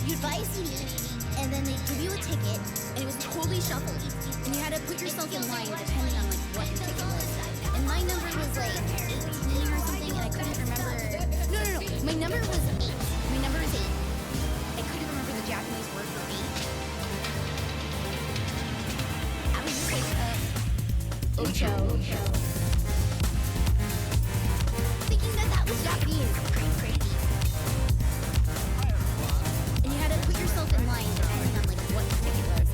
You'd buy a CD, and then they'd give you a ticket, and it was totally shuffled. And you had to put yourself in line depending on like what your ticket was. And my number was like 18 or something, and I couldn't remember. No. My number was 8. My number is 8. I couldn't remember the Japanese word for 8. I was just like, ocho. Thinking that was Japanese. Crazy. And you had to put yourself in line depending on like what your ticket was.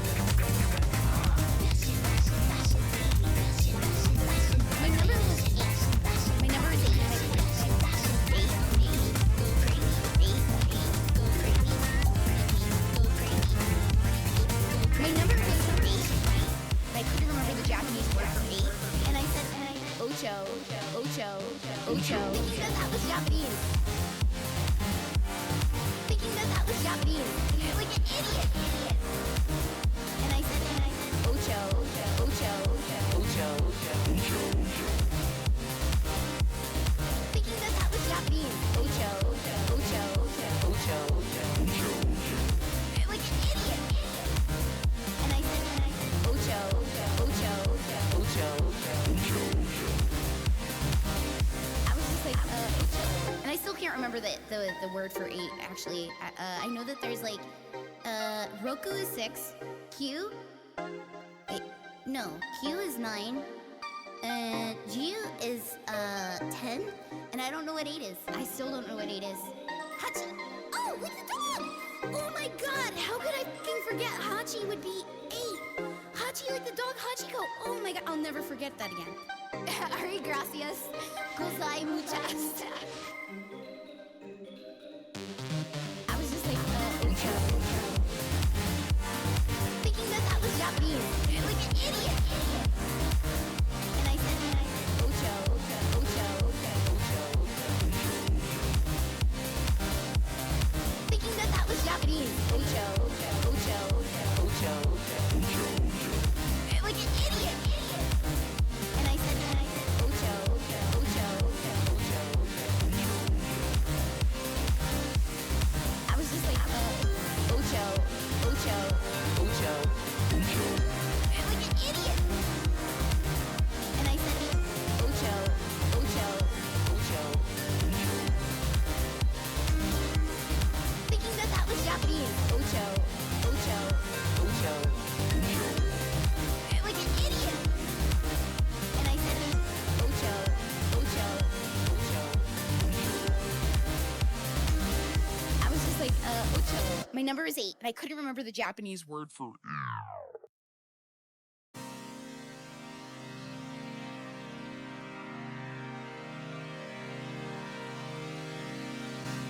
My number was 8. My number is 8. My number was 8. I couldn't remember the Japanese word for 8. And I said, ocho. Thinking that was Japanese. Like an idiot. And I said, ocho. Thinking that was Japanese. Ocho. Like an idiot. And I said, ocho. I was just like, and I still can't remember the word for 8, actually. I know that there's like, Roku is 6, Q is 9, and G is 10, and I don't know what 8 is. I still don't know what 8 is. Hachi! Oh, like the dog! Oh my god, how could I fucking forget Hachi would be 8? Hachi like the dog, Hachiko. Oh my god, I'll never forget that again. Ari, gracias. Gozai muchas. I was just like, ocho. Thinking that was Japanese. Like an idiot. And I said, ocho. Thinking that was Japanese. Ocho. Like an idiot. And I said, ocho. I was just like, ocho. Like an idiot. And I said, ocho. Thinking that was Japanese. Ocho. Like an idiot. And I said, ocho. I was just like, ocho. My number is 8, and I couldn't remember the Japanese word for 8.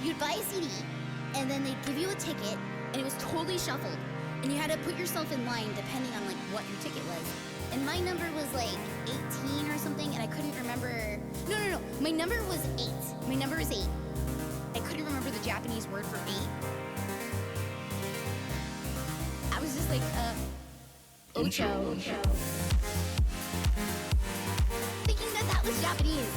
You'd buy a CD, and then they'd give you a ticket, and it was totally shuffled. And you had to put yourself in line depending on like what your ticket was. And my number was like 18 or something, and I couldn't remember. No. My number was 8. My number is 8. I couldn't remember the Japanese word for 8. I was just like, ocho. Thinking that was Japanese.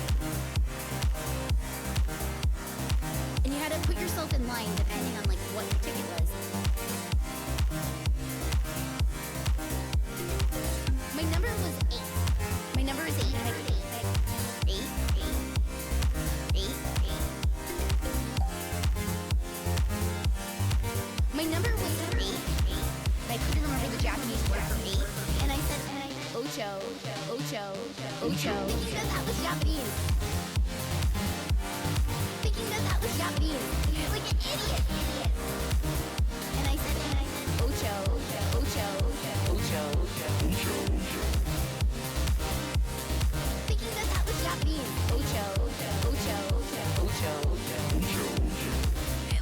And you had to put yourself in line depending on like what your ticket was. My number was 8. My number is 8. My number was 3. I couldn't remember the Japanese word for 8. And I said, ocho. Thinking that was Japanese. Like an idiot. And I said, ocho. Thinking that was Japanese. Ocho.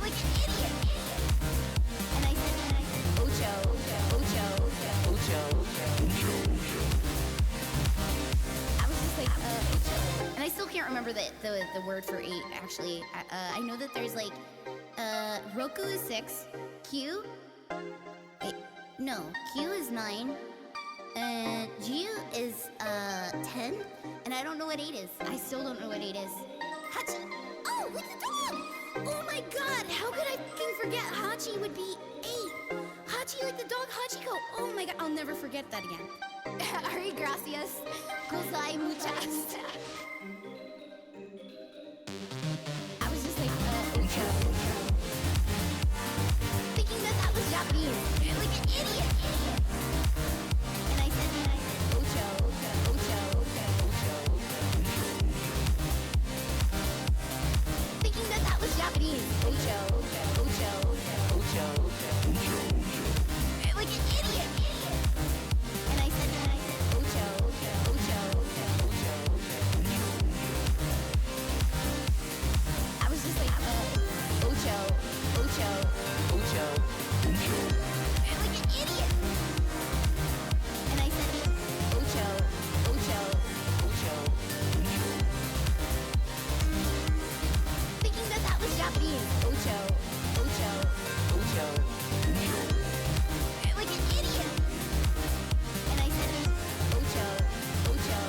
Like an idiot. And I said, ocho. I was just like, and I still can't remember the word for 8, actually. I know that there's like, Roku is 6, Q is 9, and G is 10, and I don't know what 8 is. I still don't know what 8 is. Hachi! Oh, like the dog! Oh my god, how could I fucking forget Hachi would be the dog Hachiko. Oh my god, I'll never forget that again. Ari gracias. Gozai muchas. I was just like, Ocho. Thinking that was Japanese. Like an idiot. And I said, Ocho, Ocho, Ocho. Thinking that was Japanese. Ocho, Ocho, Ocho. Like an idiot. And I said, Ocho, Ocho, Ocho. I was just like, Ocho, Ocho, Ocho. Like an idiot. And I said, Ocho, Ocho, Ocho. Thinking that was Japanese. Ocho, Ocho, Ocho. Like an idiot. And I said, Ocho, Ocho,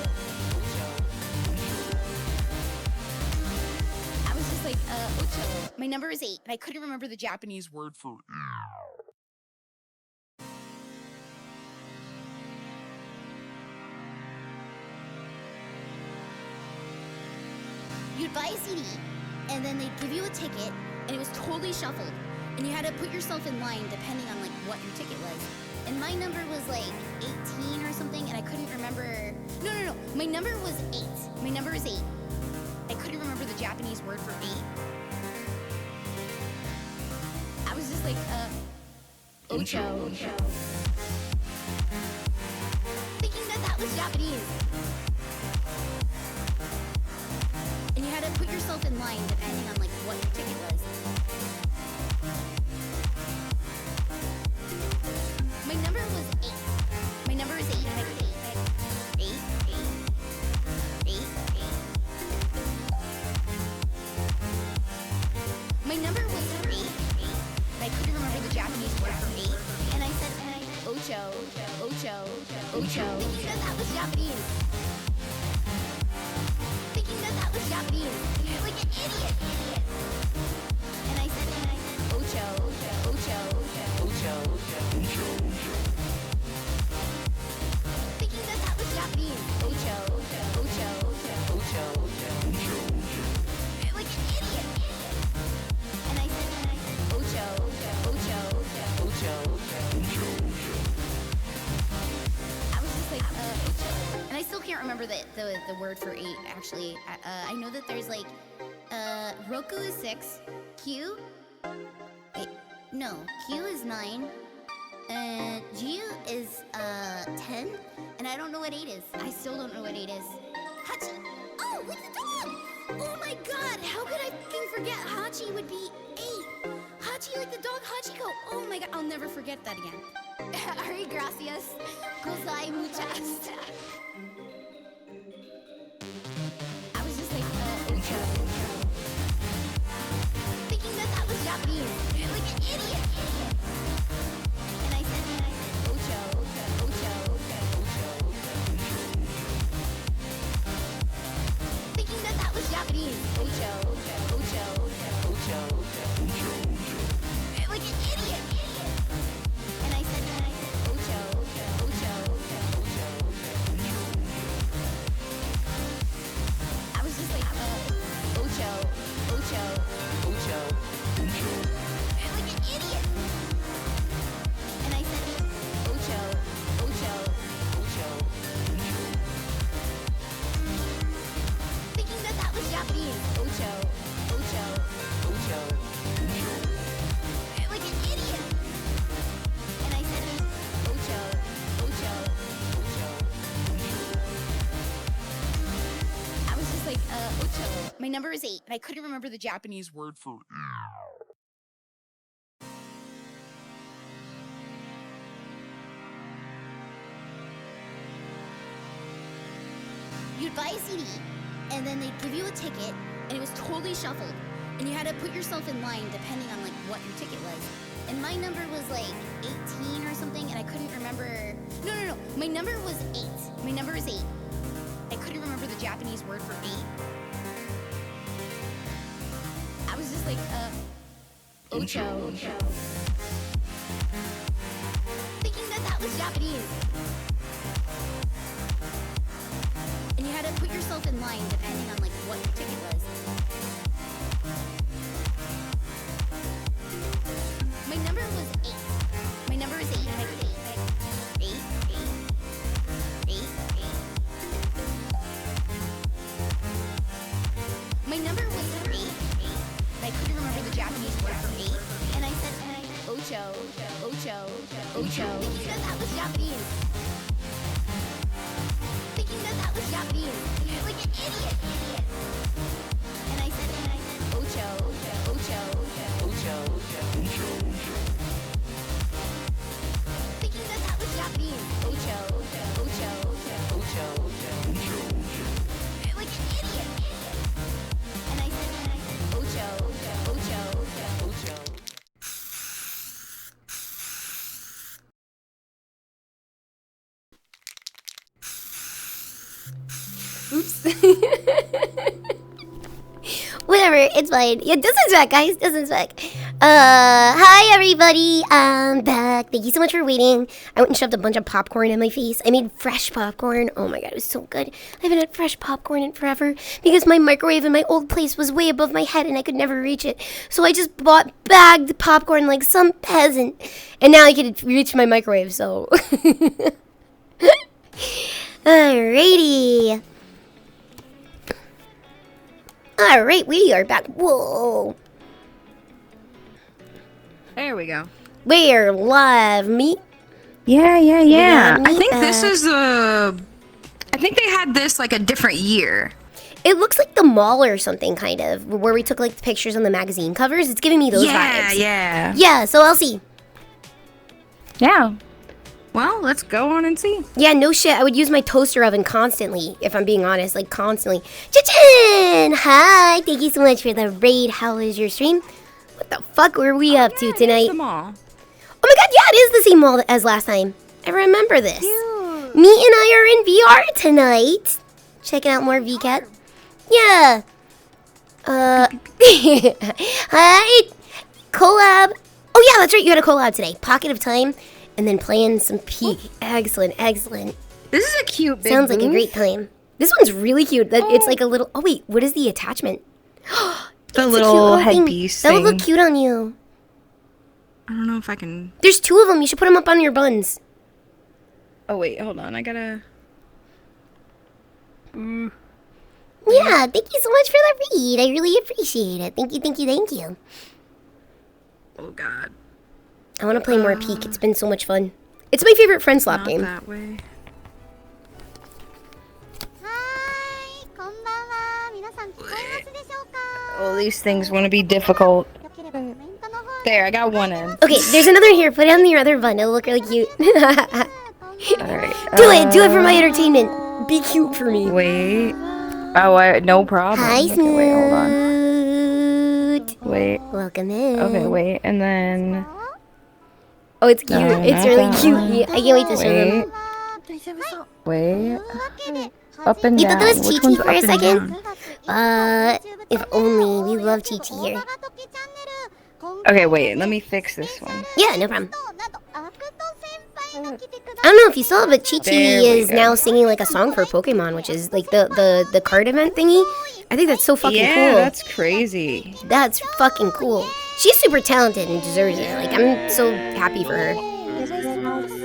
Ocho. I was just like, Ocho. My number is 8, and I couldn't remember the Japanese word for it. You'd buy a CD, and then they'd give you a ticket, and it was totally shuffled. And you had to put yourself in line depending on like what your ticket was. And my number was like 18 or something, and I couldn't remember. No. My number was 8. My number is 8. I couldn't remember the Japanese word for 8. I was just like, Ocho. Thinking that was Japanese. And you had to put yourself in line depending on like what your ticket was. My number was 8. My number is 8. 8. My number was 8. I couldn't remember the Japanese word for 8. And I said, Ocho, Ocho, Ocho. Thinking that was Japanese. Thinking that was Japanese. Like an idiot. And I said, Ocho, Ocho, Ocho. Thinking that was Japanese. Ocho, Ocho, Ocho. Like an idiot. And I said, Ocho, Ocho, Ocho. I was just like, Ocho. And I still can't remember the word for 8, actually. I know that there's like, Roku is 6, Q, Q is 9, and G is 10, and I don't know what 8 is. I still don't know what 8 is. Hachi! Oh, with the dog! Oh my god, how could I fucking forget Hachi would be 8? Hachi like the dog Hachiko. Oh my god, I'll never forget that again. Ari gracias. Gozai muchas. I was just like, Ocho. Thinking that was Japanese. Like an idiot. And I said, Ocho, Ocho, Ocho. Thinking that was Japanese. Ocho, Ocho, Ocho. Like an idiot. And I said, Ocho, Ocho, Ocho. I was just like, Ocho, Ocho, Ocho. Like an idiot. And I said, Ocho, Ocho, Ocho. Thinking that was Japanese. Ocho, Ocho, Ocho. Like an idiot. And I said, Ocho, Ocho, Ocho. I was just like, Ocho. My number is 8, and I couldn't remember the Japanese word for it. You'd buy a CD, and then they'd give you a ticket, and it was totally shuffled. And you had to put yourself in line depending on like what your ticket was. And my number was like 18 or something, and I couldn't remember. No. My number was 8. My number is 8. I couldn't remember the Japanese word for 8. I was just like, Ocho. that was Japanese. And you had to put yourself in line depending on like what your ticket was. My number was 8. My number is 8. 8. My number was 8. I couldn't remember the Japanese word for 8. And I said, Ocho. Thinking that was Japanese. Thinking that was Japanese. Like an idiot. And I said, Ocho. Thinking that was Japanese. Ocho. Like an idiot. And I said, Ocho. Oops. Whatever, it's fine. Yeah, Dustin's back, guys. Dustin's back. Hi everybody. I'm back. Thank you so much for waiting. I went and shoved a bunch of popcorn in my face. I made fresh popcorn. Oh my god, it was so good. I haven't had fresh popcorn in forever because my microwave in my old place was way above my head and I could never reach it. So I just bought bagged popcorn like some peasant. And now I can reach my microwave, so. Alrighty. Alright, we are back. Whoa. There we go. We're live, meet. Yeah. I think back. this is I think they had this like a different year. It looks like the mall or something, kind of, where we took like the pictures on the magazine covers. It's giving me those vibes. Yeah, so I'll see. Yeah. Well, let's go on and see. Yeah, no shit. I would use my toaster oven constantly, if I'm being honest, like constantly. Cha-chin! Hi, thank you so much for the raid. How was your stream? What the fuck were we up to tonight? The mall. Oh my god, yeah, it is the same mall as last time. I remember this. Cute. Me and I are in VR tonight. Checking out more vket. Yeah. Hi. Collab. Oh yeah, that's right, you had a collab today. Pocket of Time. And then playing some Peak. Excellent. This is a cute big Sounds like a booth. great time. This one's really cute. It's like a little... Oh wait, what is the attachment? The little headpiece That thing. would look cute on you. I don't know if I can... There's 2 of them. You should put them up on your buns. Oh wait, hold on. I gotta... Yeah, thank you so much for the read. I really appreciate it. Thank you. Oh god. I want to play more Peak. It's been so much fun. It's my favorite friend slap game. That way. Oh, these things want to be difficult. There, I got one in. Okay, there's another here. Put it on your other bun. It'll look really cute. Alright. Do it for my entertainment. Be cute for me. Wait. Oh, no problem. Hi, Okay, wait, hold on. Snoot. Wait. Welcome in. Okay, wait, and then... Oh, it's cute. No, It's not really that cute. one. Yeah, I can't wait to show them. Wait. Up and You down. thought that was Which Chi-Chi one's for up a and second? down? If only. We love Chi-Chi here. Okay, wait, let me fix this one. Yeah, no problem. I don't know if you saw, but Chi-Chi There we is go. now singing like a song for Pokemon, which is like the card event thingy. I think that's so fucking Yeah, cool. that's crazy. That's fucking cool. She's super talented and deserves it. Like, I'm so happy for her.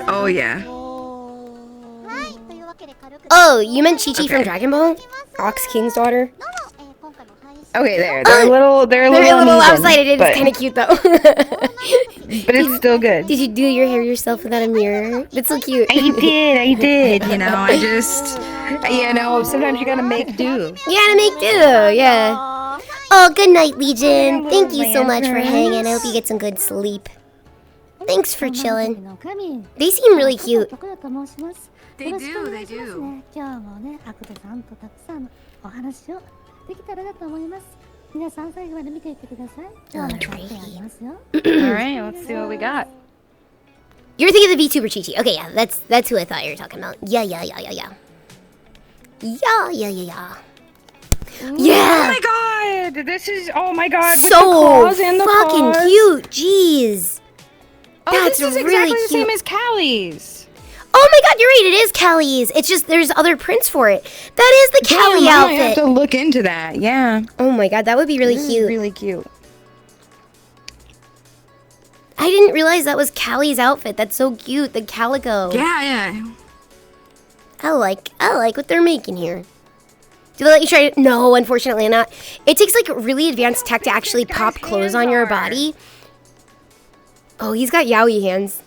Oh, yeah. Oh, you meant Chi-Chi from Dragon Ball? Ox King's daughter? Okay, there. They're a little They're a little uneven, lopsided. It's but- kind of cute, though. But it's still good. Did you do your hair yourself without a mirror? That's so cute. I did. You know, I just... You know, sometimes you gotta make do. You gotta make do, yeah. Oh, good night, Legion. Thank you so much for hanging. I hope you get some good sleep. Thanks for chilling. They seem really cute. They do. Alright, let's see what we got. You were thinking of the VTuber Chi-Chi. Okay, yeah, that's who I thought you were talking about. Yeah. Yeah. Oh my god! This is... Oh my god, with the So claws and the fucking paws. cute. Jeez. Oh, That's this is really exactly the same cute. as Callie's. Oh my god, you're right. It is Callie's. It's just there's other prints for it. That is the Callie I might have outfit. to look into that. Yeah. Oh my god, that would be really cute. Really cute. I didn't realize that was Callie's outfit. That's so cute. The calico. Yeah. I like what they're making here. Do they let you try it? No, unfortunately not. It takes like really advanced tech to actually pop clothes on your body. Oh, he's got yaoi hands.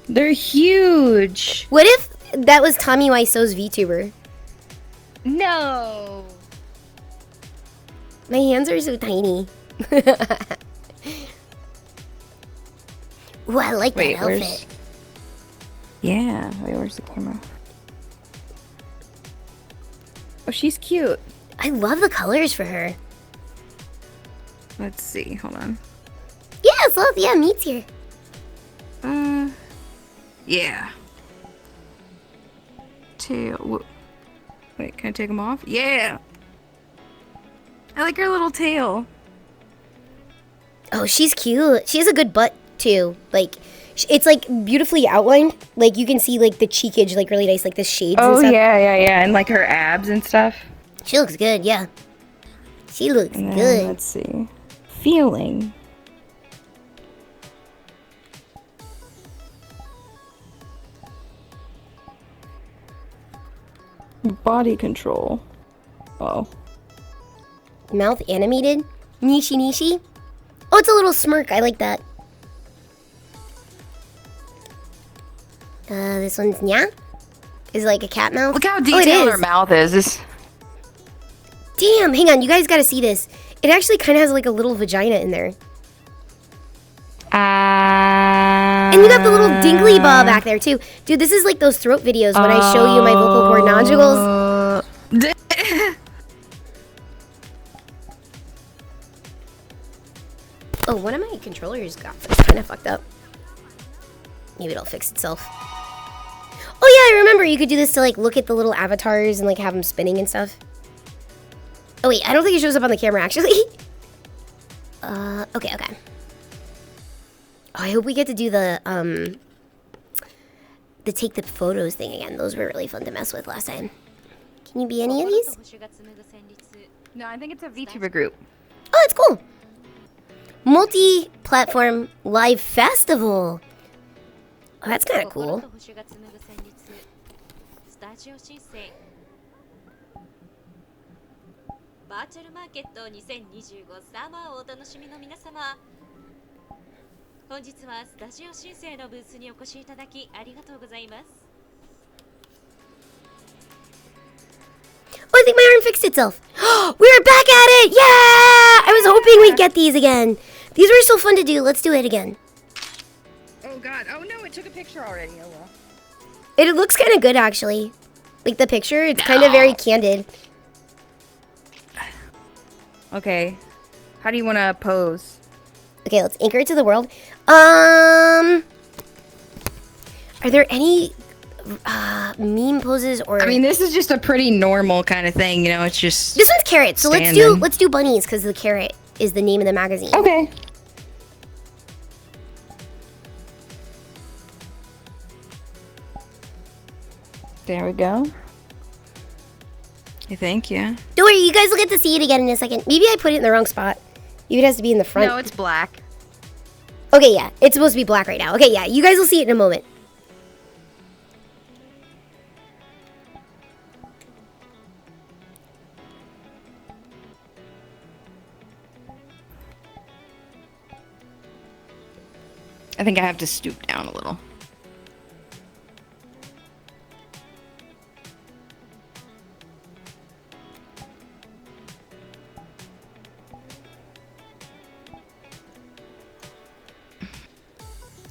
They're huge. What if that was Tommy Wiseau's VTuber? No. My hands are so tiny. Ooh, I like that outfit. Yeah. Wait, where's the camera? Oh, she's cute. I love the colors for her. Let's see. Hold on. Yeah, Sloth. Yeah, meat's here. Yeah. Tail. Wait, can I take them off? Yeah. I like her little tail. Oh, she's cute. She has a good butt too. Like, it's like beautifully outlined. Like you can see like the cheekage, like really nice, like the shades. Oh and stuff. yeah, and like her abs and stuff. She looks good. Yeah, she looks And then, good. let's see. Feeling. Body control. Oh. Mouth animated. Nishi nishi. Oh, it's a little smirk. I like that. This one's nya. Is it like a cat mouth? Look how Oh, it detailed is. her mouth is. Damn, hang on. You guys gotta see this. It actually kind of has like a little vagina in there. And you got the little dingly ball back there too. Dude, this is like those throat videos when I show you my vocal cord nodules. Oh, one of my controllers got kind of fucked up. Maybe it'll fix itself. Oh yeah, I remember you could do this to like look at the little avatars and like have them spinning and stuff. Oh wait, I don't think it shows up on the camera actually. Okay. Oh, I hope we get to do the take the photos thing again. Those were really fun to mess with last time. Can you be any of these? No, I think it's a VTuber group. Oh, it's cool. Multi-platform live festival. Oh, that's kind of cool. Oh, I think my arm fixed itself. We're back at it! Yeah! I was hoping we'd get these again. These were so fun to do. Let's do it again. Oh god. Oh no, it took a picture already. Oh well. It looks kind of good, actually. Like the picture, it's kind of very candid. Okay. How do you want to pose? Okay, let's anchor it to the world. Are there any meme poses or? I mean, this is just a pretty normal kind of thing, you know. It's just This one's carrot, so standing. let's do bunnies because the carrot is the name of the magazine. Okay. There we go. I think, yeah. Don't worry, you guys will get to see it again in a second. Maybe I put it in the wrong spot. Maybe it has to be in the front. No, it's black. Okay, yeah, it's supposed to be black right now. Okay, yeah, you guys will see it in a moment. I think I have to stoop down a little.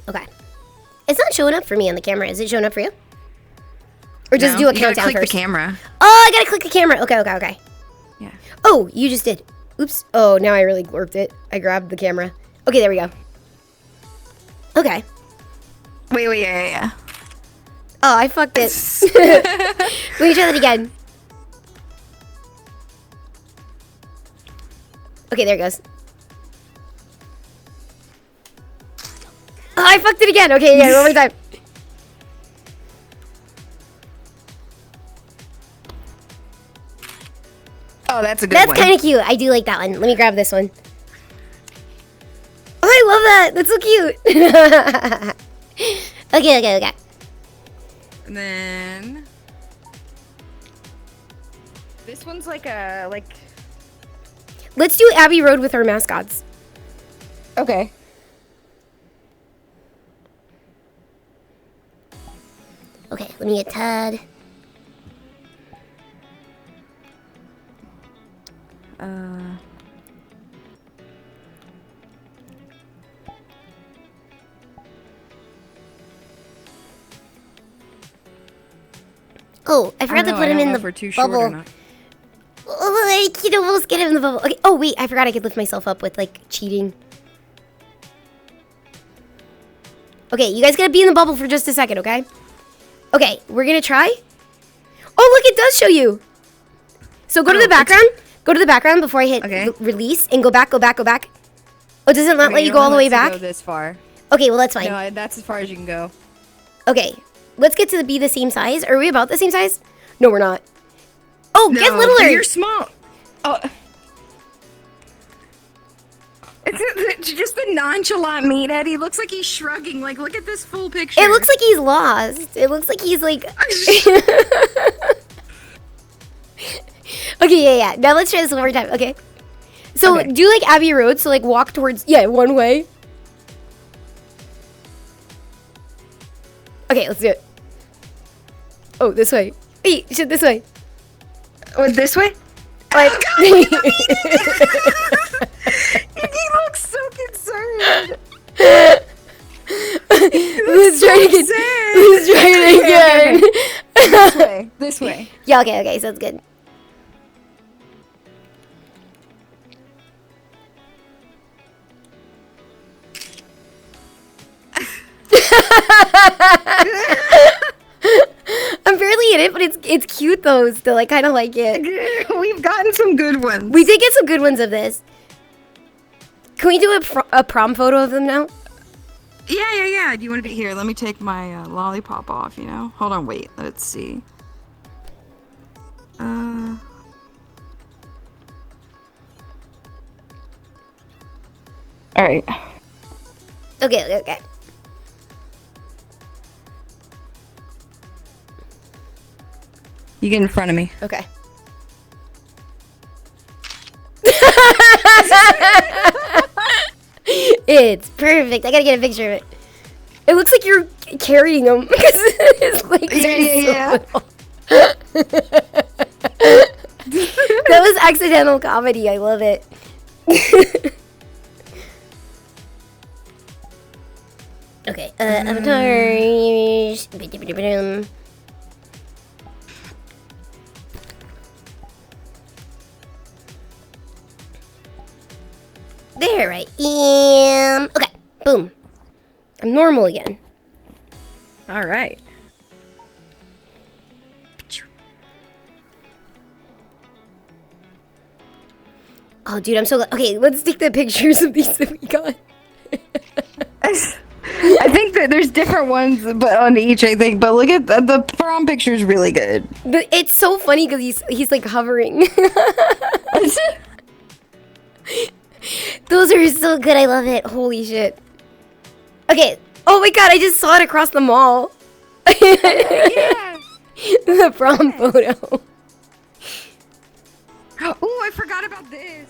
Okay. It's not showing up for me on the camera. Is it showing up for you? Or just No, do a you gotta countdown click first? the camera. Oh, I gotta click the camera. Okay. Yeah. Oh, you just did. Oops. Oh, now I really glorped it. I grabbed the camera. Okay, there we go. Okay. Wait, yeah. Oh, I fucked it. Let me try that again. Okay, there it goes. Oh, I fucked it again. Okay, yeah, one more time. Oh, that's a good That's one. kind of cute. I do like that one. Let me grab this one. Oh, I love that. That's so cute. Okay. And then this one's like a Let's do Abbey Road with our mascots. Okay. Okay, let me get Ted. Oh, I forgot to put him in the bubble. Oh, I can almost get him in the bubble. Okay. Oh, wait, I forgot I could lift myself up with, like, cheating. Okay, you guys gotta be in the bubble for just a second, okay? Okay, we're gonna try. Oh, look, it does show you. So go to the background. Go to the background before I hit release and go back. Oh, does it not let you go all the way back? Go this far. Okay, well, that's fine. No, that's as far as you can go. Okay, let's get to be the same size. Are we about the same size? No, we're not. Oh, No, get littler. You're small. Oh. It's just the nonchalant meat, Eddie. Looks like he's shrugging. Like, look at this full picture. It looks like he's lost. It looks like he's like... Okay, yeah. Now let's try this one more time, okay? So do like Abbey Road, so like walk towards... Yeah, one way. Okay, let's do it. Oh, this way. Wait, shit, this way. Oh, this way? Like... He looks so concerned. Let's try it again. Let's try it again. This way. Yeah, okay, sounds good. I'm barely in it, but it's cute though. Still, I kind of like it. We've gotten some good ones. We did get some good ones of this. Can we do a prom photo of them now? Yeah. Do you want to be here? Let me take my lollipop off, you know? Hold on, wait. Let's see. All right. Okay. You get in front of me. Okay. It's perfect. I gotta get a picture of it. It looks like you're carrying him because his legs are so little. That was accidental comedy. I love it. Okay, avatars. There I am. Okay, boom. I'm normal again. All right. Oh, dude, I'm so glad. Okay, let's take the pictures of these that we got. I think that there's different ones, but on each, I think. But look at the prom picture is really good. It's so funny because he's like hovering. Those are so good. I love it. Holy shit. Okay. Oh my god, I just saw it across the mall. Yeah. The prom photo. Oh, I forgot about this.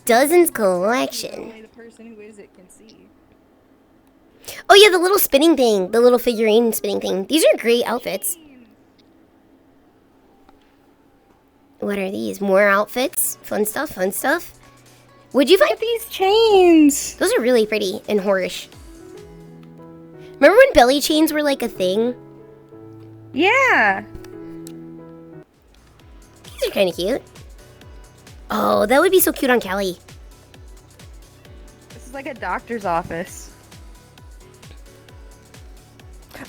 Dozens collection. Only the person who is it can see. Oh yeah, the little spinning thing. The little figurine spinning thing. These are great outfits. What are these? More outfits? Fun stuff, fun stuff. Would you find these chains? Those are really pretty and whorish. Remember when belly chains were like a thing? Yeah. These are kind of cute. Oh, that would be so cute on Callie. This is like a doctor's office.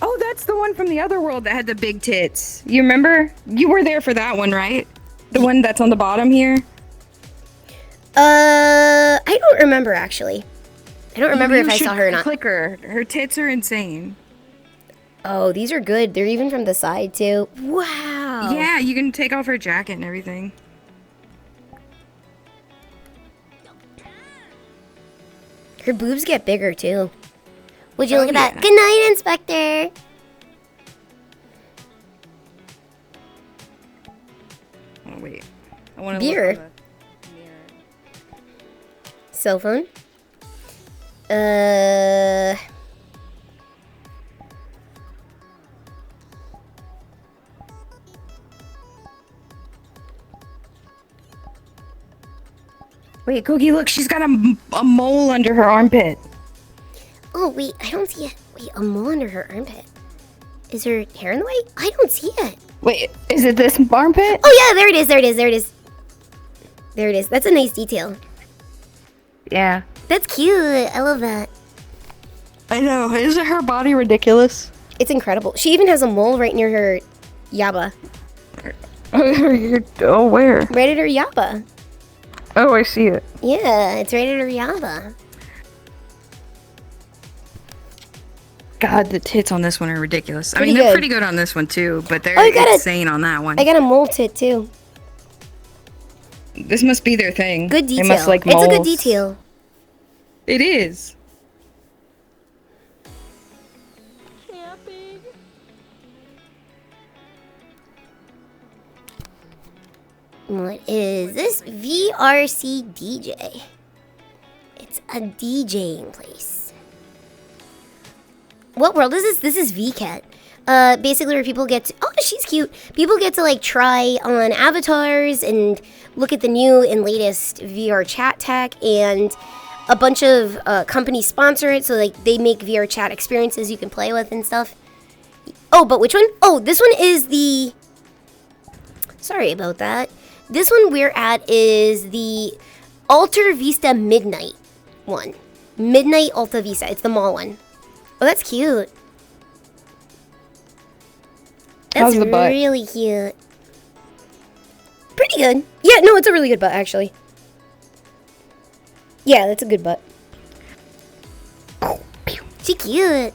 Oh, that's the one from the other world that had the big tits. You remember? You were there for that one, right? The one that's on the bottom here? I don't remember actually. I don't remember if I saw her or not. Click her. Her tits are insane. Oh, these are good. They're even from the side too. Wow. Yeah, you can take off her jacket and everything. Her boobs get bigger too. Would you Oh, look at that? yeah. Good night, Inspector. Oh wait, I want to Beer. look for the mirror. Cell phone. Wait, Cookie, look, she's got a mole under her armpit. Oh, wait, I don't see it. Wait, a mole under her armpit. Is her hair in the way? I don't see it. Wait, is it this armpit? Oh, yeah, there it is, there it is, there it is. There it is. That's a nice detail. Yeah. That's cute. I love that. I know. Isn't her body ridiculous? It's incredible. She even has a mole right near her yaba. Oh, where? Right at her yaba. Oh, I see it. Yeah, it's right at her yaba. God, the tits on this one are ridiculous. I Pretty mean, they're good. pretty good on this one too, but they're Oh, you got insane on that one. I got a mole tit too. This must be their thing. Good detail. They must like It's a good moles. detail. It is. What is this? VRC DJ. It's a DJing place. What world is this? This is vket. Basically where people get to, oh, she's cute. People get to like try on avatars and look at the new and latest VR chat tech, and a bunch of companies sponsor it, so like they make VR chat experiences you can play with and stuff. Oh, but which one? Oh, this one is the, sorry about that. This one we're at is the Alta Vista Midnight one. Midnight Alta Vista. It's the mall one. Oh, that's cute. That's How's the butt? really cute. Pretty good. Yeah, no, it's a really good butt, actually. Yeah, that's a good butt. She cute.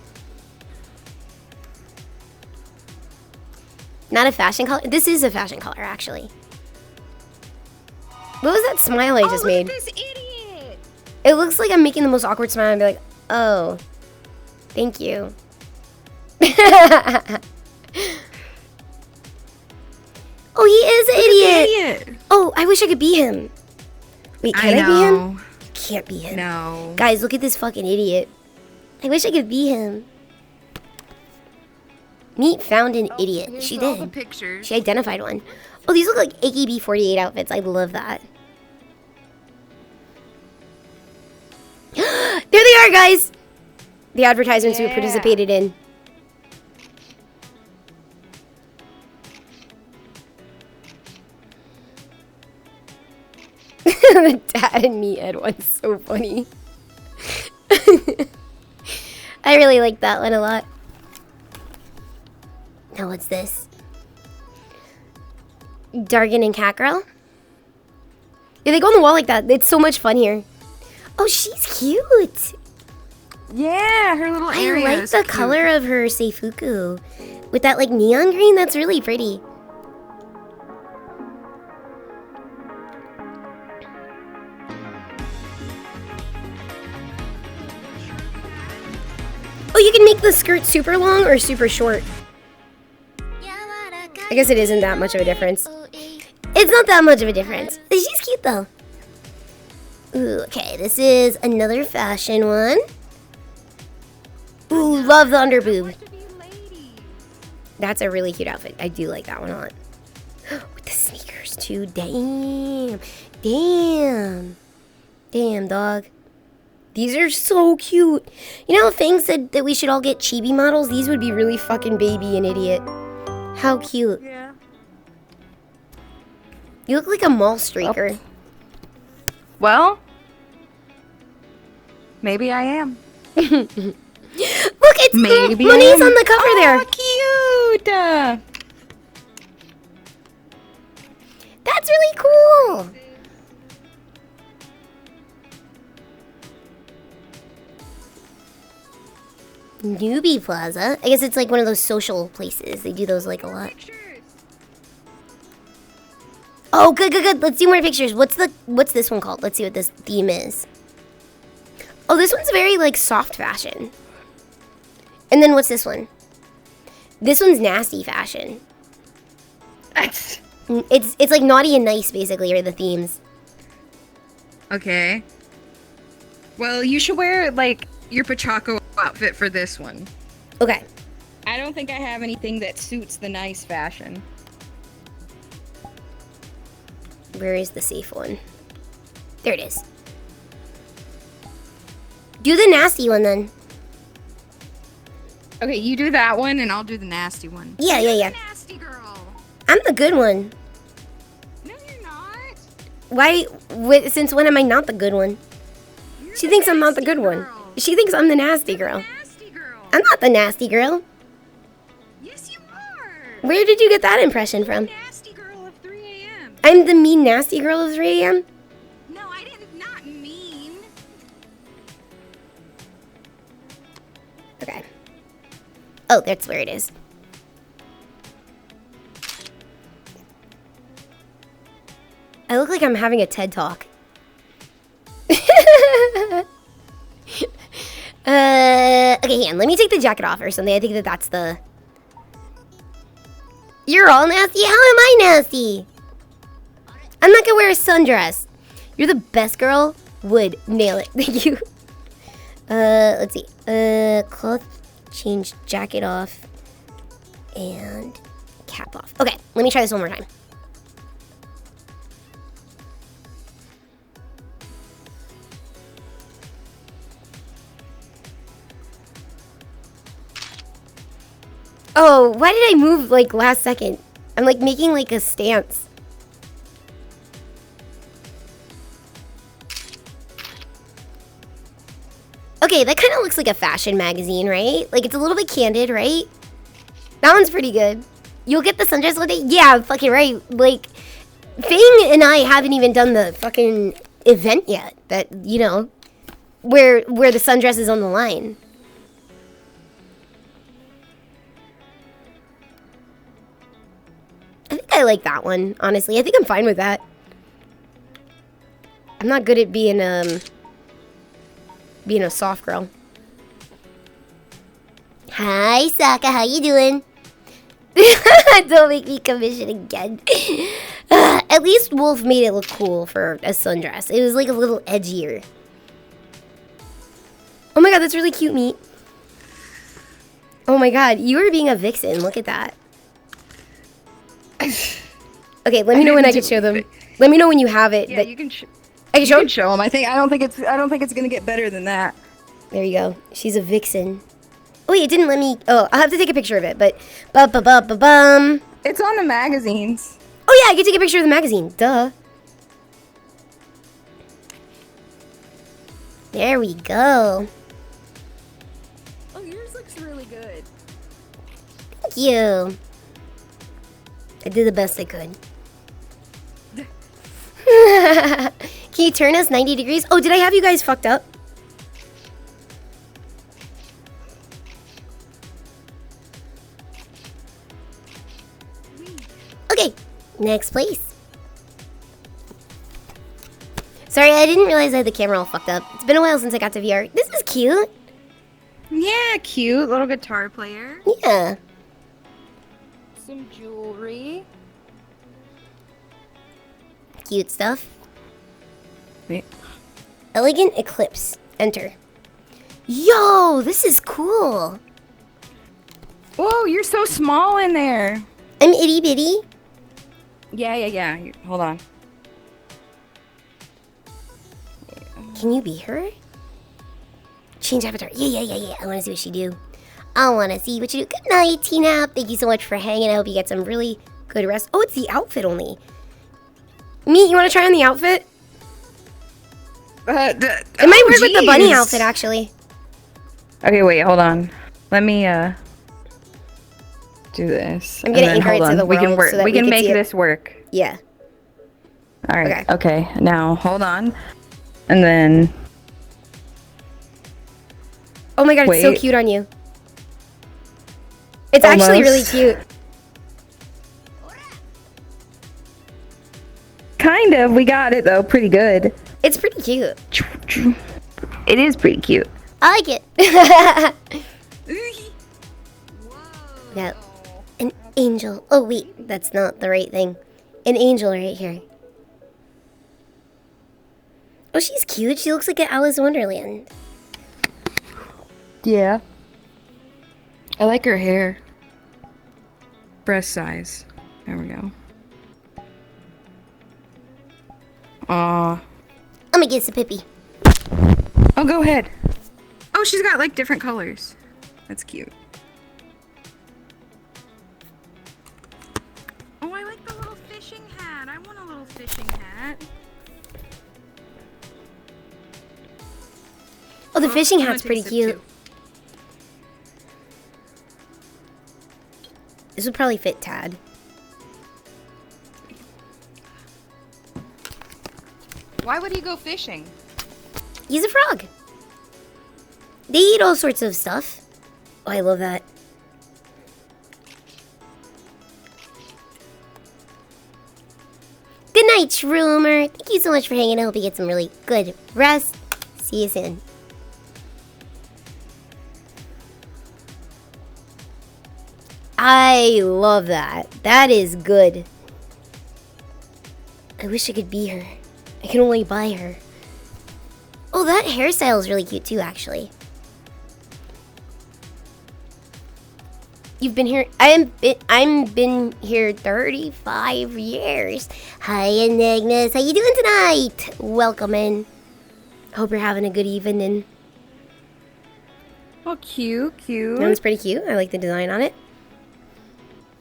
Not a fashion color? This is a fashion color, actually. What was that smile I just made? This idiot! It looks like I'm making the most awkward smile and be like, oh, thank you. Oh, he is an idiot. Oh, I wish I could be him. Wait, can I be him? You can't be him. No. Guys, look at this fucking idiot. I wish I could be him. Meet found an idiot. She All the did. pictures. She identified one. Oh, these look like AKB48 outfits. I love that. There they are, guys. The advertisements we participated in. The dad and me Ed one's so funny. I really like that one a lot. Now what's this? Dargan and Catgirl? Yeah, they go on the wall like that. It's so much fun here. Oh, she's cute. Yeah, her little I area like is the cute. color of her Seifuku. With that like neon green, that's really pretty. Oh, you can make the skirt super long or super short. I guess it isn't that much of a difference. It's not that much of a difference. She's cute though. Ooh, okay, this is another fashion one. Ooh, love the under boob. That's a really cute outfit. I do like that one a lot. With the sneakers too. Damn. Damn. Damn, dog. These are so cute. You know, things that we should all get chibi models? These would be really fucking baby and idiot. How cute. Yeah. You look like a mall streaker. Well, maybe I am. Look, it's Maybe Moni's I am. on the cover there. Cute. That's really cool. Newbie Plaza. I guess it's like one of those social places. They do those like a lot. Oh, good, good, good. Let's do more pictures. What's this one called? Let's see what this theme is. Oh, this one's very like soft fashion. And then what's this one? This one's nasty fashion. It's like naughty and nice basically are the themes. Okay. Well, you should wear like your Pachaco outfit for this one. Okay. I don't think I have anything that suits the nice fashion. Where is the safe one? There it is. Do the nasty one then. Okay, you do that one and I'll do the nasty one. Yeah. Nasty girl. I'm the good one. No, you're not. Why? Since when am I not the good one? She thinks I'm not the good one. She thinks I'm the nasty girl. Nasty girl. I'm not the nasty girl. Yes, you are. Where did you get that impression from? Nasty girl of 3 a.m. I'm the mean nasty girl of 3 a.m.? No, I didn't. Not mean. Okay. Oh, that's where it is. I look like I'm having a TED Talk. Okay, hang on. Let me take the jacket off or something. I think that's the... You're all nasty? How am I nasty? I'm not gonna wear a sundress. You're the best girl. Would nail it. Thank you. Let's see. Cloth change, jacket off, and cap off. Okay, let me try this one more time. Oh, why did I move like last second? I'm like making like a stance. Okay, that kind of looks like a fashion magazine, right? Like it's a little bit candid, right? That one's pretty good. You'll get the sundress one day? Yeah, fucking right. Like, Fang and I haven't even done the fucking event yet. That, you know, where the sundress is on the line. I think I like that one, honestly. I think I'm fine with that. I'm not good at being a soft girl. Hi, Saka. How you doing? Don't make me commission again. At least Wolf made it look cool for a sundress. It was like a little edgier. Oh my god, that's really cute meat. Oh my god, you were being a vixen. Look at that. Okay, let me know when I can show them. Let me know when you have it. Yeah, you can. I can show them. Show them. I don't think it's gonna get better than that. There you go. She's a vixen. Oh wait, it didn't let me. Oh, I'll have to take a picture of it. But bum. It's on the magazines. Oh yeah, I can take a picture of the magazine. Duh. There we go. Oh, yours looks really good. Thank you. I did the best I could. Can you turn us 90 degrees? Oh, did I have you guys fucked up? Okay, next place. Sorry, I didn't realize I had the camera all fucked up. It's been a while since I got to VR. This is cute. Yeah, cute little guitar player. Yeah. Some jewelry. Cute stuff. Wait. Elegant Eclipse. Enter. Yo, this is cool. Whoa, you're so small in there. I'm itty bitty. Yeah. Hold on. Can you be her? Change avatar. Yeah. I want to see what she do. I want to see what you do. Good night, Tina. Thank you so much for hanging. I hope you get some really good rest. Oh, it's the outfit only. Me, you want to try on the outfit? It might work with the bunny outfit, actually. Okay, wait, hold on. Let me do this. I'm gonna anchor it to the world. We can work. So that we can make see this work. Yeah. All right. Okay. Now hold on, and then. Oh my god, it's so cute on you. It's actually really cute. Kind of. We got it though. Pretty good. It's pretty cute. It is pretty cute. I like it. Yeah. An angel. Oh, wait. That's not the right thing. An angel right here. Oh, she's cute. She looks like an Alice in Wonderland. Yeah. I like her hair. Breast size. There we go. Aw. I'm gonna get some Pippi. Oh, go ahead. Oh, she's got like different colors. That's cute. Oh, I like the little fishing hat. I want a little fishing hat. Oh, the fishing I'm gonna hat's take a pretty sip, cute. too. This would probably fit Tad. Why would he go fishing? He's a frog. They eat all sorts of stuff. Oh, I love that. Good night, Shroomer. Thank you so much for hanging out. Hope you get some really good rest. See you soon. I love that. That is good. I wish I could be her. I can only buy her. Oh, that hairstyle is really cute too, actually. You've been here. I'm been here 35 years. Hi, Enigmas. How you doing tonight? Welcome in. Hope you're having a good evening. Oh, cute, cute. That one's pretty cute. I like the design on it.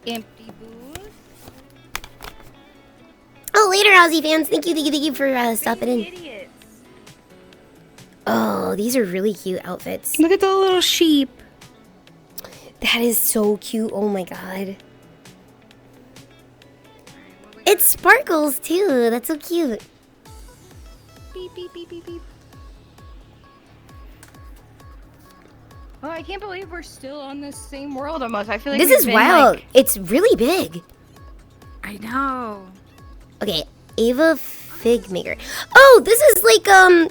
Empty booth. Oh, later, Aussie fans. Thank you for stopping in. Idiots. Oh, these are really cute outfits. Look at the little sheep. That is so cute. Oh my god. It sparkles too. That's so cute. Beep, beep, beep, beep, beep. Oh, I can't believe we're still on this same world almost. I feel like This we've is been, wild. like- It's really big. I know. Okay, Ava Fig Maker. Oh, this is like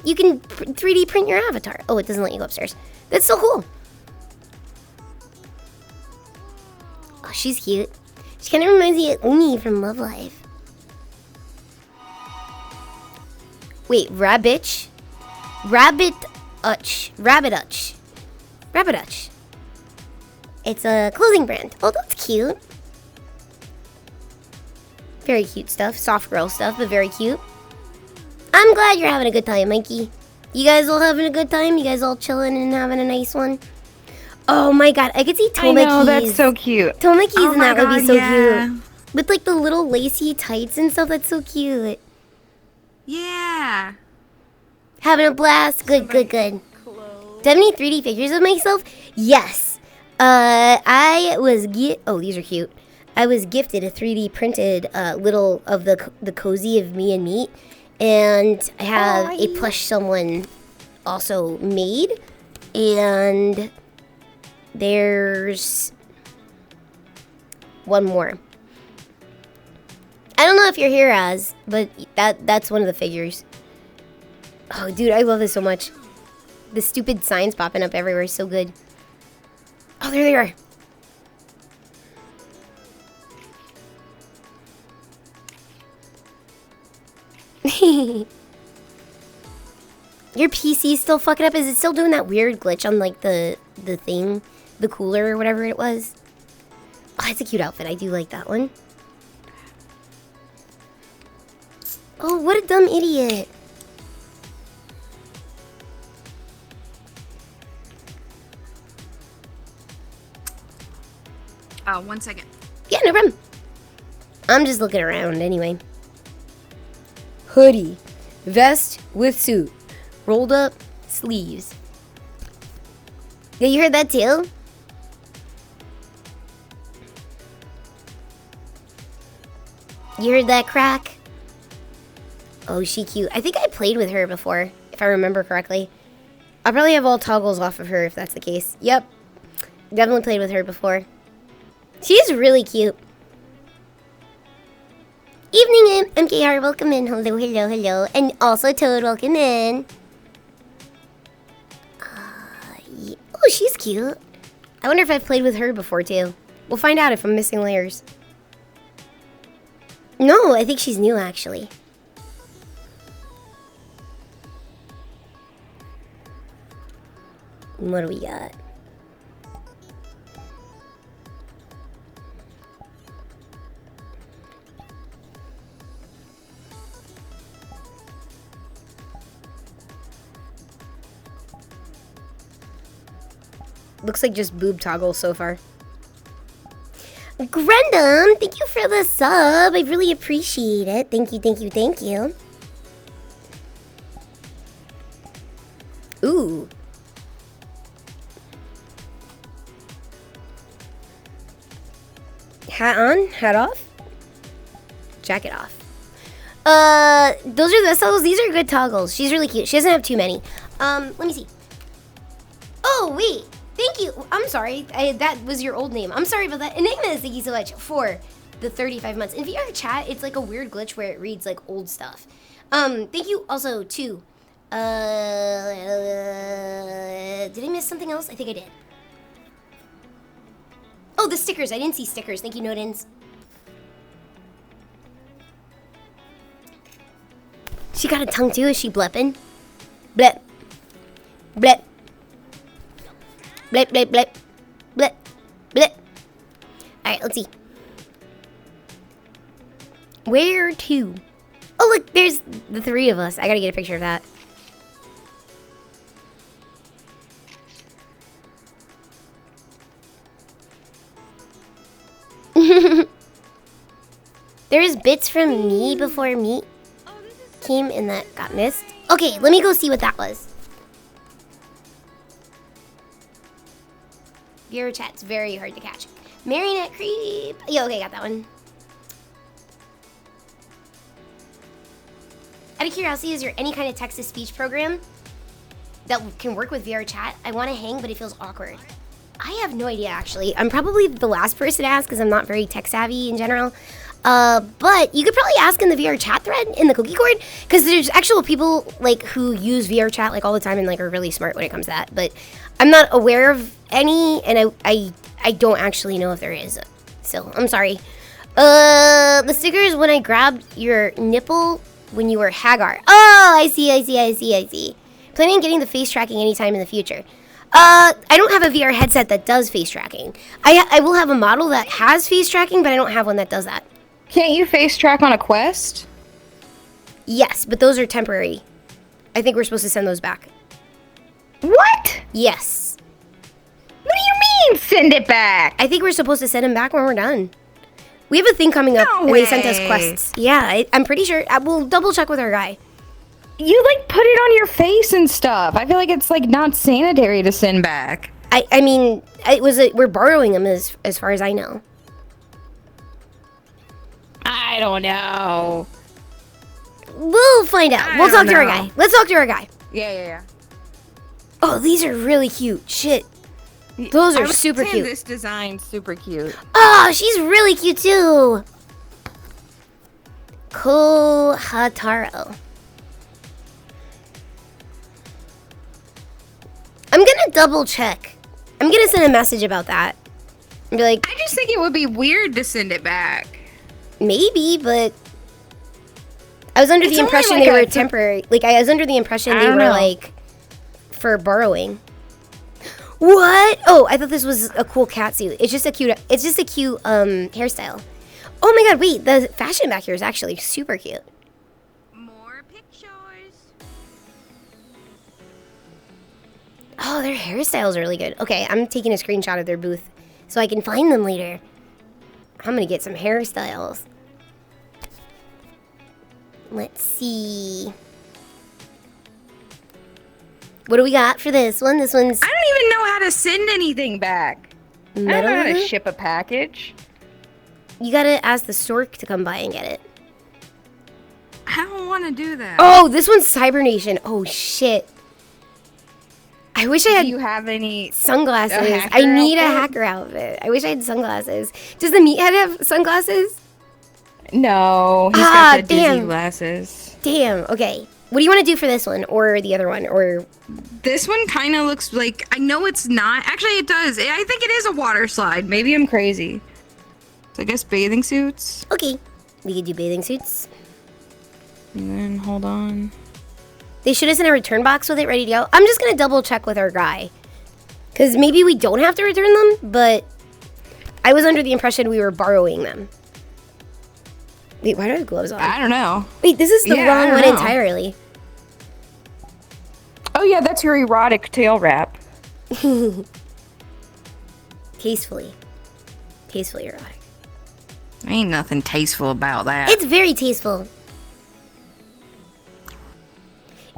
you can 3D print your avatar. Oh, it doesn't let you go upstairs. That's so cool. Oh, she's cute. She kind of reminds me of Uni from Love Live. Wait, Rabbitch? Rabbitutch. Rabbitutch. It's a clothing brand. Oh, that's cute. Very cute stuff. Soft girl stuff, but very cute. I'm glad you're having a good time, Mikey. You guys all having a good time? You guys all chilling and having a nice one? Oh my god, I could see Tomeki's. I know, that's so cute. Tomeki's Oh and my that would be God, so yeah. cute. With like the little lacy tights and stuff, that's so cute. Yeah. Having a blast. Good. Do I have any 3D figures of myself? Yes. I was oh, these are cute. I was gifted a 3D printed little of the cozy of me and meat, and I have a plush someone also made, and there's one more. I don't know if you're here, Az, but that's one of the figures. Oh, dude, I love this so much. The stupid signs popping up everywhere is so good. Oh, there they are. Your PC is still fucking up? Is it still doing that weird glitch on like the thing, the cooler or whatever it was? Oh, it's a cute outfit. I do like that one. Oh, what a dumb idiot. One second. Yeah, no problem. I'm just looking around anyway. Hoodie. Vest with suit. Rolled up sleeves. Yeah, you heard that too? You heard that crack? Oh, she cute. I think I played with her before, if I remember correctly. I'll probably have all toggles off of her if that's the case. Yep. Definitely played with her before. She's really cute. Evening, MKR, welcome in. Hello. And also Toad, welcome in. Oh, she's cute. I wonder if I've played with her before, too. We'll find out if I'm missing layers. No, I think she's new, actually. What do we got? Looks like just boob toggle so far. Grendam, thank you for the sub. I really appreciate it. Thank you, thank you, thank you. Ooh. Hat on, hat off, jacket off. Those are the toggles. These are good toggles. She's really cute. She doesn't have too many. Let me see. Oh, wait. Thank you. I'm sorry. That was your old name. I'm sorry about that. Enigma, thank you so much for the 35 months. In VR chat, it's like a weird glitch where it reads like old stuff. Thank you also to, did I miss something else? I think I did. Oh, the stickers. I didn't see stickers. Thank you, Nodins. She got a tongue too. Is she blepping? Blep. Blep. Blep, blep, blep. Blep. Blep. Alright, let's see. Where to? Oh, look, there's the three of us. I gotta get a picture of that. There's bits from me before me came and that got missed. Okay, let me go see what that was. Viewer chat's very hard to catch. Marionette creep. Yeah, okay, got that one. Out of curiosity, is there any kind of text-to-speech program that can work with VR chat? I want to hang, but it feels awkward. I have no idea, actually. I'm probably the last person to ask because I'm not very tech-savvy in general. But you could probably ask in the VR chat thread in the cookie cord, because there's actual people like who use VR chat like all the time and like are really smart when it comes to that. But I'm not aware of any, and I don't actually know if there is. So I'm sorry. The stickers when I grabbed your nipple when you were Hagar. Oh, I see. Planning on getting the face tracking anytime in the future. I don't have a VR headset that does face tracking. I will have a model that has face tracking, but I don't have one that does that. Can't you face track on a Quest? Yes, but those are temporary. I think we're supposed to send those back. What? Yes. What do you mean, send it back? I think we're supposed to send them back when we're done. We have a thing coming up No and they sent us way. quests. Yeah, I'm pretty sure. We'll double check with our guy. You like put it on your face and stuff. I feel like it's like not sanitary to send back. I mean, we're borrowing them as far as I know. I don't know. We'll find out. We'll talk to our guy. Let's talk to our guy. Yeah. Oh, these are really cute. Shit. Those are super cute. This design's super cute. Oh, she's really cute too. Kohataro. I'm gonna double check. I'm gonna send a message about that. And be like, I just think it would be weird to send it back. maybe, but I was under the impression like they were temporary. Like, I was under the impression they were know. like for borrowing. What? Oh, I thought this was a cool cat suit. It's just a cute hairstyle. Oh my god, wait, the fashion back here is actually super cute. More pictures. Oh, their hairstyles are really good. Okay, I'm taking a screenshot of their booth so I can find them later. I'm gonna get some hairstyles. Let's see. What do we got for this one? This one's I don't even know how to send anything back. I don't know how to metal. ship a package. You gotta ask the stork to come by and get it. I don't want to do that. Oh, this one's Cybernation. Oh, shit. I wish I had Do you have any sunglasses. a hacker I need a outfit? hacker outfit. I wish I had sunglasses. Does the meathead have sunglasses? No, he's Ah, got the dizzy damn. glasses. Damn. Okay. What do you want to do for this one or the other one or? This one kind of looks like, I know it's not. Actually, it does. I think it is a water slide. Maybe I'm crazy. So I guess bathing suits. Okay, we could do bathing suits. And then, hold on. They should have sent a return box with it ready to go. I'm just going to double check with our guy. Because maybe we don't have to return them, but I was under the impression we were borrowing them. Wait, why do I have gloves on? I don't know. Wait, this is the wrong one entirely. Oh yeah, that's your erotic tail wrap. Tastefully. Tastefully erotic. Ain't nothing tasteful about that. It's very tasteful.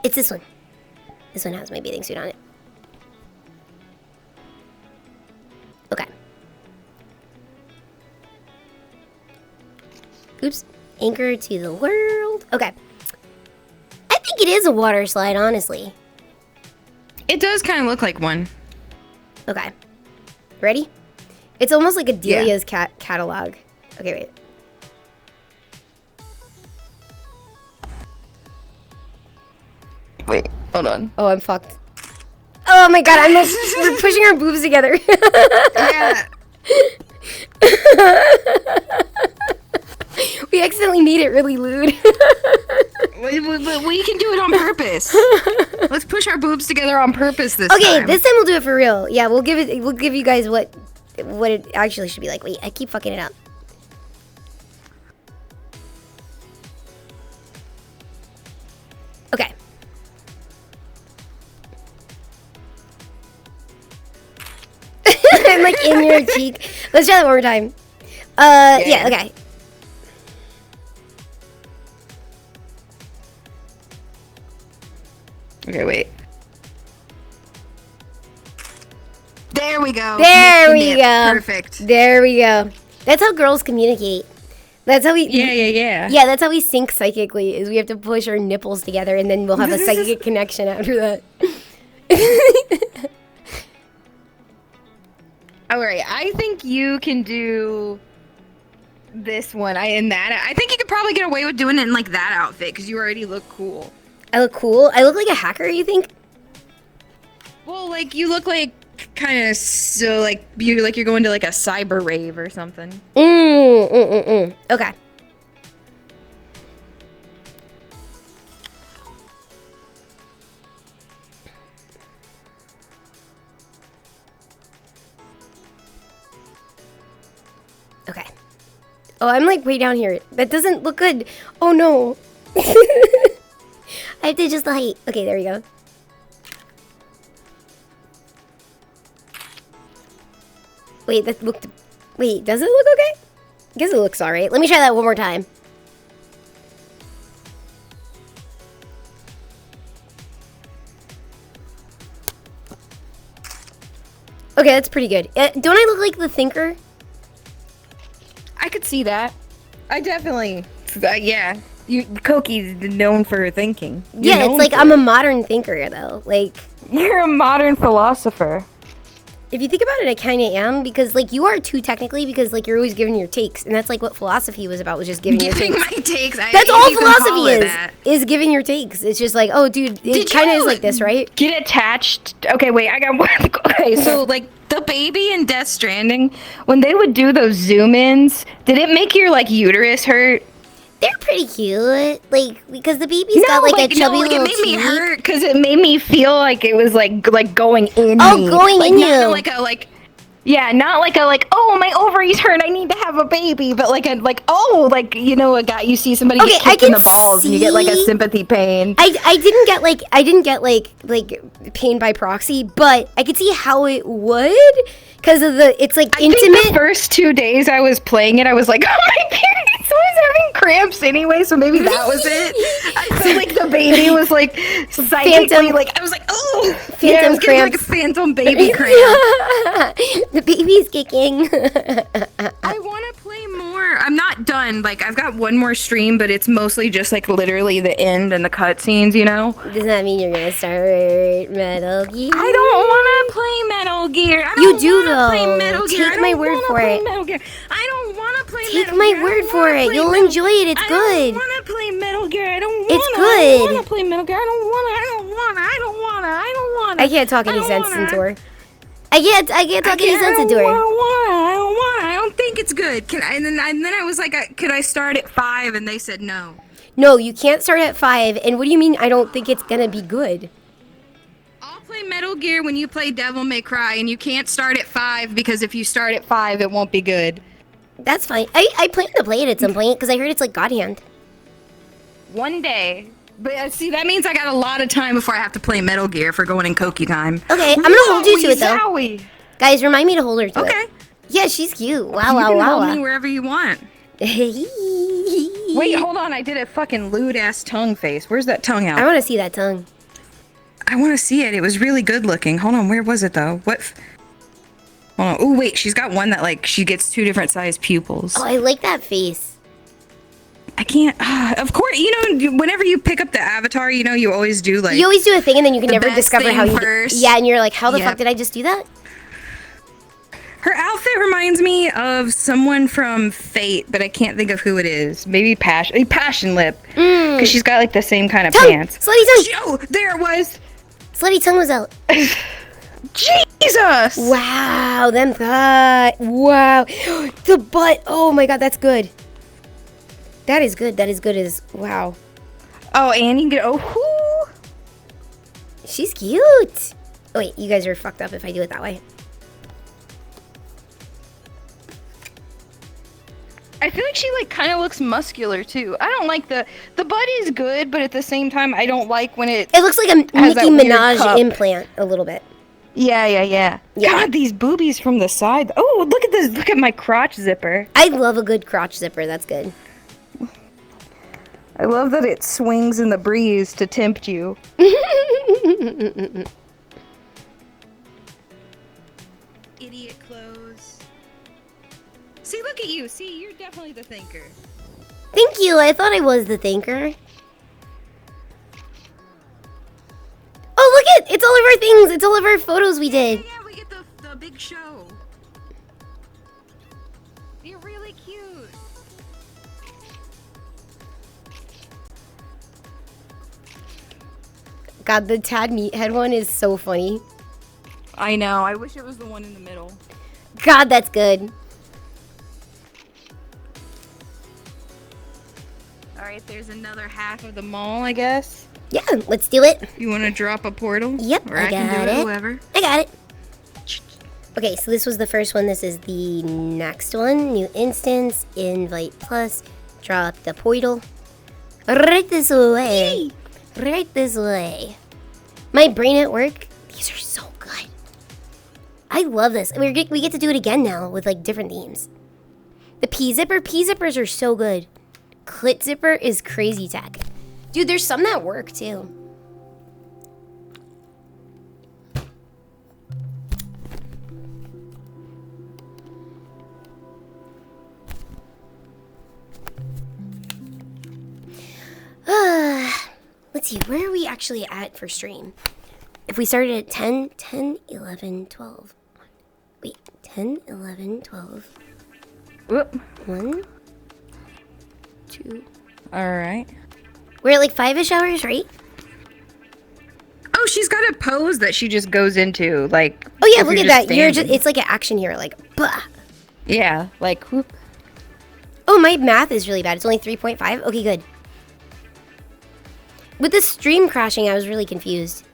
It's this one. This one has my bathing suit on it. Okay. Oops. Anchor to the world. Okay. I think it is a water slide, honestly. It does kind of look like one. Okay. Ready? It's almost like a Delia's catalog. Okay, wait. Wait, hold on. Oh, I'm fucked. Oh my god, I'm like, we're pushing our boobs together. Yeah. We accidentally made it really lewd. We can do it on purpose. Let's push our boobs together on purpose this time. Okay, this time we'll do it for real. Yeah, we'll give you guys what it actually should be like. Wait, I keep fucking it up. Okay. I'm like in your cheek. Let's try that one more time. Yeah, okay. Okay, wait. There we go. There we go. Perfect. There we go. That's how girls communicate. That's how we. Yeah. Yeah, that's how we sync psychically. Is we have to push our nipples together, and then we'll have a psychic connection after that. All right, I think you can do this one. I think you could probably get away with doing it in like that outfit because you already look cool. I look cool. I look like a hacker. You think? Well, like you look like kind of so like you're going to like a cyber rave or something. Okay. Okay. Oh, I'm like way down here. That doesn't look good. Oh no. I have to adjust the height. Okay, there we go. Wait, that looked... Wait, does it look okay? I guess it looks alright. Let me try that one more time. Okay, that's pretty good. Don't I look like the thinker? I could see that. I definitely... yeah. Koki's known for thinking. Yeah, it's like I'm a modern thinker, though. Like... You're a modern philosopher. If you think about it, I kind of am, because, like, you are too, technically, because, like, you're always giving your takes, and that's, like, what philosophy was about, was just giving your takes. My takes. That's all philosophy is giving your takes. It's just like, oh, dude, it kind of is like this, right? Get attached. Okay, wait, I got one. Okay, so, like, the baby in Death Stranding, when they would do those zoom-ins, did it make your, like, uterus hurt? They're pretty cute, like, because the baby's got like a chubby little it made me cheek. hurt because it made me feel like it was like going in. Oh, me. going like, in not you. Like a like, yeah, not like a like. Oh, my ovaries hurt. I need to have a baby. But like a like. Oh, like you know, a guy. You see somebody get kicked in the balls, and you get like a sympathy pain. I didn't get like pain by proxy, but I could see how it would. Because of it's like intimate. I think the first 2 days I was playing it, I was like, oh my period, so I was having cramps anyway, so maybe that was it. I felt like the baby was like psychically, like I was like, oh, phantom I was getting like a phantom baby cramp. The baby's kicking. I want to play more. I'm not done. Like I've got one more stream, but it's mostly just like literally the end and the cutscenes, you know. Does that mean you're gonna start Metal Gear? I don't want to play Metal Gear. You do though. Play Metal Gear. Take my word for it. Metal Gear. I don't want to play Take Metal my Gear. I word don't for wanna it. play You'll Metal- enjoy it. It's I good. don't want to play Metal Gear. I don't want It's to. good. I don't want to play Metal Gear. I don't want to. I can't talk any sense into her. I can't talk any sense into her. I don't think it's good. Can I? And then I was like, could I start at 5? And they said no. No, you can't start at 5. And what do you mean I don't think it's gonna be good? I'll play Metal Gear when you play Devil May Cry, and you can't start at 5 because if you start at 5, it won't be good. That's fine. I plan to play it at some point because I heard it's like God Hand. One day. But see, that means I got a lot of time before I have to play Metal Gear for going in Koki time. Okay, I'm gonna hold you to it though. Zowie. Guys, remind me to hold her to it. Okay. Yeah, she's cute. Wow, You wow, can wow. hold me wherever you want. Wait, hold on. I did a fucking lewd ass tongue face. Where's that tongue out? I want to see that tongue. I want to see it. It was really good looking. Hold on. Where was it though? What? Hold on. Oh wait, she's got one that like she gets 2 different size pupils. Oh, I like that face. I can't. Of course, you know. Whenever you pick up the avatar, you know you always do like. You always do a thing and then you can the never best discover thing how you. first. Yeah, and you're like, how the Yep. fuck did I just do that? Her outfit reminds me of someone from Fate, but I can't think of who it is. Maybe Passion Lip, because she's got like the same kind of Tongue! pants. Slutty tongue! Oh, there it was. Slutty tongue was out. Jesus! Wow, them thigh. Wow. The butt. Oh my god, that's good. That is good. That is good as wow. Oh, and you can get whoo. She's cute. Oh, wait, you guys are fucked up if I do it that way. I feel like she like kind of looks muscular too. I don't like the butt is good, but at the same time, I don't like when it. It looks like a has Nicki that weird Minaj cup. implant a little bit. Yeah. Yeah. God, these boobies from the side. Oh, look at this. Look at my crotch zipper. I love a good crotch zipper. That's good. I love that it swings in the breeze to tempt you. Idiot clothes. See, look at you. See, you're definitely the thinker. Thank you. I thought I was the thinker. Oh, look it! It's all of our things. It's all of our photos we did. Yeah, we get the big show. You're really cute. God, the Tad Meathead one is so funny. I know. I wish it was the one in the middle. God, that's good. All right, there's another half of the mall, I guess. Yeah, let's do it. You want to drop a portal? Yep, or I I can got do it. it. Whoever. I got it. Okay, so this was the first one. This is the next one. New instance, invite plus, drop the portal. Right this way. Right this way. My brain at work. These are so good. I love this. We get to do it again now with like different themes. The P zipper. P zippers are so good. Clit zipper is crazy tech. Dude, there's some that work too. Let's see, where are we actually at for stream? If we started at 10, 11, 12. Wait, 10, 11, 12. Whoop. 1, 2. All right. We're at like 5-ish hours, right? Oh, she's got a pose that she just goes into, like. Oh yeah, if look you're at that. You're just, standing. it's like an action here, like, bah. Yeah, like whoop. Oh, my math is really bad. It's only 3.5. Okay, good. With the stream crashing, I was really confused.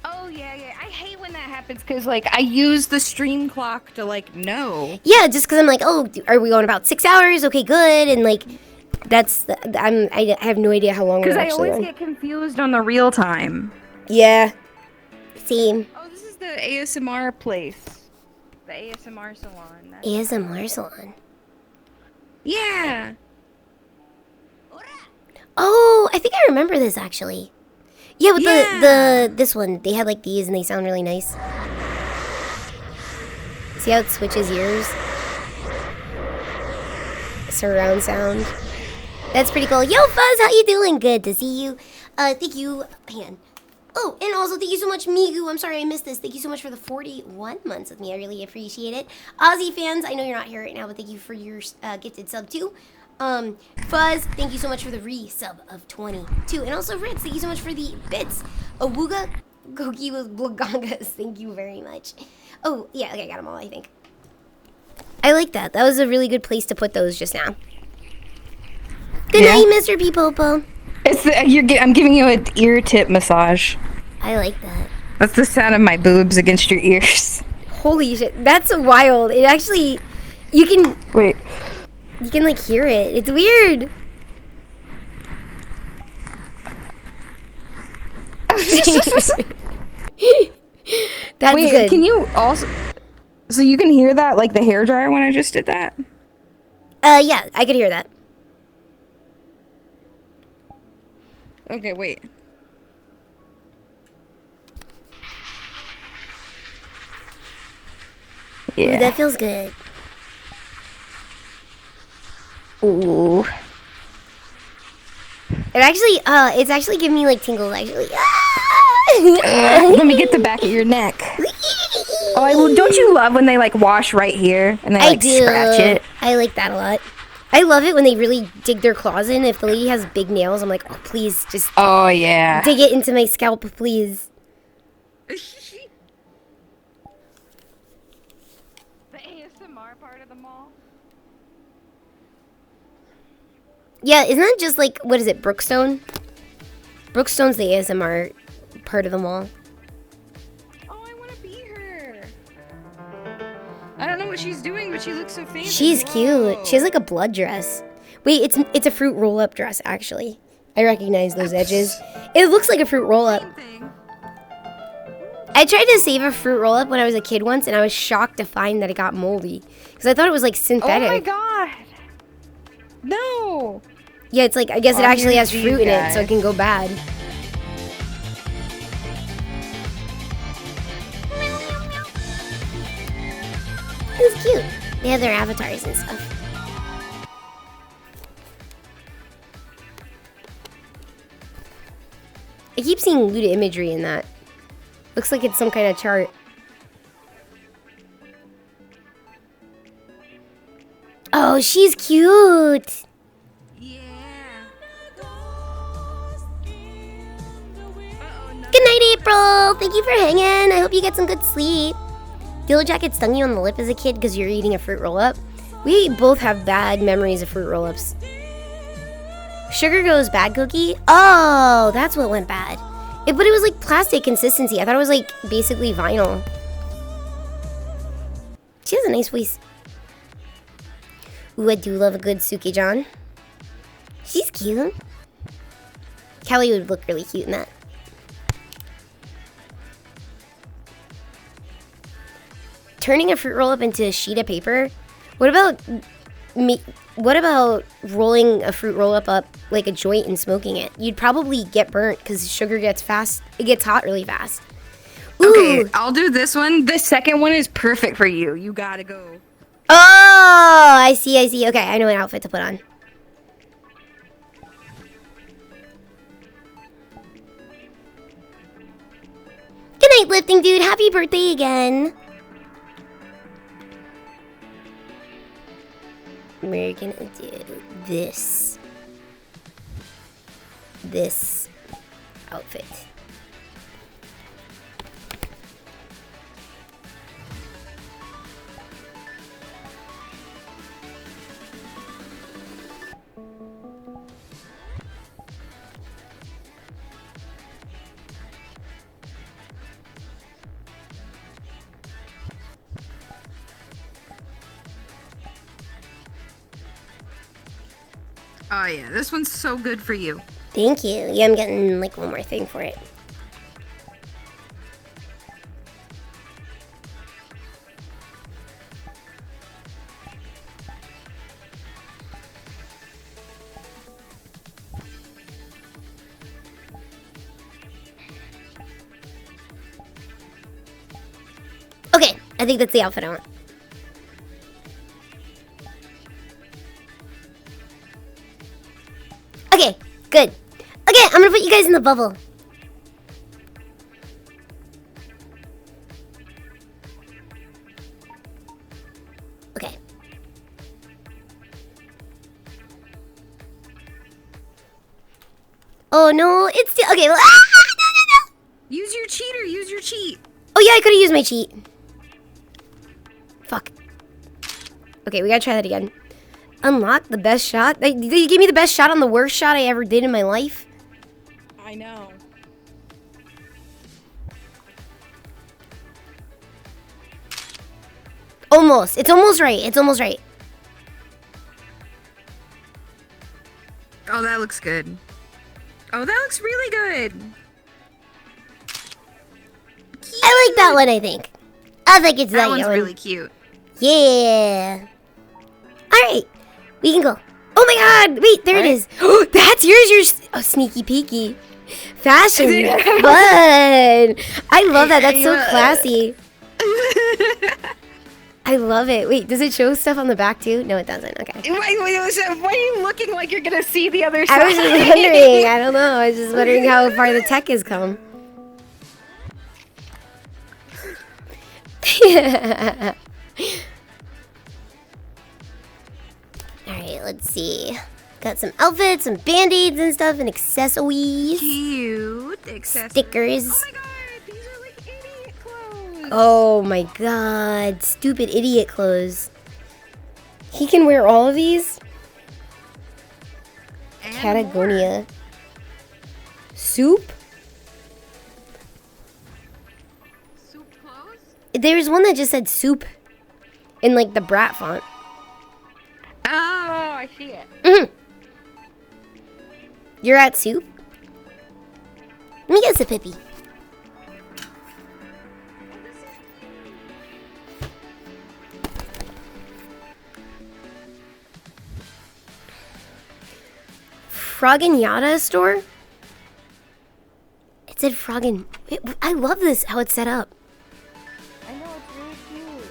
Oh yeah. I hate when that happens because like I use the stream clock to like know. Yeah, just because I'm like, oh, are we going about 6 hours? Okay, good. And like, I have no idea how long we're Because I actually always on. get confused on the real time. Yeah. Same. Oh, this is the ASMR place. The ASMR salon. ASMR salon. Yeah. Oh, I think I remember this actually. Yeah, with Yeah. this one, they had like these and they sound really nice. See how it switches ears? Surround sound. That's pretty cool. Yo, Fuzz, how you doing? Good to see you. Thank you. Hang on. Oh, and also thank you so much, Migu. I'm sorry I missed this. Thank you so much for the 41 months with me. I really appreciate it. Aussie fans, I know you're not here right now, but thank you for your gifted sub too. Fuzz, thank you so much for the re-sub of 22. And also Ritz, thank you so much for the bits. Awuga Goki with Blagongas, thank you very much. Oh, yeah, okay, I got them all, I think. I like that. That was a really good place to put those just now. Good night, Mr. Peepopo. I'm giving you an ear tip massage. I like that. That's the sound of my boobs against your ears. Holy shit, that's wild. It actually, you can like hear it. It's weird. That's good. Can you also, so you can hear that, like the hairdryer when I just did that? Yeah, I could hear that. Okay, wait. Yeah. Ooh, that feels good. Ooh. It's actually giving me like tingles actually. Let me get the back of your neck. Oh, don't you love when they like wash right here and they like scratch it? I like that a lot. I love it when they really dig their claws in. If the lady has big nails, I'm like, oh, please just dig it into my scalp, please. The ASMR part of the mall? Yeah, isn't that just like, what is it, Brookstone? Brookstone's the ASMR part of the mall. Oh, I want to be her. I don't know what she's doing, but she looks so fancy. She's cute. She has like a blood dress. Wait, it's a fruit roll-up dress, actually. I recognize those edges. It looks like a fruit roll-up. I tried to save a fruit roll-up when I was a kid once, and I was shocked to find that it got moldy. Because I thought it was like synthetic. Oh my god. No. Yeah, it's like, I guess it actually has fruit in it, so it can go bad. It's cute. They have their avatars and stuff. I keep seeing lewd imagery in that. Looks like it's some kind of chart. Oh, she's cute. Yeah. Good night, April. Thank you for hanging. I hope you get some good sleep. Yellow Jacket stung you on the lip as a kid because you're eating a fruit roll-up. We both have bad memories of fruit roll-ups. Sugar goes bad cookie? Oh, that's what went bad. But it was like plastic consistency. I thought it was like basically vinyl. She has a nice voice. Ooh, I do love a good Suki-John. She's cute. Kelly would look really cute in that. Turning a fruit roll-up into a sheet of paper? What about rolling a fruit roll-up up like a joint and smoking it? You'd probably get burnt because sugar gets fast. It gets hot really fast. Ooh. Okay, I'll do this one. The second one is perfect for you. You gotta go. Oh, I see. Okay, I know an outfit to put on. Good night, lifting dude. Happy birthday again. We're gonna do this outfit. Oh yeah, this one's so good for you. Thank you. Yeah, I'm getting like one more thing for it. Okay, I think that's the outfit I want. Okay, good. Okay, I'm gonna put you guys in the bubble. Oh no, it's still okay. Use your cheater. Use your cheat. Oh yeah, I could have used my cheat. Fuck. Okay, we gotta try that again. Unlock the best shot. You gave me the best shot on the worst shot I ever did in my life. I know. Almost. It's almost right. It's almost right. Oh, that looks good. Oh, that looks really good. I like that one, I think. I think it's That one's one. really cute. Yeah. Alright. We can go. Oh my god. Wait, there it is. Oh, that's yours. You're sneaky peeky. Fashion. Fun. I love that. That's so classy. I love it. Wait, does it show stuff on the back too? No, it doesn't. Okay. Why are you looking like you're gonna see the other side? I was just wondering. I don't know. I was just wondering how far the tech has come. Alright, let's see. Got some outfits, some band-aids and stuff, and accessories. Cute. Stickers. Oh my god, these are like idiot clothes. Oh my god. Stupid idiot clothes. He can wear all of these? And Patagonia. Soup? Soup clothes? There's one that just said soup in like the brat font. Oh, I see it. Mm-hmm. You're at soup? Let me get a Pippi. Froggen store? It said Froggen. I love this, how it's set up. I know, it's really cute.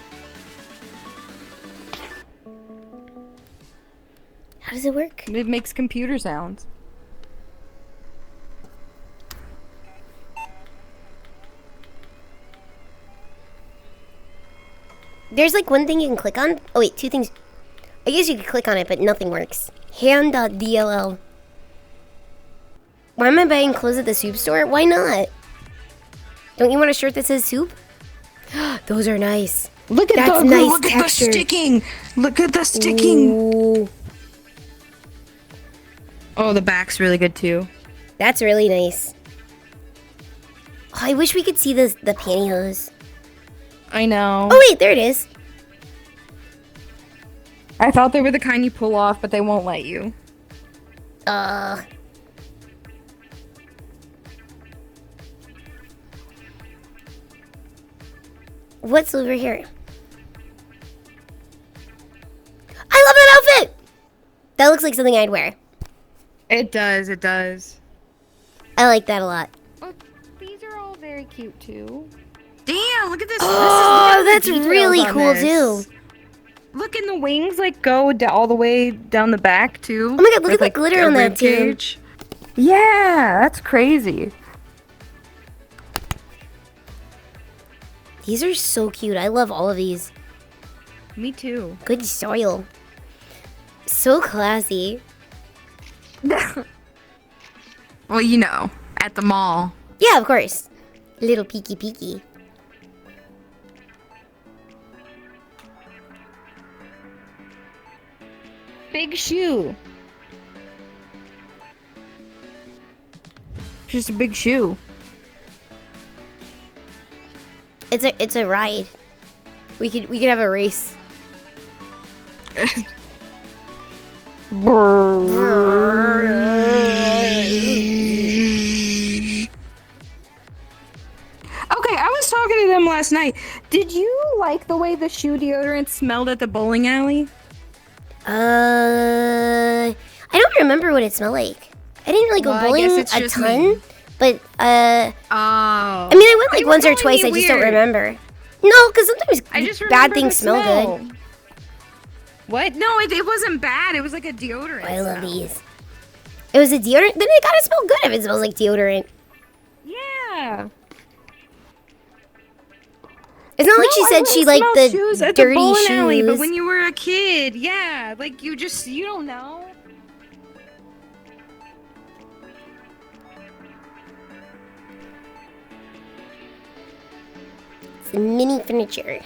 How does it work? It makes computer sounds. There's like one thing you can click on. Oh wait, two things. I guess you could click on it, but nothing works. Hand.dll. Why am I buying clothes at the soup store? Why not? Don't you want a shirt that says soup? Those are nice. Look at That's the nice look texture. at the sticking. Look at the sticking. Ooh, Oh, the back's really good too. that's really nice. Oh, I wish we could see the pantyhose. I know. Oh wait, there it is. I thought they were the kind you pull off, but they won't let you. What's over here? I love that outfit! That looks like something I'd wear. It does, it does. I like that a lot. Oh, these are all very cute too. Damn, look at this. Oh, that's really cool too. Look, and the wings like go all the way down the back too. Oh my god, look With, at the glitter a on that rib too. cage. Yeah, that's crazy. These are so cute. I love all of these. Me too. Good soil. So classy. Well, you know, at the mall. Yeah, of course. Little peeky peeky. Big shoe. Just a big shoe. It's a ride. We could have a race. Okay, I was talking to them last night. Did you like the way the shoe deodorant smelled at the bowling alley? I don't remember what it smelled like. I didn't really go Well, I bowling guess it's a just ton, me. but Oh. I mean, I went like You were once or telling twice. me I just don't weird. remember. No, because sometimes I just bad remember things the smell smell. good. What? No, it wasn't bad. It was like a deodorant. I love smell. these. It was a deodorant. Then it gotta smell good if it smells like deodorant. Yeah. It's not like No, she I said she wouldn't liked smell the shoes at dirty bowling shoes. alley, but when you were a kid, yeah, like you don't know. Some mini furniture.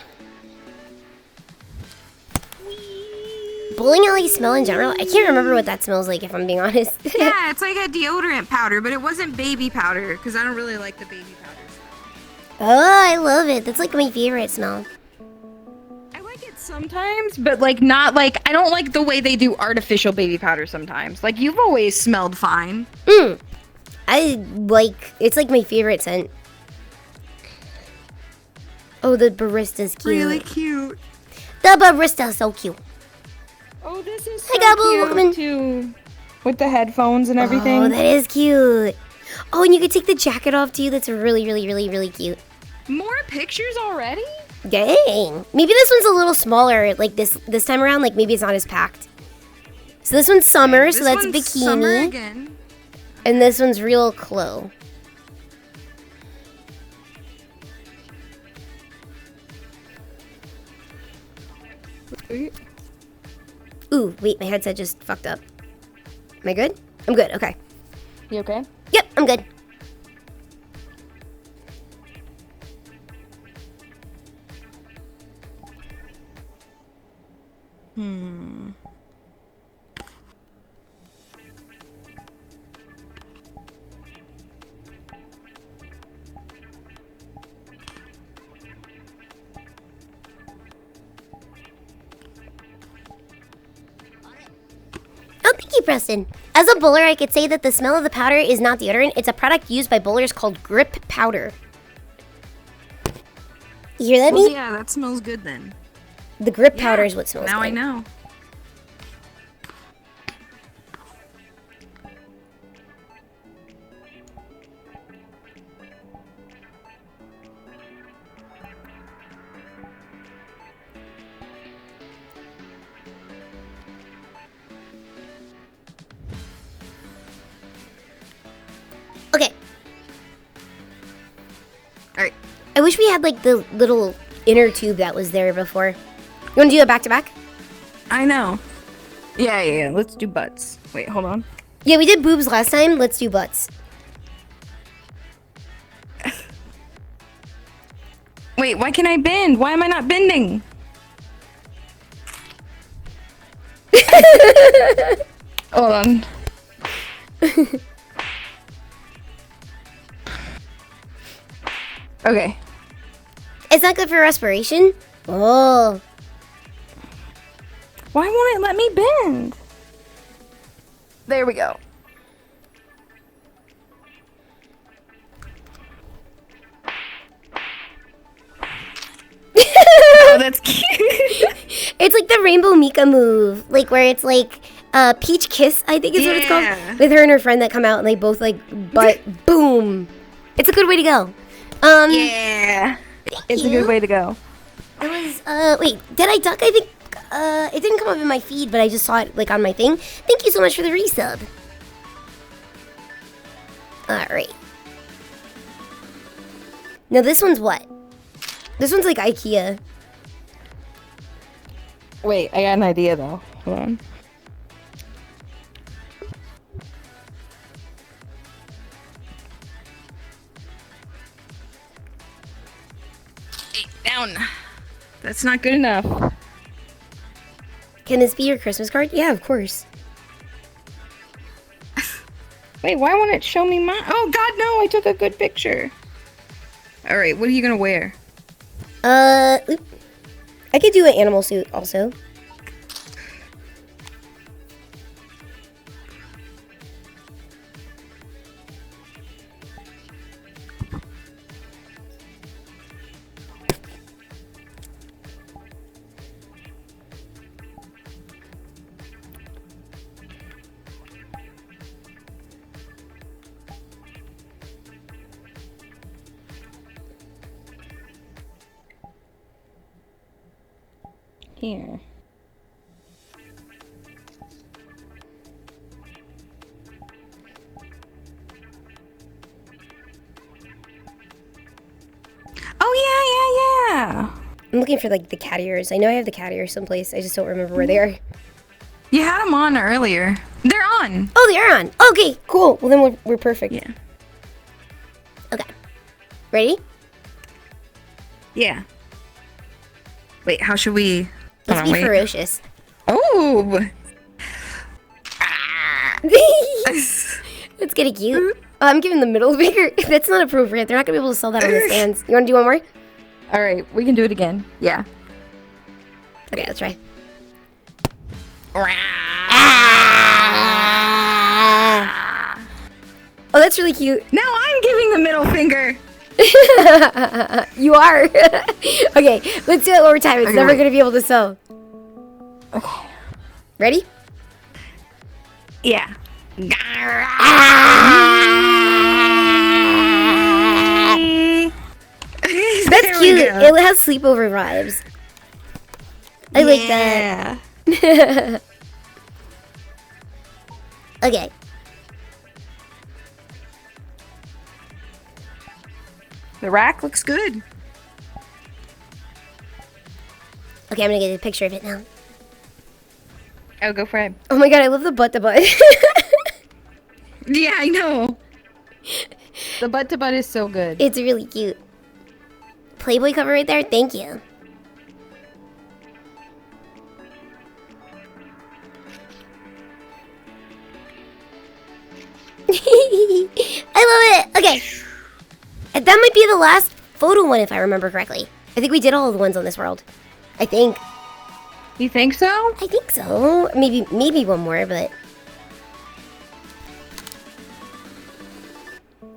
Bowling alley smell in general? I can't remember what that smells like if I'm being honest. Yeah, it's like a deodorant powder, but it wasn't baby powder because I don't really like the baby powder. Oh, I love it. That's like my favorite smell. I like it sometimes, but like not like I don't like the way they do artificial baby powder sometimes. Like you've always smelled fine. I like, it's like my favorite scent. Oh, the barista's cute. Really cute. The barista's so cute. Oh, this is Hi, Gabble, welcome in. too. With the headphones and everything. Oh, that is cute. Oh, and you can take the jacket off too. That's really, really, really, really cute. More pictures already? Dang. Maybe this one's a little smaller, like this time around. Like maybe it's not as packed. So this one's summer, so that's This one's summer bikini. again. And this one's real Chloe. Ooh, wait, my headset just fucked up. Am I good? I'm good, okay. You okay? Yep, I'm good. Oh, thank you, Preston. As a bowler, I could say that the smell of the powder is not deodorant. It's a product used by bowlers called grip powder. You hear that, Well, me? yeah, that smells good then. The grip Yeah, powder is what smells Now good. I know. Okay. Alright. I wish we had like the little inner tube that was there before. You want to do it back to back? I know. Yeah. Let's do butts. Wait, hold on. Yeah, we did boobs last time. Let's do butts. Wait, why can I bend? Why am I not bending? Hold on. Okay. It's not good for respiration. Oh. Why won't it let me bend? There we go. Oh, that's cute. It's like the Rainbow Mika move. Like where it's like Peach Kiss, I think is what it's Yeah. called. With her and her friend that come out and they both like butt boom. It's a good way to go. Yeah. It's a good way to go. It was wait, did I duck? I think it didn't come up in my feed, but I just saw it like on my thing. Thank you so much for the resub. Alright. Now this one's what? This one's like IKEA. Wait, I got an idea though. Hold on. Hey, down. That's not good enough. Can this be your Christmas card? Yeah, of course. Wait, why won't it show me mine? Oh god, no, I took a good picture. Alright, what are you gonna wear? Oop. I could do an animal suit also. Here. Oh, yeah. I'm looking for like the cat ears. I know I have the cat ears someplace. I just don't remember where they are. You had them on earlier. They're on. Oh, they are on. Okay, cool. Well, then we're perfect. Yeah. Okay. Ready? Yeah. Wait, how should we... Let's Hold on, be wait. ferocious. Oh! Let's get it cute. Oh, I'm giving the middle finger. That's not appropriate. They're not gonna be able to sell that on the stands. You wanna do one more? Alright, we can do it again. Yeah. Okay, let's try. Oh, that's really cute. Now I'm giving the middle finger. You are. Okay, let's do it one more time. It's Okay, never wait. gonna be able to sew. Okay. Ready? Yeah. That's cute. It has sleepover vibes. I like that. Okay. The rack looks good. Okay, I'm gonna get a picture of it now. Oh, go for it. Oh my god, I love the butt to butt. Yeah, I know. The butt to butt is so good. It's really cute. Playboy cover right there. Thank you. I love it. Okay. That might be the last photo one if I remember correctly. I think we did all of the ones on this world. I think. You think so? I think so. Maybe one more, but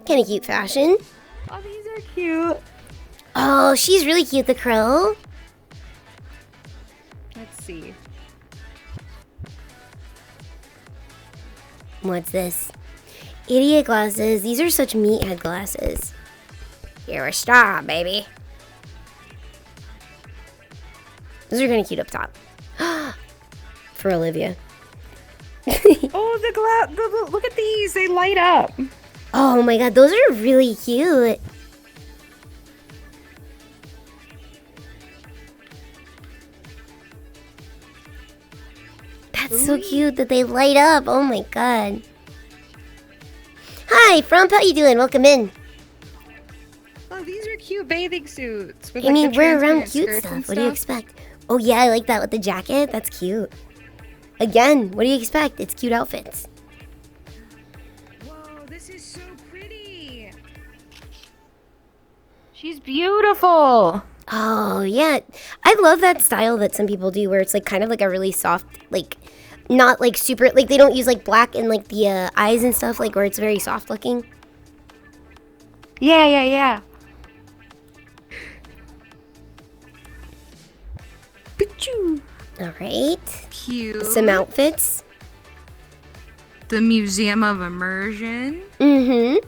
kind of cute fashion. Oh, these are cute. Oh, she's really cute, the crow. Let's see. What's this? Idiot glasses. These are such meathead glasses. You're a star, baby. Those are kind of cute up top. For Olivia. Oh, look at these. They light up. Oh my god, those are really cute. That's so cute that they light up. Oh my god. Hi, Frump, how you doing? Welcome in. Oh, these are cute bathing suits. With, I mean, the we're around transparent cute skirts and stuff. What do you expect? Oh yeah, I like that with the jacket. That's cute. Again, what do you expect? It's cute outfits. Whoa, this is so pretty. She's beautiful. Oh yeah, I love that style that some people do, where it's like kind of like a really soft, like not like super, like they don't use like black and like the eyes and stuff, like where it's very soft looking. Yeah. All right, Cute. some outfits. The Museum of Immersion. Mm-hmm.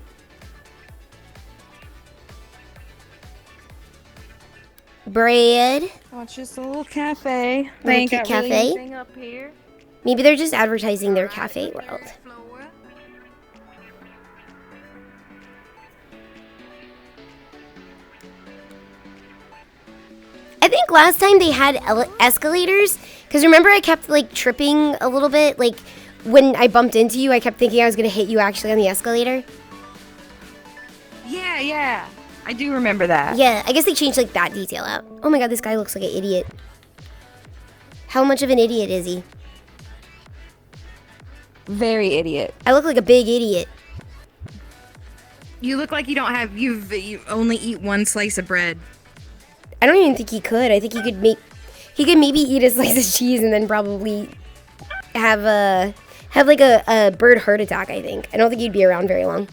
Bread. Oh, it's just a little cafe. Little cute cafe. anything up here. Maybe they're just advertising their cafe world. I think last time they had escalators, because remember I kept like tripping a little bit, like when I bumped into you I kept thinking I was going to hit you actually on the escalator. Yeah. I do remember that. Yeah, I guess they changed like that detail out. Oh my god, this guy looks like an idiot. How much of an idiot is he? Very idiot. I look like a big idiot. You look like you only eat one slice of bread. I don't even think he could. I think he could maybe eat a slice of cheese and then probably have like a bird heart attack, I think. I don't think he'd be around very long.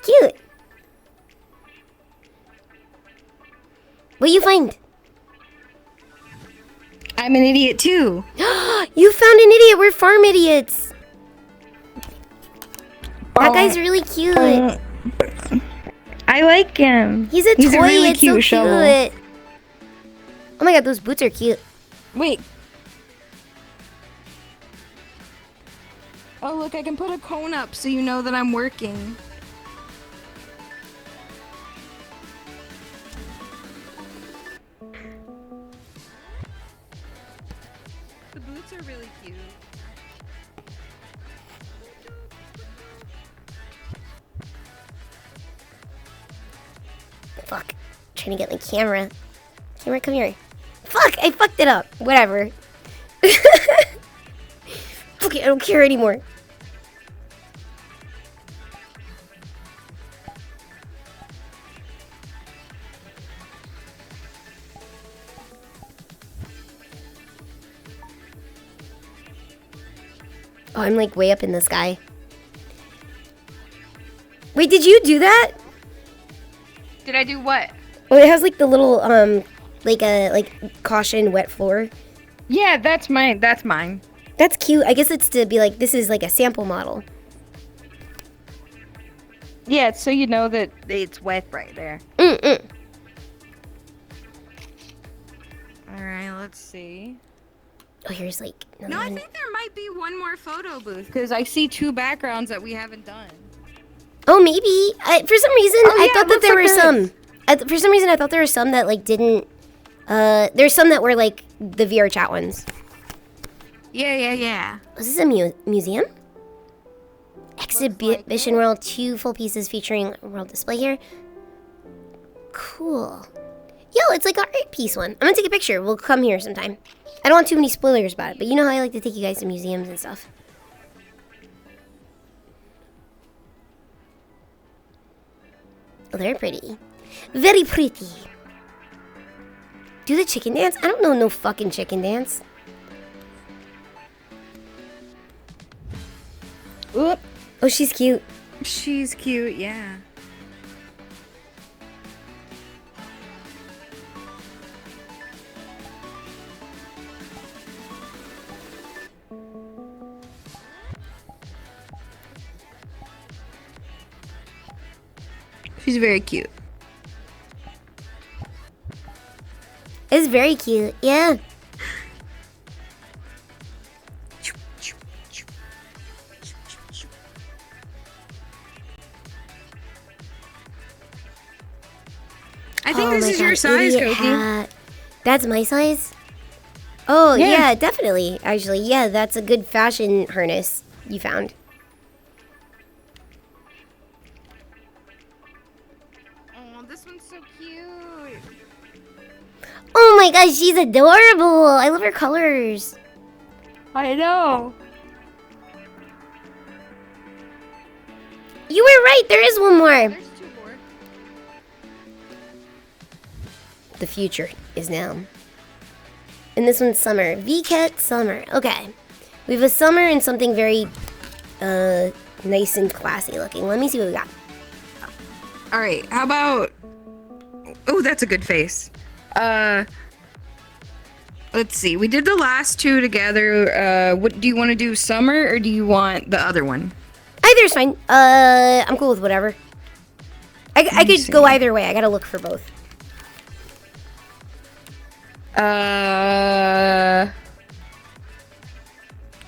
Cute. What you find? I'm an idiot too. You found an idiot. We're farm idiots. That guy's really cute. I like him. He's a toy. really It's so cute shovel. cute. Oh my god, those boots are cute. Wait. Oh, look, I can put a cone up so you know that I'm working. The boots are really cute. Fuck. Trying to get my camera. Camera, come here. Fuck, I fucked it up. Whatever. Okay, I don't care anymore. Oh, I'm like way up in the sky. Wait, did you do that? Did I do what? Well, it has like the little like caution wet floor. Yeah, that's mine. That's mine. That's cute. I guess it's to be like this is like a sample model. Yeah, it's so you know that it's wet right there. Mm-mm. All right, let's see. Oh, here's like another No, I one. think there might be one more photo booth because I see 2 backgrounds that we haven't done. Oh, maybe. For some reason, Oh, I yeah, thought it that looks there like were there is. some. For some reason, I thought there were some that like didn't. There's some that were like the VR chat ones. Yeah. Was this a museum? Exhibition World, 2 full pieces featuring a world display here. Cool. Yo, it's like an art piece one. I'm gonna take a picture. We'll come here sometime. I don't want too many spoilers about it, but you know how I like to take you guys to museums and stuff. Oh, they're pretty. Very pretty. Do the chicken dance? I don't know no fucking chicken dance. Oop. Oh, she's cute. She's cute, yeah. She's very cute. It's very cute, yeah. I think Oh this my is your God, size, idiot Koki. hat. That's my size? Oh, Yeah. yeah, definitely. Actually, yeah, that's a good fashion harness you found. Oh, this one's so cute. Oh my gosh, she's adorable. I love her colors. I know. You were right, there is one more. There's 2 more. The future is now. And this one's summer. vket summer. Okay. We have a summer and something very nice and classy looking. Let me see what we got. All right, how about... Oh, that's a good face. Let's see. We did the last 2 together. What do you want to do, summer, or do you want the other one? Either's fine. I'm cool with whatever. I could see. go either way. I gotta look for both.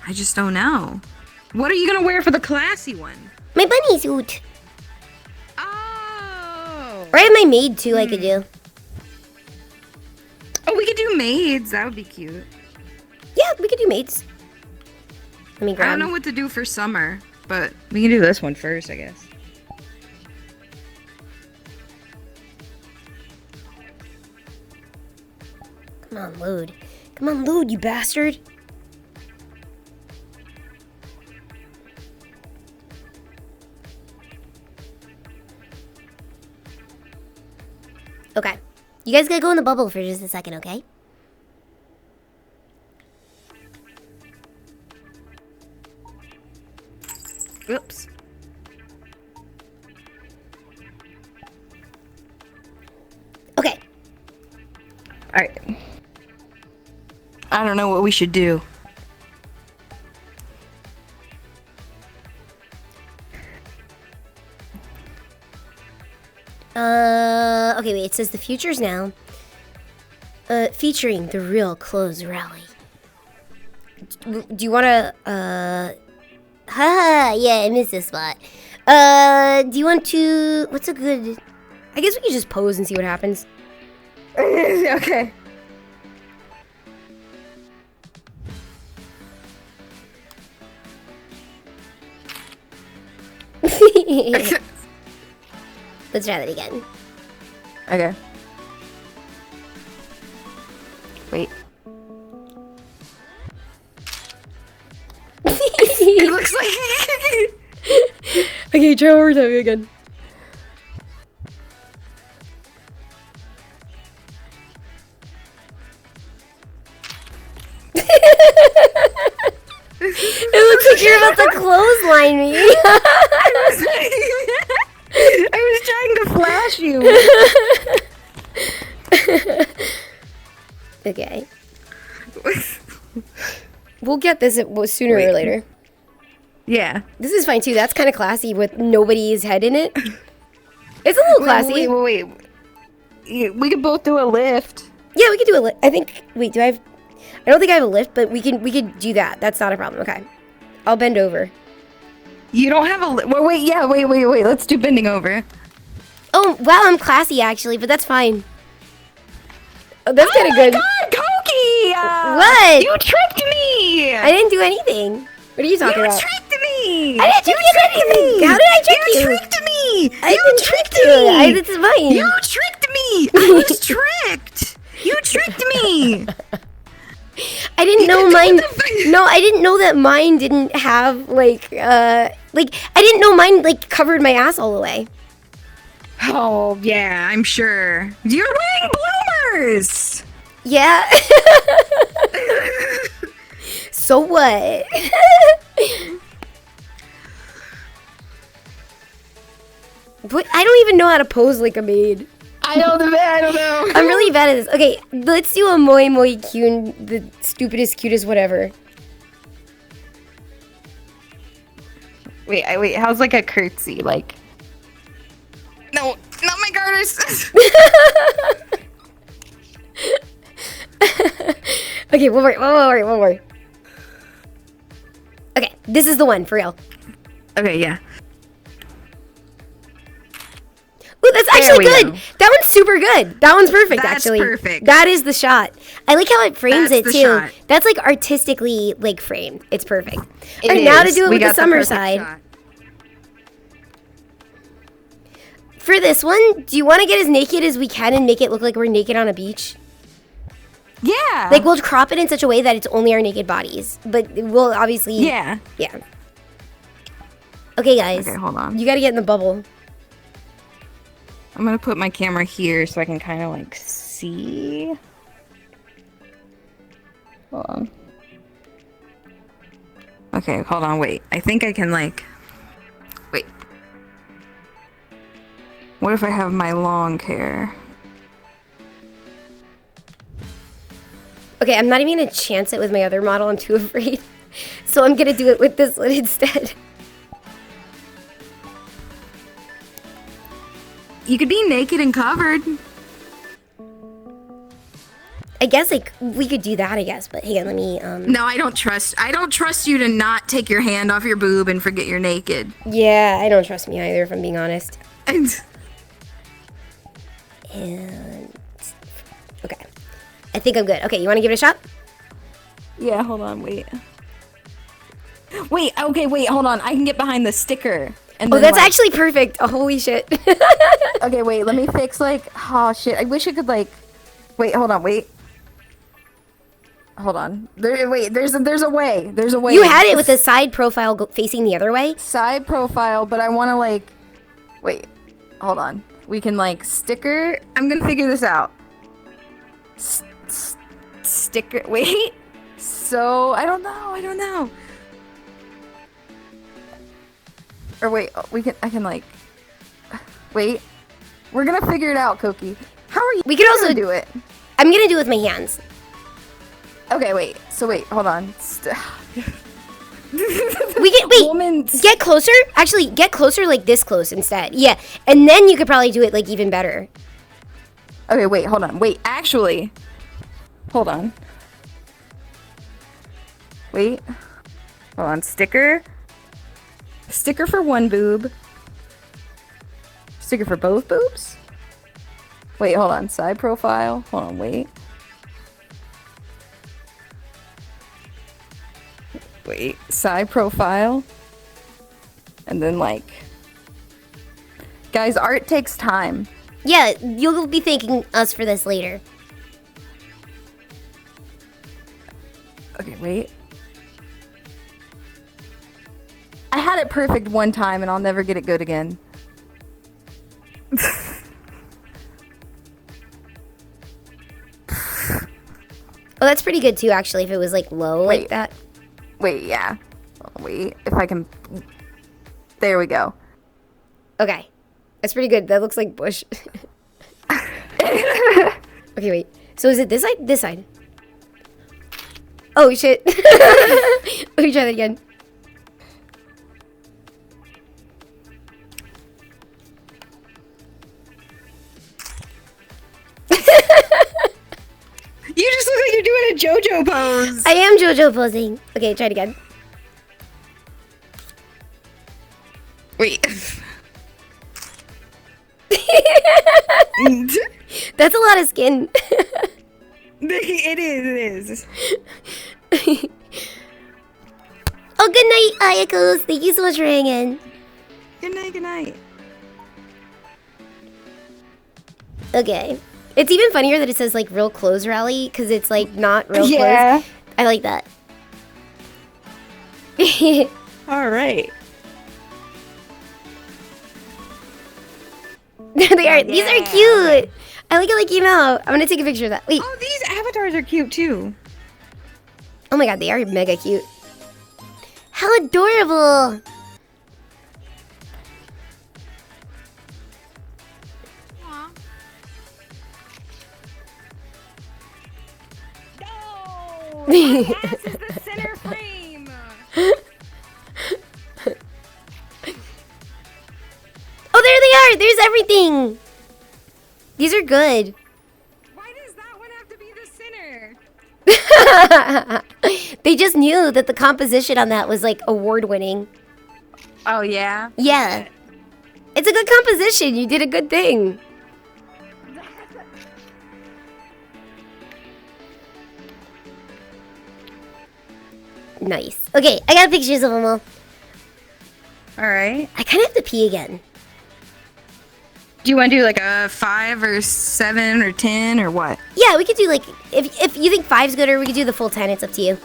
I just don't know. What are you gonna wear for the classy one? My bunny suit. Oh. Or I have my maid too. I could do. Oh, we could do maids. That would be cute. Yeah, we could do maids. Let me I grab. don't know what to do for summer, but we can do this one first, I guess. Come on, load. Come on, load, you bastard. Okay. You guys gotta go in the bubble for just a second, okay? Oops. Okay. All right. I don't know what we should do. Okay, wait, it says the future's now. Featuring the Real Clothes Rally. Do you wanna, haha, yeah, I missed this spot. Do you want to, what's a good, I guess we can just pose and see what happens. Okay. Let's try that again. Okay. Wait. It looks like. Okay, try one more time again. It looks like you're about to clothesline me. I was trying to flash you. Okay. We'll get this sooner or later. Yeah. This is fine too. That's kind of classy with nobody's head in it. It's a little classy. Wait. We could both do a lift. Yeah, we could do a lift. I think. Wait, do I have? I don't think I have a lift, but we could do that. That's not a problem. Okay, I'll bend over. You don't have a lift. Wait. Let's do bending over. Oh wow, I'm classy actually, but that's fine. Oh, that's kind of good. God, Koki! What? You tricked me! I didn't do anything. What are you talking about? You tricked me! I didn't trick anything. How did I trick you? You tricked me! I didn't trick you. It's fine. You tricked me! I was tricked! You tricked me! I didn't know mine. No, I didn't know that mine didn't have like I didn't know mine like covered my ass all the way. Oh yeah, I'm sure. You're wearing bloomers! Yeah. So what? But I don't even know how to pose like a maid. I don't know. I'm really bad at this. Okay, let's do a moi moi cute, the stupidest, cutest, whatever. Wait, how's like a curtsy? Like, no, not my garters. Okay, one more. Okay, this is the one, for real. Okay, yeah. Ooh, that's actually There we good. go. That one's super good. That one's perfect, That's actually. perfect. That is the shot. I like how it frames That's it, the too. shot. That's, like, artistically, like, framed. It's perfect. It All right, now to is. do it We with the got summer perfect side. shot. For this one, do you want to get as naked as we can and make it look like we're naked on a beach? Yeah. Like, we'll crop it in such a way that it's only our naked bodies. But we'll obviously... Yeah. Yeah. Okay, guys. Okay, hold on. You gotta get in the bubble. I'm gonna put my camera here so I can kind of like see. Hold on. Okay, hold on, wait. I think I can like... Wait. What if I have my long hair? Okay, I'm not even gonna chance it with my other model. I'm too afraid. So I'm gonna do it with this one instead. You could be naked and covered. I guess like we could do that, I guess, but hang on, let me No, I don't trust you to not take your hand off your boob and forget you're naked. yeah, I don't trust me either, if I'm being honest. And And okay. I think I'm good. Okay, you wanna give it a shot? yeah, hold on, wait. Wait, okay, wait, hold on. I can get behind the sticker. And Oh, then, that's like- actually perfect. Oh, holy shit. Okay, wait, let me fix like oh shit. I wish I could like wait, hold on, wait. Hold on. There's a way. There's a way. You had it with the side profile facing the other way? side profile, but I want to like wait. Hold on. We can like sticker. I'm going to figure this out. Sticker. Wait. So, I don't know. Or wait, I can like wait. We're going to figure it out, Koki. How are you We can also gonna do it? I'm gonna do it with my hands. Okay, wait. So wait, hold on. We can wait. Woman's- Get closer. Actually, get closer, like this close instead. Yeah, and then you could probably do it like even better. Okay, wait, hold on. Wait, actually. Hold on. Wait. Hold on. Sticker. Sticker for one boob. Sticker for both boobs? Wait, hold on. Side profile. Hold on, wait. Wait, side profile. And then like... Guys, art takes time. Yeah, you'll be thanking us for this later. Okay, wait. I had it perfect one time and I'll never get it good again. Oh, that's pretty good too, actually, if it was like low like that. Wait, yeah. Wait, if I can. There we go. Okay. That's pretty good. That looks like bush. Okay, wait. So is it this side? This side. Oh, shit. Let me try that again. You just look like you're doing a JoJo pose. I am JoJo posing. Okay, try it again. Wait. That's a lot of skin. It is. Oh, good night, Ayakos. Thank you so much for hanging. Good night. Okay. It's even funnier that it says like real clothes rally because it's like not real Yeah. clothes. I like that. All right. There they are. These are cute. I like how they came out. I'm gonna take a picture of that. Wait. Oh, these avatars are cute too. Oh my god, they are mega cute. How adorable. No, my ass is the center frame. Oh, there they are. There's everything. These are good. Why does that one have to be the center? They just knew that the composition on that was like award winning. Oh yeah. Yeah. It's a good composition. You did a good thing. Nice. Okay, I got pictures of them all. All right. I kind of have to pee again. Do you want to do like a 5 or 7 or 10 or what? Yeah, we could do like, if you think 5's good, or we could do the full 10. It's up to you.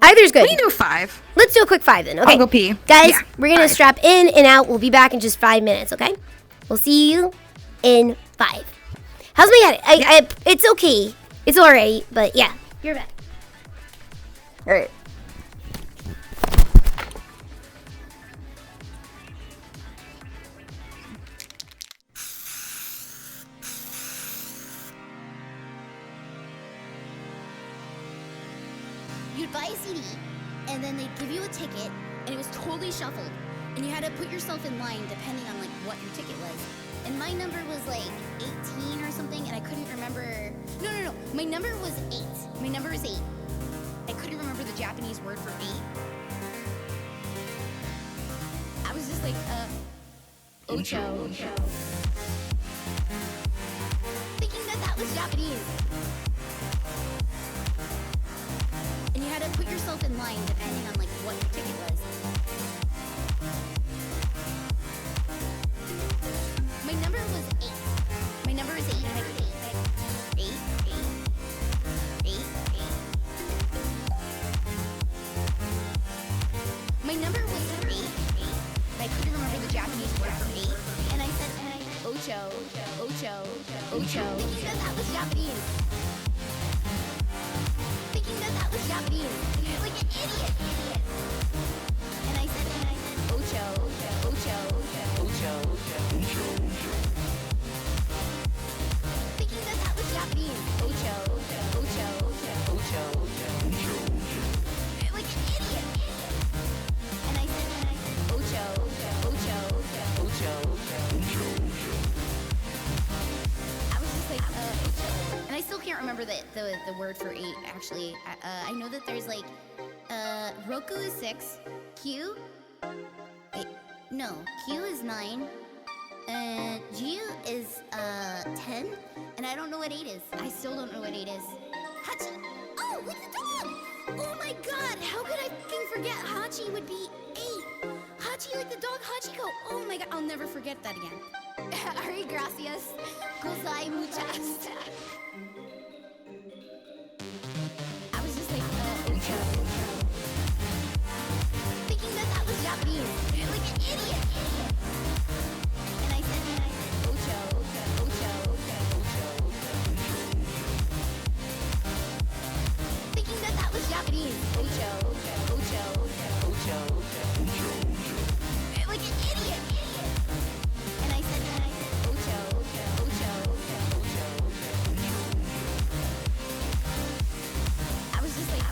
Either's good. We can do 5. Let's do a quick 5 then. Okay. I'll go pee. Guys, Yeah, we're going to 5. strap in and out. We'll be back in just 5 minutes, okay? We'll see you in 5. How's my head? It's okay. It's alright, but yeah. You're back. All right. You'd buy a CD, and then they'd give you a ticket, and it was totally shuffled. And you had to put yourself in line depending on like what your ticket was. And my number was like 18 or something, and I couldn't remember. No. My number was 8. My number was 8. I couldn't remember the Japanese word for 8. I was just like, ocho. Thinking that was Japanese. And you had to put yourself in line depending on like what your ticket was. My number was 8. My number was 8. Eight. My number was 8. I couldn't remember the Japanese word for 8. And I said, ocho. Thinking that was Japanese. Thinking that was Japanese. Like an idiot. And I said, ocho. Thinking that was Japanese. Ocho. Like an idiot. And I said, ocho. I was just like, and I still can't remember the word for 8, actually. I know that there's like, Roku is 6, Q, wait, no, Q is 9, and G is, 10, and I don't know what 8 is. I still don't know what 8 is. Hachi, oh, with the dog! Oh my god, how could I fucking forget Hachi would be 8? Hachi like the dog, Hachiko. Oh my god, I'll never forget that again. Ari, gracias. was Japanese. Ocho. Like an idiot. And I said, ocho. I was just like,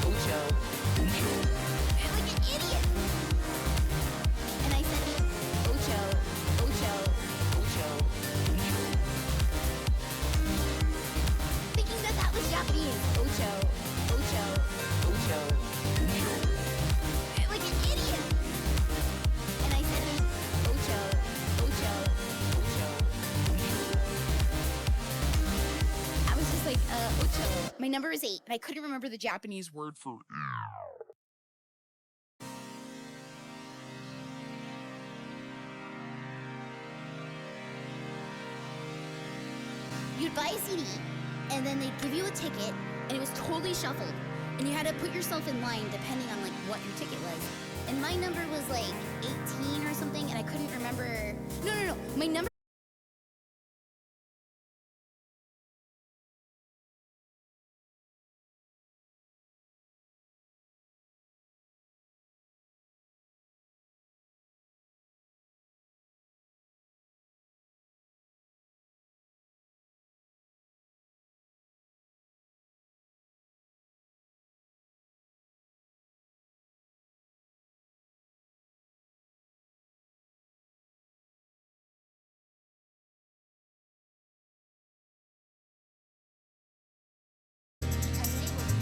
ocho. Like an idiot. And I said, ocho. Thinking that was Japanese. Ocho. Like an idiot. And I said, ocho. I was just like, ocho. My number is 8, and I couldn't remember the Japanese word for You'd buy a CD, and then they'd give you a ticket, and it was totally shuffled. And you had to put yourself in line depending on like what your ticket was. And my number was like 18 or something, and I couldn't remember. No. My number.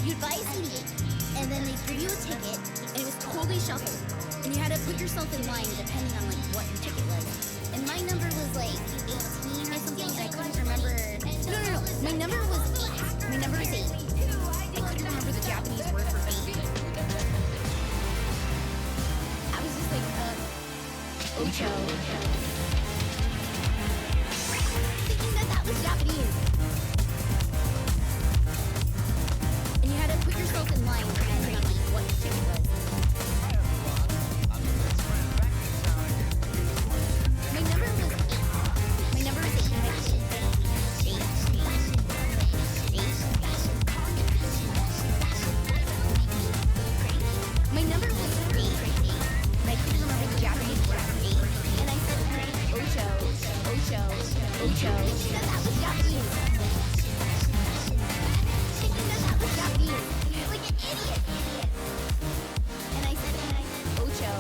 You'd buy a CD, and then they'd give you a ticket, and it was totally shuffled. And you had to put yourself in line depending on like what your ticket was. And my number was like 18 or something, and I couldn't remember. No. My number was 8. My number was 8. I couldn't remember the Japanese word for 8. I was just like, ocho. Thinking that was Japanese. And you had to put yourself in line depending on like what your ticket was. My number was 8. My number was 8. My number was 8. And I couldn't remember the Japanese word for 8. And I said, ocho. That was Japanese. That was Japanese. Like an idiot. And I said, ocho.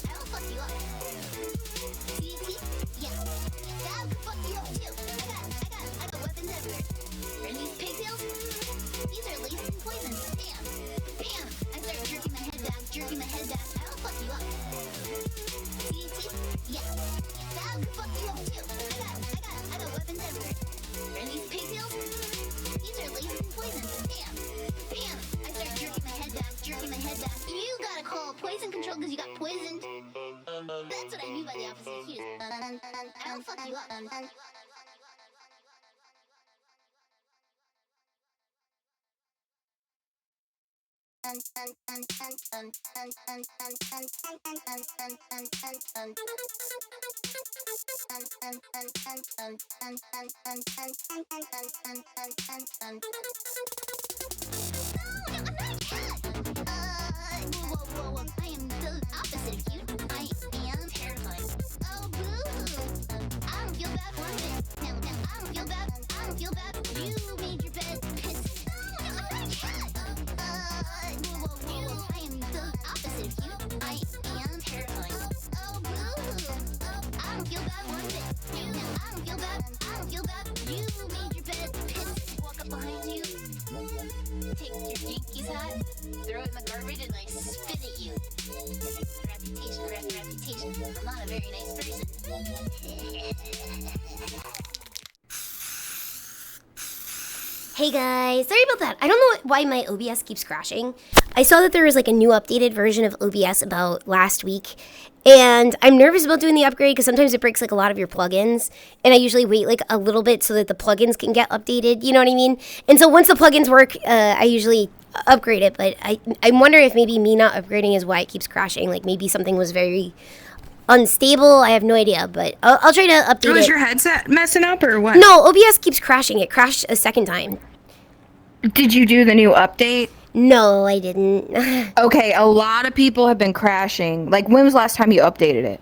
I'll fuck you up. PT? Yeah. That could fuck you up too. I got weapons everywhere. And these pigtails? These are laced with poison. Bam. I start jerking my head back. I'll fuck you up. PT? Yeah. That could fuck you up too. I got weapons everywhere. And these pigtails? These are laced with poison. Bam. I start jerking my head back. You gotta call poison control because you got poisoned. That's what I mean by the opposite of cute. I'll fuck you up. Whoa. I am the opposite of cute. I am terrifying. Oh, boo. I don't feel bad one bit. No, I don't feel bad. You made your bed. Piss. I'm not a cat. Whoa. I am the opposite of cute. I am terrifying. Oh, boo. I don't feel bad one bit. No, I don't feel bad. You made your bed. Piss. Walk up behind you. Take your Jinkies hat, throw it in the garbage, and I spit at you. Reputation. I'm not a very nice person. Hey guys, sorry about that. I don't know why my OBS keeps crashing. I saw that there was like a new updated version of OBS about last week, and I'm nervous about doing the upgrade because sometimes it breaks like a lot of your plugins, and I usually wait like a little bit so that the plugins can get updated, you know what I mean? And so once the plugins work, I usually upgrade it, but I'm wondering if maybe me not upgrading is why it keeps crashing. Like maybe something was very unstable. I have no idea, but I'll try to update Was it. your headset messing up or what? No, OBS keeps crashing. It crashed a second time. Did you do the new update? No, I didn't. Okay, a lot of people have been crashing. Like, when was the last time you updated it?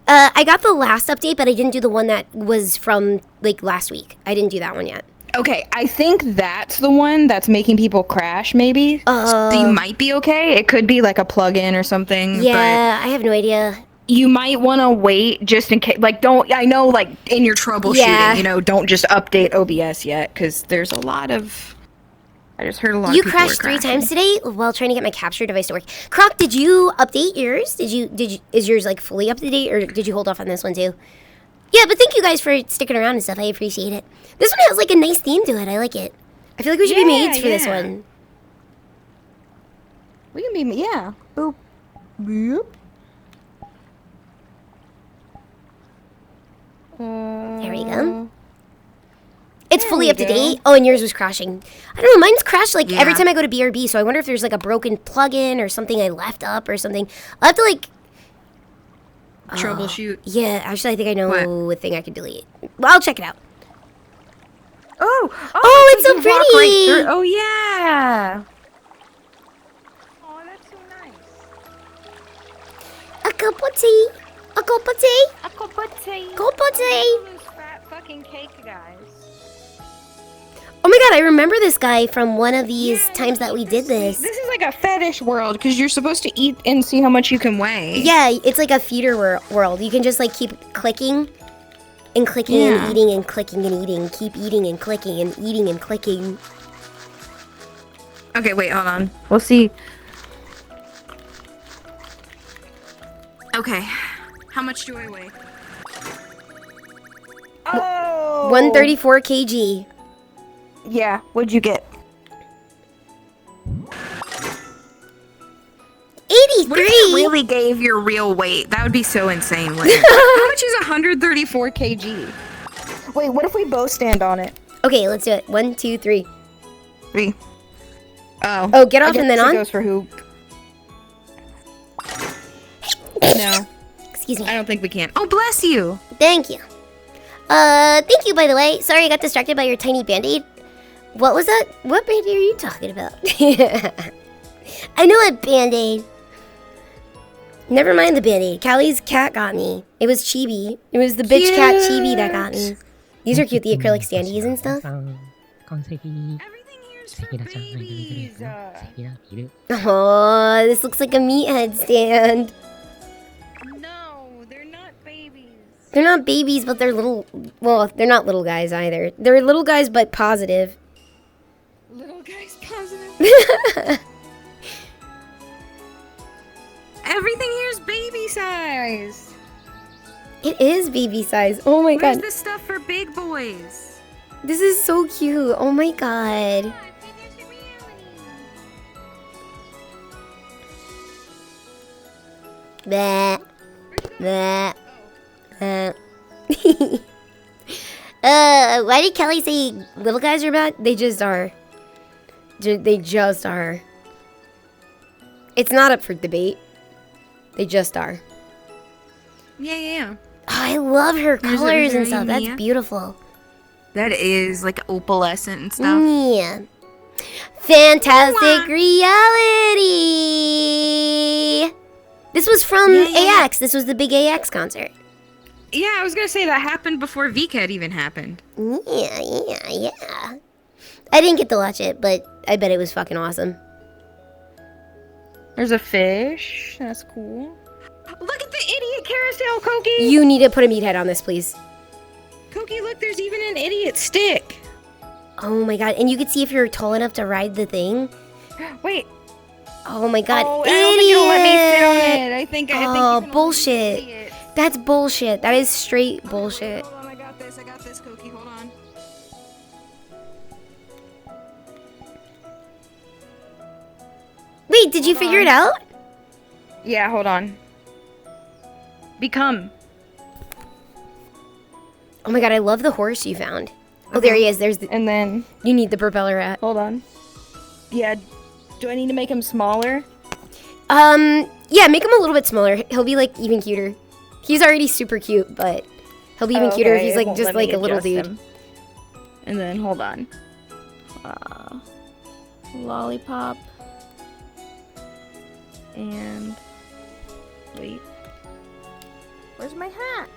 I got the last update, but I didn't do the one that was from like last week. I didn't do that one yet. Okay, I think that's the one that's making people crash, maybe. So you might be okay. It could be like a plug-in or something. Yeah, I have no idea. But you might want to wait just in case. Like, don't. I know, like, in your troubleshooting, you know, don't just update OBS yet, because there's a lot of. I just heard a lot. You of people crashed 3 times today while trying to get my capture device to work. Croc, did you update yours? Did you? Is yours like fully up to date, or did you hold off on this one too? Yeah, but thank you guys for sticking around and stuff. I appreciate it. This one has like a nice theme to it. I like it. I feel like we should be maids for this one. We can be, yeah. Boop. Boop. There we go. It's fully up to date. Oh, and yours was crashing. I don't know. Mine's crashed like every time I go to BRB. So I wonder if there's like a broken plug-in or something I left up or something. I'll have to like Troubleshoot. Yeah, actually, I think I know a thing I can delete. Well, I'll check it out. Oh, it's so you walk right pretty. through- oh, yeah. Oh, that's so nice. A cup of tea. A cup of tea. A cup of tea. Cup of tea. Those fat fucking cake guys. Oh my god, I remember this guy from one of these times that we did this. This is like a fetish world because you're supposed to eat and see how much you can weigh. Yeah, it's like a feeder world. You can just like keep clicking and clicking and eating and clicking and eating. Keep eating and clicking and eating and clicking. Okay, wait, hold on. We'll see. Okay, how much do I weigh? Oh! 134 kg. Yeah, what'd you get? 83. What if you really gave your real weight? That would be so insane. How much is 134 kg? Wait, what if we both stand on it? Okay, let's do it. 1, 2, 3. 3. Oh. Oh, get off I guess and then it on? goes for who? No, Excuse me. I don't think we can. Oh, bless you. Thank you. Thank you, by the way. Sorry I got distracted by your tiny band-aid. What was that? What band-aid are you talking about? I know a band-aid. Never mind the band-aid. Callie's cat got me. It was Chibi. It was the bitch cat Chibi that got me. These are cute, the acrylic standees and stuff. Everything here's for babies. Oh, this looks like a meathead stand. No, they're not babies. They're not babies, but they're little... Well, they're not little guys either. They're little guys, but positive. Little guy's positive. Everything here's baby size. It is baby size. Oh my Where's god. the stuff for big boys? This is so cute. Oh my god. Bleh. Bleh. Why did Kelly say little guys are bad? They just are. They just are. It's not up for debate. They just are. Yeah. Oh, I love her colors and stuff. That's Mia. beautiful. That is like opalescent and stuff. Yeah. Fantastic reality. This was from AX. This was the big AX concert. Yeah, I was gonna say that happened before vket even happened. Yeah. I didn't get to watch it, but I bet it was fucking awesome. There's a fish. That's cool. Look at the idiot carousel, Koki. You need to put a meathead on this, please. Koki, look, there's even an idiot stick. Oh my god. And you could see if you're tall enough to ride the thing. Wait. Oh my god. Oh, idiot! I don't think it'll let me sit on it. I think you Oh, can only bullshit. see it. That's bullshit. That is straight bullshit. Hold on, I got this, Koki, hold on. Wait, did you figure it out? Yeah, hold on. Become. Oh my god, I love the horse you found. Oh, there he is. There's the... And then, You need the propeller at. hold on. Yeah, Do I need to make him smaller? Yeah, make him a little bit smaller. He'll be like even cuter. He's already super cute, but he'll be even cuter if he's it like won't just let me like a little adjust dude. him. And then hold on. Lollipop. And wait. Where's my hat?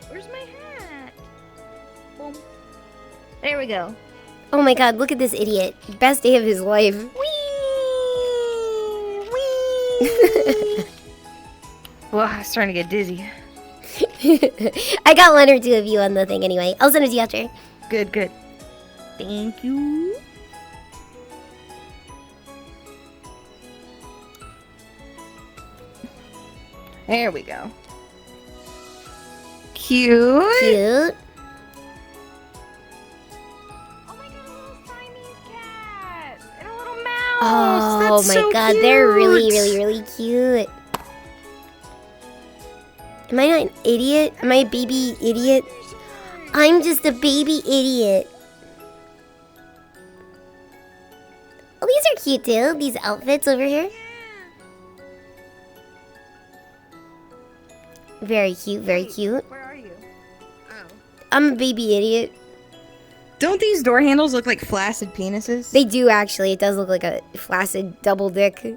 Where's my hat? Boom. There we go. Oh my god, look at this idiot. Best day of his life. Whee! Whee! Well, I was starting to get dizzy. I got one or two of you on the thing anyway. I'll send it to you after. Good, good. Thank you. There we go. Cute. Cute. Oh my god, a little Siamese cat and a little mouse. Oh That's my so god, cute. they're really, really, really cute. Am I not an idiot? Am I a baby idiot? I'm just a baby idiot. Oh, these are cute too. These outfits over here. Very cute, very cute. Where are you? Oh. I'm a baby idiot. Don't these door handles look like flaccid penises? They do actually. It does look like a flaccid double dick.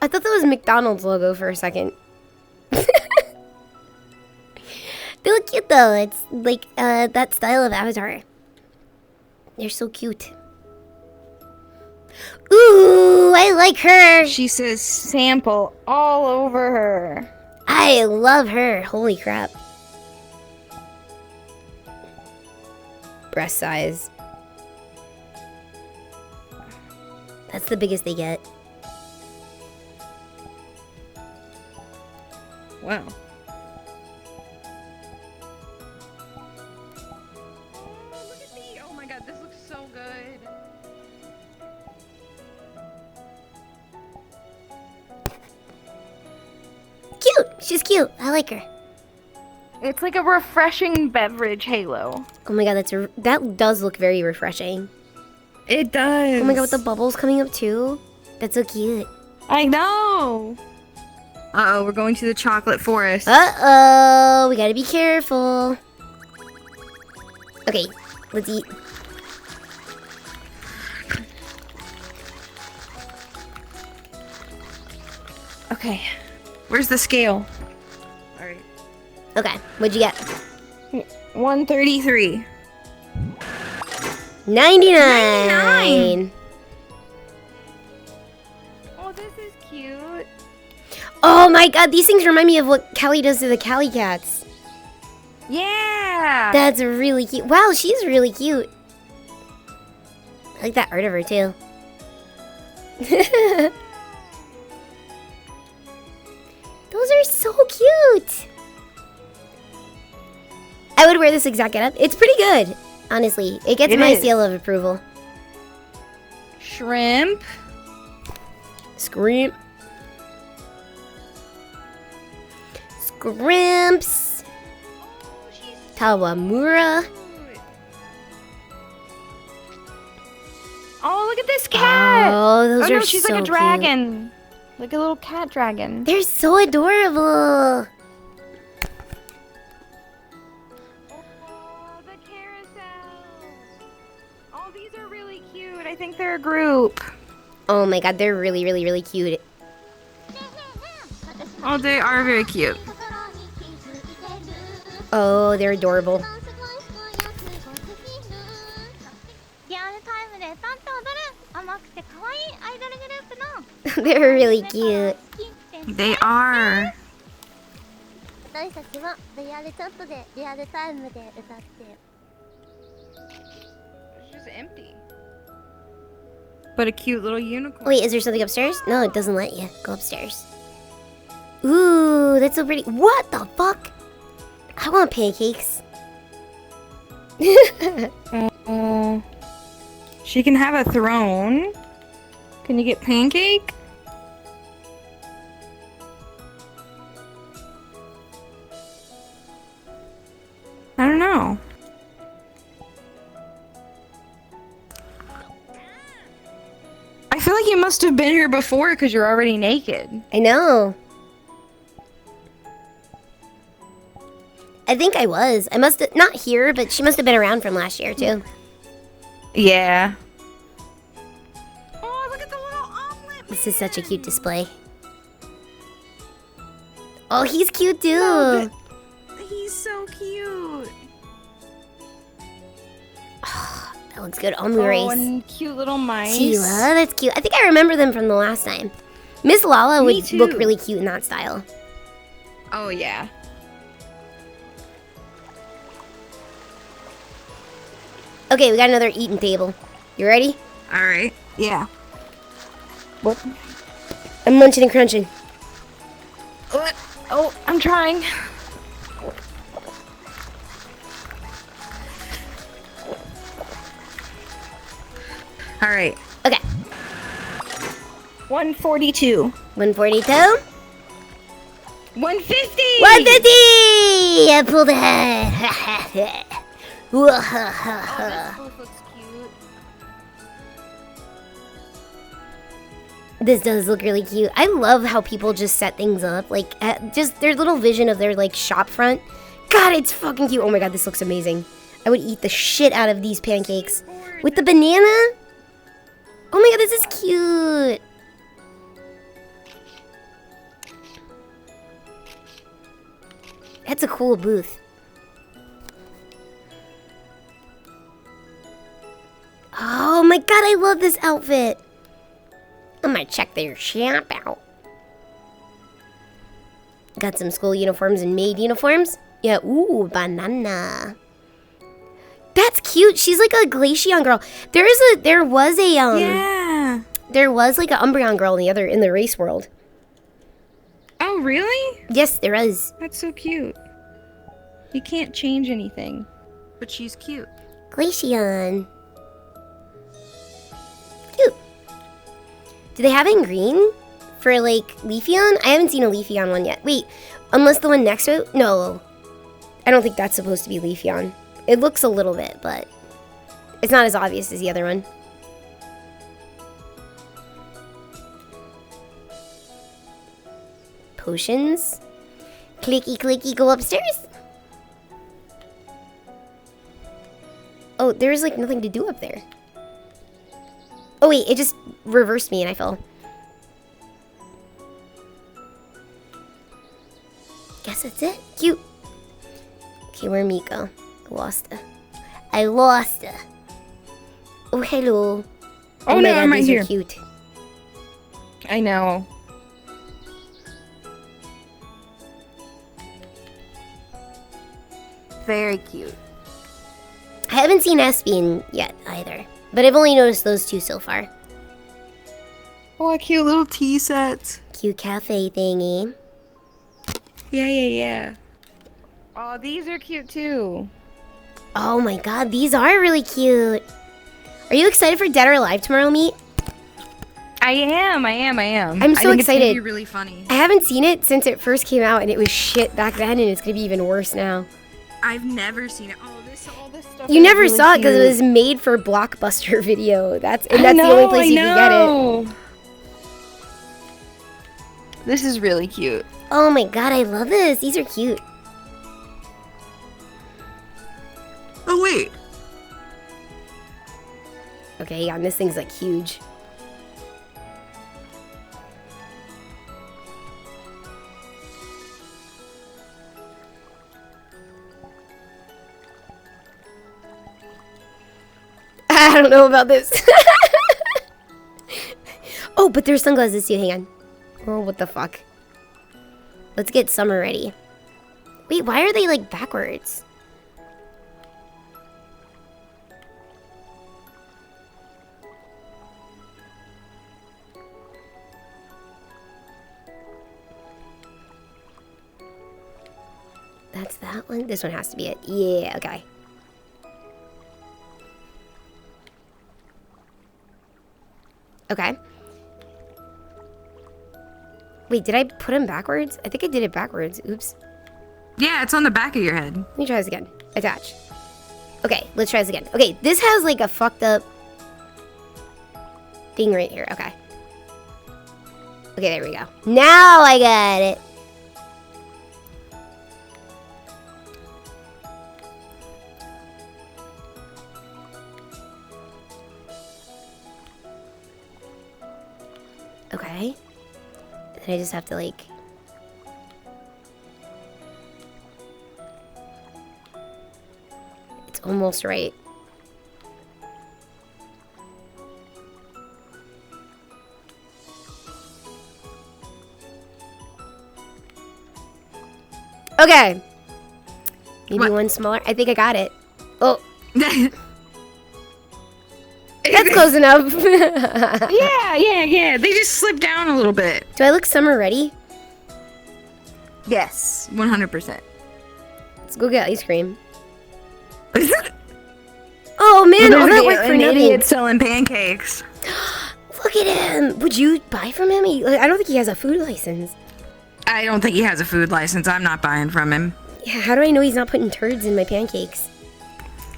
I thought that was McDonald's logo for a second. They look cute though. It's like that style of avatar. They're so cute. Ooh, I like her. She says sample all over her. I love her. Holy crap. Breast size. That's the biggest they get. Wow. Oh, look at me. Oh my god, this looks so good. Cute. She's cute. I like her. It's like a refreshing beverage halo. Oh my god, that does look very refreshing. It does. Oh my god, with the bubbles coming up too. That's so cute. I know. Uh-oh, we're going to the chocolate forest. Uh-oh, we gotta be careful. Okay, let's eat. Okay. Where's the scale? Alright. Okay, what'd you get? 133. 99. Oh, this is cute. Oh my god, these things remind me of what Callie does to the Callie cats. Yeah. That's really cute. Wow, she's really cute. I like that art of her too. Those are so cute. I would wear this exact getup. It's pretty good, honestly. It gets my seal of approval. Shrimp. Scrimp. Scrimps. Tawamura. Oh, look at this cat. Oh, those are no, she's so like a cute. dragon. Like a little cat dragon. They're so adorable. Oh, the carousel. Oh, these are really cute. I think they're a group. Oh my god, they're really, really, really cute. Oh, they are very cute. Oh, they're adorable. They're really cute. They are. It's just empty. But a cute little unicorn. Wait, is there something upstairs? No, it doesn't let you go upstairs. Ooh, that's so pretty. What the fuck? I want pancakes. Oh. She can have a throne. Can you get pancake? I don't know. I feel like you must have been here before because you're already naked. I know. I think I was. I must have, not here, but she must have been around from last year too. Yeah. Oh, look at the little omelet. This is such a cute display. Oh, he's cute too. No, he's so cute. That looks good. Omurace. Oh, and cute little mice. Tila, that's cute. I think I remember them from the last time. Miss Lala Me would too. look really cute in that style. Oh, yeah. Okay, we got another eating table. You ready? All right. Yeah. What? I'm munching and crunching. What? Oh, I'm trying. All right. Okay. 142. 142. 150. 150! I pulled ahead. This looks cute. This does look really cute. I love how people just set things up. Like, just their little vision of their, like, shop front. God, it's fucking cute. Oh my god, this looks amazing. I would eat the shit out of these pancakes. With the banana? Oh my god, this is cute. That's a cool booth. Oh my god, I love this outfit. I'm gonna check their shop out. Got some school uniforms and maid uniforms. Yeah, ooh, banana. That's cute. She's like a Glaceon girl. There was a Yeah. there was like an Umbreon girl in the race world. Oh, really? Yes, there is. That's so cute. You can't change anything. But she's cute. Glaceon. Cute. Do they have it in green for like Leafeon? I haven't seen a Leafeon one yet. Wait, unless the one next to it? No. I don't think that's supposed to be Leafeon. It looks a little bit, but it's not as obvious as the other one. Potions. Clicky, clicky, go upstairs. Oh, there's like nothing to do up there. Oh wait, it just reversed me and I fell. Guess that's it. Cute. Okay, where'd Meat go? I lost her. I lost her. Oh, hello. Oh, my no, god, I'm right these here. are cute. I know. Very cute. I haven't seen Espion yet either, but I've only noticed those two so far. Oh, cute little tea sets. Cute cafe thingy. Yeah. Oh, these are cute too. Oh my god, these are really cute. Are you excited for Dead or Alive tomorrow, Meat? I am. I'm so I think excited. It's gonna be really funny. I haven't seen it since it first came out, and it was shit back then, and it's gonna be even worse now. I've never seen it. Oh, all this stuff. You never saw it because it was made for Blockbuster Video. That's the only place you can get it. This is really cute. Oh my god, I love this. These are cute. Oh wait. Okay, yeah, and this thing's like huge. I don't know about this. Oh, but there's sunglasses too. Hang on. Oh, what the fuck? Let's get summer ready. Wait, why are they like backwards? That's that one. This one has to be it. Yeah, okay. Okay. Wait, did I put him backwards? I think I did it backwards. Oops. Yeah, it's on the back of your head. Let me try this again. Attach. Okay, let's try this again. Okay, this has like a fucked up thing right here. Okay. Okay, there we go. Now I got it. Okay. And then I just have to like... It's almost right. Okay. Maybe What? one smaller. I think I got it. Oh. That's close enough. Yeah. They just slip down a little bit. Do I look summer ready? Yes, 100%. Let's go get ice cream. Oh man, all that work for an nothing. idiot selling pancakes. Look at him. Would you buy from him? I don't think he has a food license. I don't think he has a food license. I'm not buying from him. Yeah, how do I know he's not putting turds in my pancakes?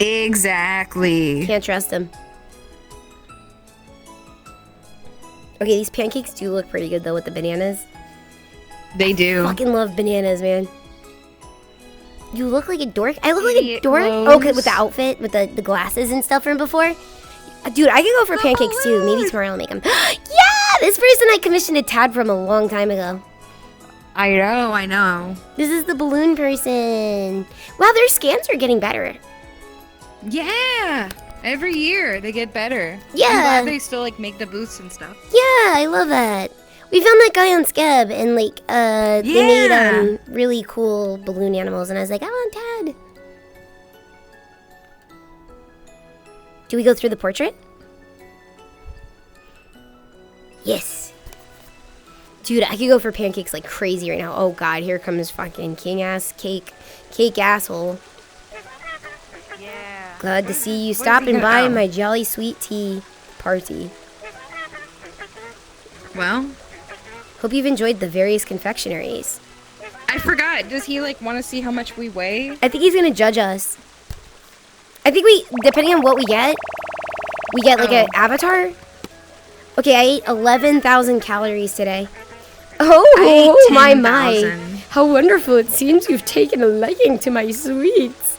Exactly. Can't trust him. Okay, these pancakes do look pretty good though with the bananas. They do. Fucking love bananas, man. You look like a dork. I look like a Idiot dork. blows. Okay, with the outfit, with the glasses and stuff from before. Dude, I could go for pancakes too. Maybe tomorrow I'll make them. Yeah, this person I commissioned a tad from a long time ago. I know. This is the balloon person. Wow, their scams are getting better. Yeah. Every year they get better. Yeah. I'm glad they still like make the booths and stuff. Yeah, I love that. We found that guy on Scab, and like, they made really cool balloon animals, and I was like, I want Tad. Do we go through the portrait? Yes. Dude, I could go for pancakes like crazy right now. Oh god, here comes fucking king ass cake asshole. Yeah. Glad to see you stopping by my jolly sweet tea party. Well, Hope you've enjoyed the various confectionaries. I forgot. Does he like want to see how much we weigh? I think he's gonna judge us. I think depending on what we get like an avatar. Okay, I ate 11,000 calories today. Oh, I my, ate my. 10,000. How wonderful. It seems you've taken a liking to my sweets.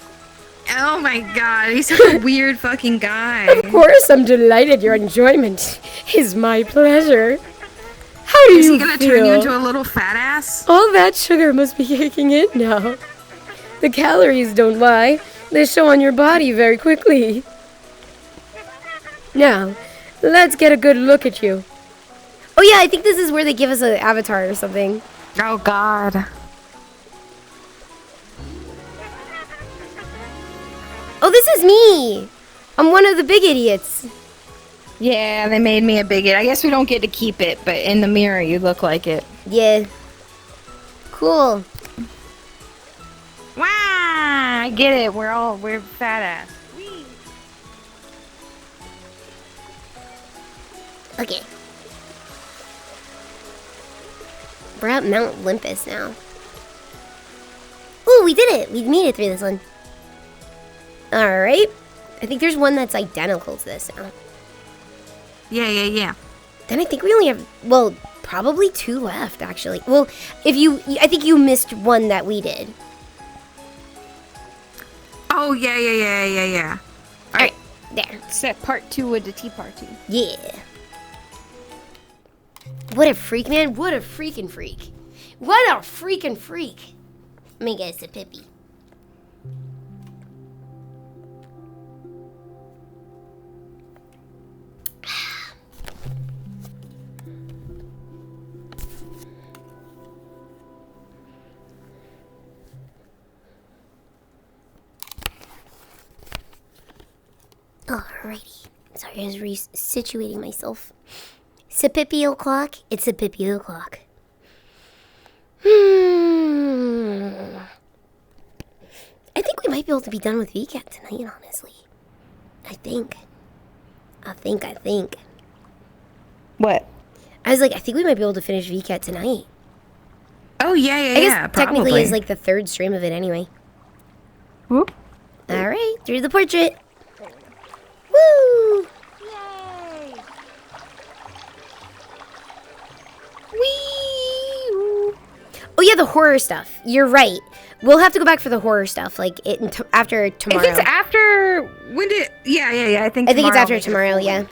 Oh my god, he's such a weird fucking guy. Of course, I'm delighted your enjoyment is my pleasure. How do Is you he gonna feel? turn you into a little fat ass? All that sugar must be kicking in now. The calories don't lie. They show on your body very quickly. Now, let's get a good look at you. Oh yeah, I think this is where they give us an avatar or something. Oh god. Oh, this is me! I'm one of the big idiots. Yeah, they made me a bigot. I guess we don't get to keep it, but in the mirror you look like it. Yeah. Cool. Wow, I get it. We're fat ass. Okay. We're at Mount Olympus now. Ooh, we did it! We made it through this one. Alright. I think there's one that's identical to this now. Yeah. Then I think we only have, well, probably 2 left, actually. Well, I think you missed one that we did. Oh, yeah. Alright, there. Set part 2 with the tea party. Yeah. What a freak, man. What a freaking freak. What a freaking freak. Let me get a pippy. Alrighty. Sorry, I was resituating myself. It's a pippy o'clock. It's a pippy o'clock. I think we might be able to be done with vket tonight, honestly. I think. What? I was like, I think we might be able to finish vket tonight. Oh, yeah, I guess technically probably. is like the third stream of it anyway. Whoop. All right, through the portrait. Woo! Yay! Wee! Oh yeah, the horror stuff. You're right. We'll have to go back for the horror stuff, like after tomorrow. If it's after when did? Yeah. I think I think it's tomorrow after will make it a tomorrow. full Yeah. week.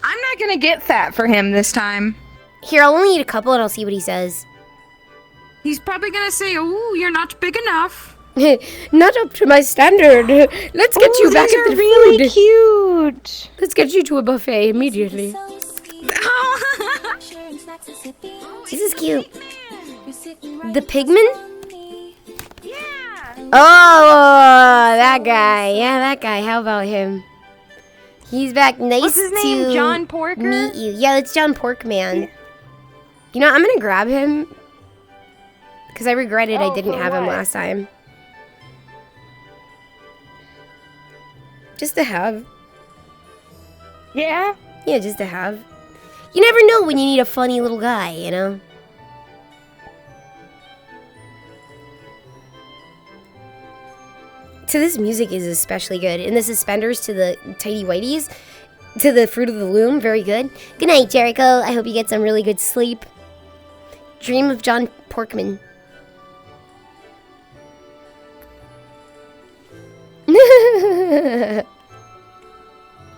I'm not gonna get fat for him this time. Here, I'll only eat a couple, and I'll see what he says. He's probably gonna say, "Oh, you're not big enough." Not up to my standard. Let's get you back at the really food. cute. Let's get you to a buffet immediately. Oh. This is cute. The pigman? Yeah. Oh, that guy. Yeah, that guy. How about him? He's back. Nice What's his name? to John Porker? meet you. Yeah, it's John Porkman. You know, I'm gonna grab him because I regretted I didn't for have him what? last time. Just to have. Yeah. Yeah, just to have. You never know when you need a funny little guy, you know? So this music is especially good. And the suspenders to the tidy whities, to the Fruit of the Loom, very good. Good night, Jericho. I hope you get some really good sleep. Dream of John Porkman.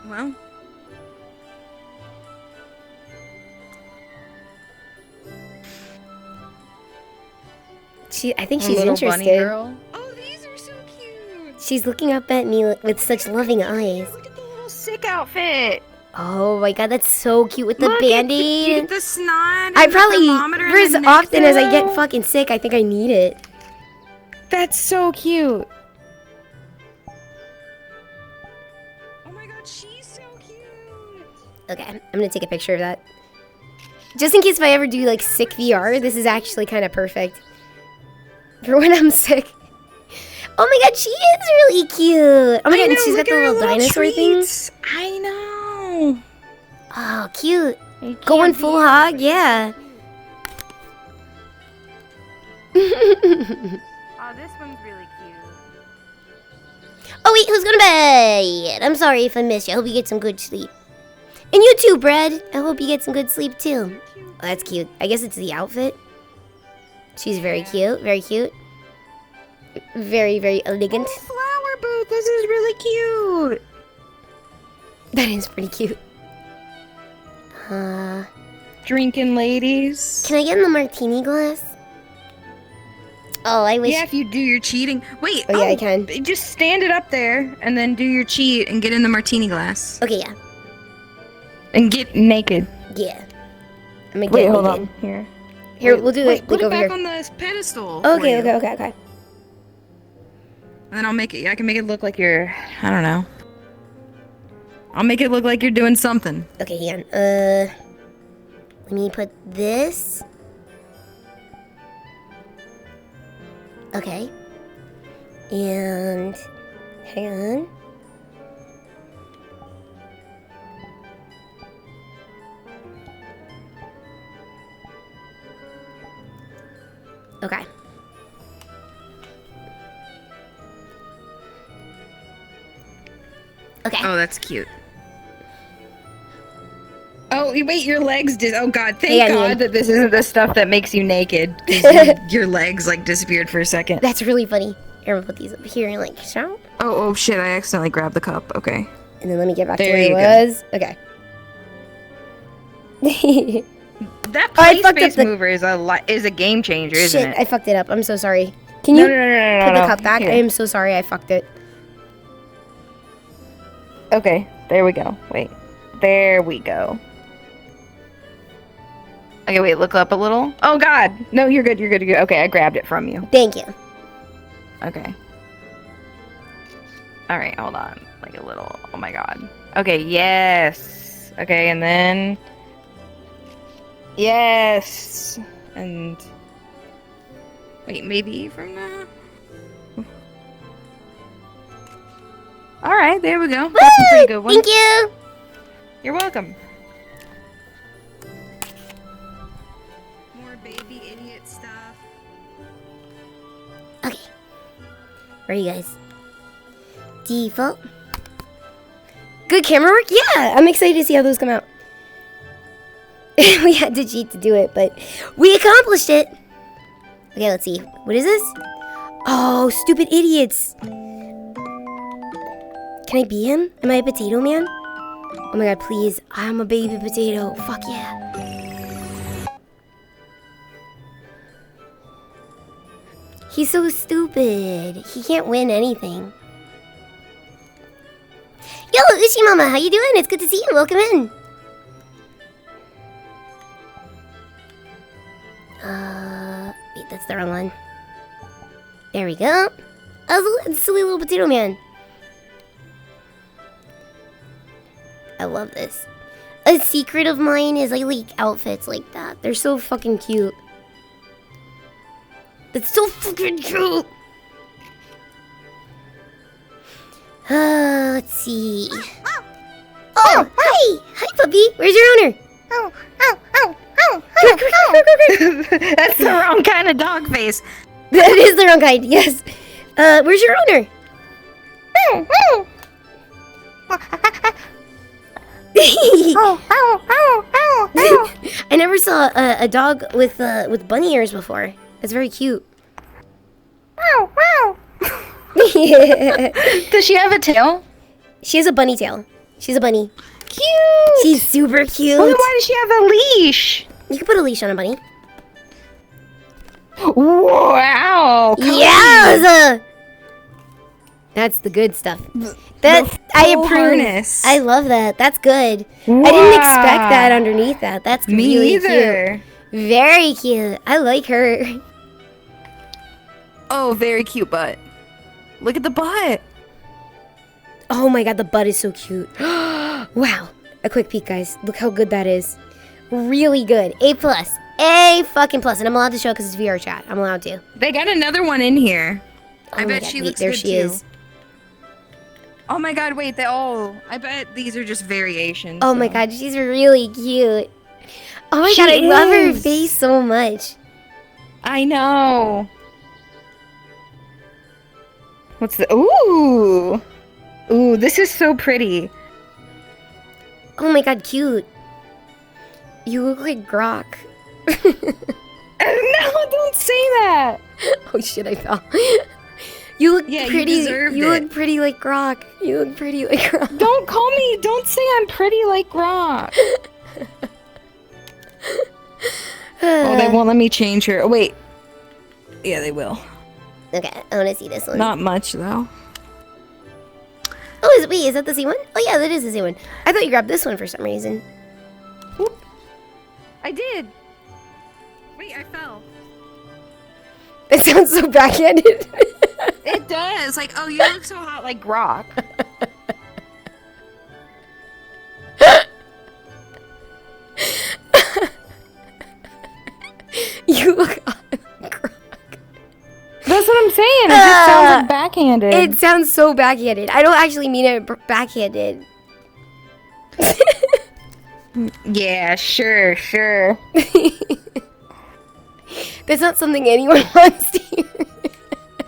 Well. I think she's Little interested. bunny girl. Oh, these are so cute. She's looking up at me with such loving eyes. Look at the little sick outfit. Oh my god, that's so cute with the Look, band-aid. the snot. I and the probably, thermometer for as and the neck often as I get pillow. fucking sick, I think I need it. That's so cute. Oh my god, she's so cute. Okay, I'm gonna take a picture of that. Just in case if I ever do like sick VR, this is actually kind of perfect. For when I'm sick. Oh my god, she is really cute. Oh my god, and she's got the little dinosaur things. I know. Oh, cute. Going full hog, yeah. Oh, this one's really cute. Oh wait, who's going to bed? I'm sorry if I missed you. I hope you get some good sleep. And you too, Brad. I hope you get some good sleep too. Oh, that's cute. I guess it's the outfit. She's very cute. Very cute. Very, very elegant. Oh, flower booth. This is really cute. That is pretty cute. Drinking ladies. Can I get in the martini glass? Oh, I wish. Yeah, if you do your cheating. Wait. Oh, yeah, I can. Just stand it up there and then do your cheat and get in the martini glass. Okay, yeah. And get naked. Yeah. I'm gonna Wait, get hold naked. on. Here. Here, we'll do Wait, it put like it over back here. on the pedestal. for Okay, you. okay. And then I can make it look like you're, I don't know. I'll make it look like you're doing something. Okay, hang on. Let me put this. Okay. And hang on. Okay. Okay. Oh, that's cute. Oh, wait, your legs did. Oh, God. Thank Yeah, God yeah. that this isn't the stuff that makes you naked. 'Cause your legs, like, disappeared for a second. That's really funny. Here, we'll put these up here and like so. Oh, shit. I accidentally grabbed the cup. Okay. And then let me get back There to you where I go. was. Okay. That Oh, I play fucked up space the- mover is a game changer, isn't Shit, it? I fucked it up. I'm so sorry. Can you No, put the no. cup back? Here. I am so sorry. I fucked it. Okay, there we go. Wait. There we go. Okay, wait, look up a little. Oh, God. No, you're good, you're good, you're good. Okay, I grabbed it from you. Thank you. Okay. Alright, hold on. Like a little. Oh my god. Okay, yes. Okay, and then. Yes. And. Wait, maybe from now? Alright, there we go. That's a pretty good one. Thank you. You're welcome. More baby idiot stuff. Okay. Ready, guys? Default. Good camera work? Yeah, I'm excited to see how those come out. We had to cheat to do it, but we accomplished it. Okay, let's see. What is this? Oh, stupid idiots. Can I be him? Am I a potato man? Oh my god, please. I'm a baby potato. Fuck yeah. He's so stupid. He can't win anything. Yo, Ushi Mama, how you doing? It's good to see you. Welcome in. Wait, that's the wrong one. There we go. Oh, the silly little potato man. I love this. A secret of mine is I like outfits like that. They're so fucking cute. It's so fucking cute. Let's see. Oh, hi! Hi, puppy. Where's your owner? That's the wrong kind of dog face. That is the wrong kind, yes. Where's your owner? I never saw a dog with bunny ears before. It's very cute. Does she have a tail? She has a bunny tail. She's a bunny. Cute. She's super cute. Well, then why does she have a leash? You can put a leash on a bunny. Wow. Yeah. That's the good stuff. That I approve. Harness. I love that. That's good. Wow. I didn't expect that underneath that. That's Me really either. cute. Very cute. I like her. Oh, very cute butt. Look at the butt. Oh my god, the butt is so cute. Wow. A quick peek, guys. Look how good that is. Really good. A+. A fucking plus. And I'm allowed to show because it's VR chat. I'm allowed to. They got another one in here. I Oh my bet God, she wait, looks there good she too. is. Oh my god, wait, I bet these are just variations. Oh my so. god, she's really cute. Oh my She god, I love her is. face so much. I know. What's the ooh. Ooh, this is so pretty. Oh my god, cute. You look like Grok. No, don't say that. Oh shit, I fell. You look Yeah, you pretty. deserved You it. look pretty like Grok. You look pretty like Grok. Don't call me. Don't say I'm pretty like Grok. Oh, they won't let me change her. Oh, wait. Yeah, they will. Okay, I want to see this one. Not much, though. Oh, wait, is that the same one? Oh yeah, that is the same one. I thought you grabbed this one for some reason. I did. Wait, I fell. That sounds so backhanded. It does. Like, oh, you look so hot like Grok. You look like Grok. That's what I'm saying. It just sounds like backhanded. It sounds so backhanded. I don't actually mean it backhanded. Yeah, sure. That's not something anyone wants to hear.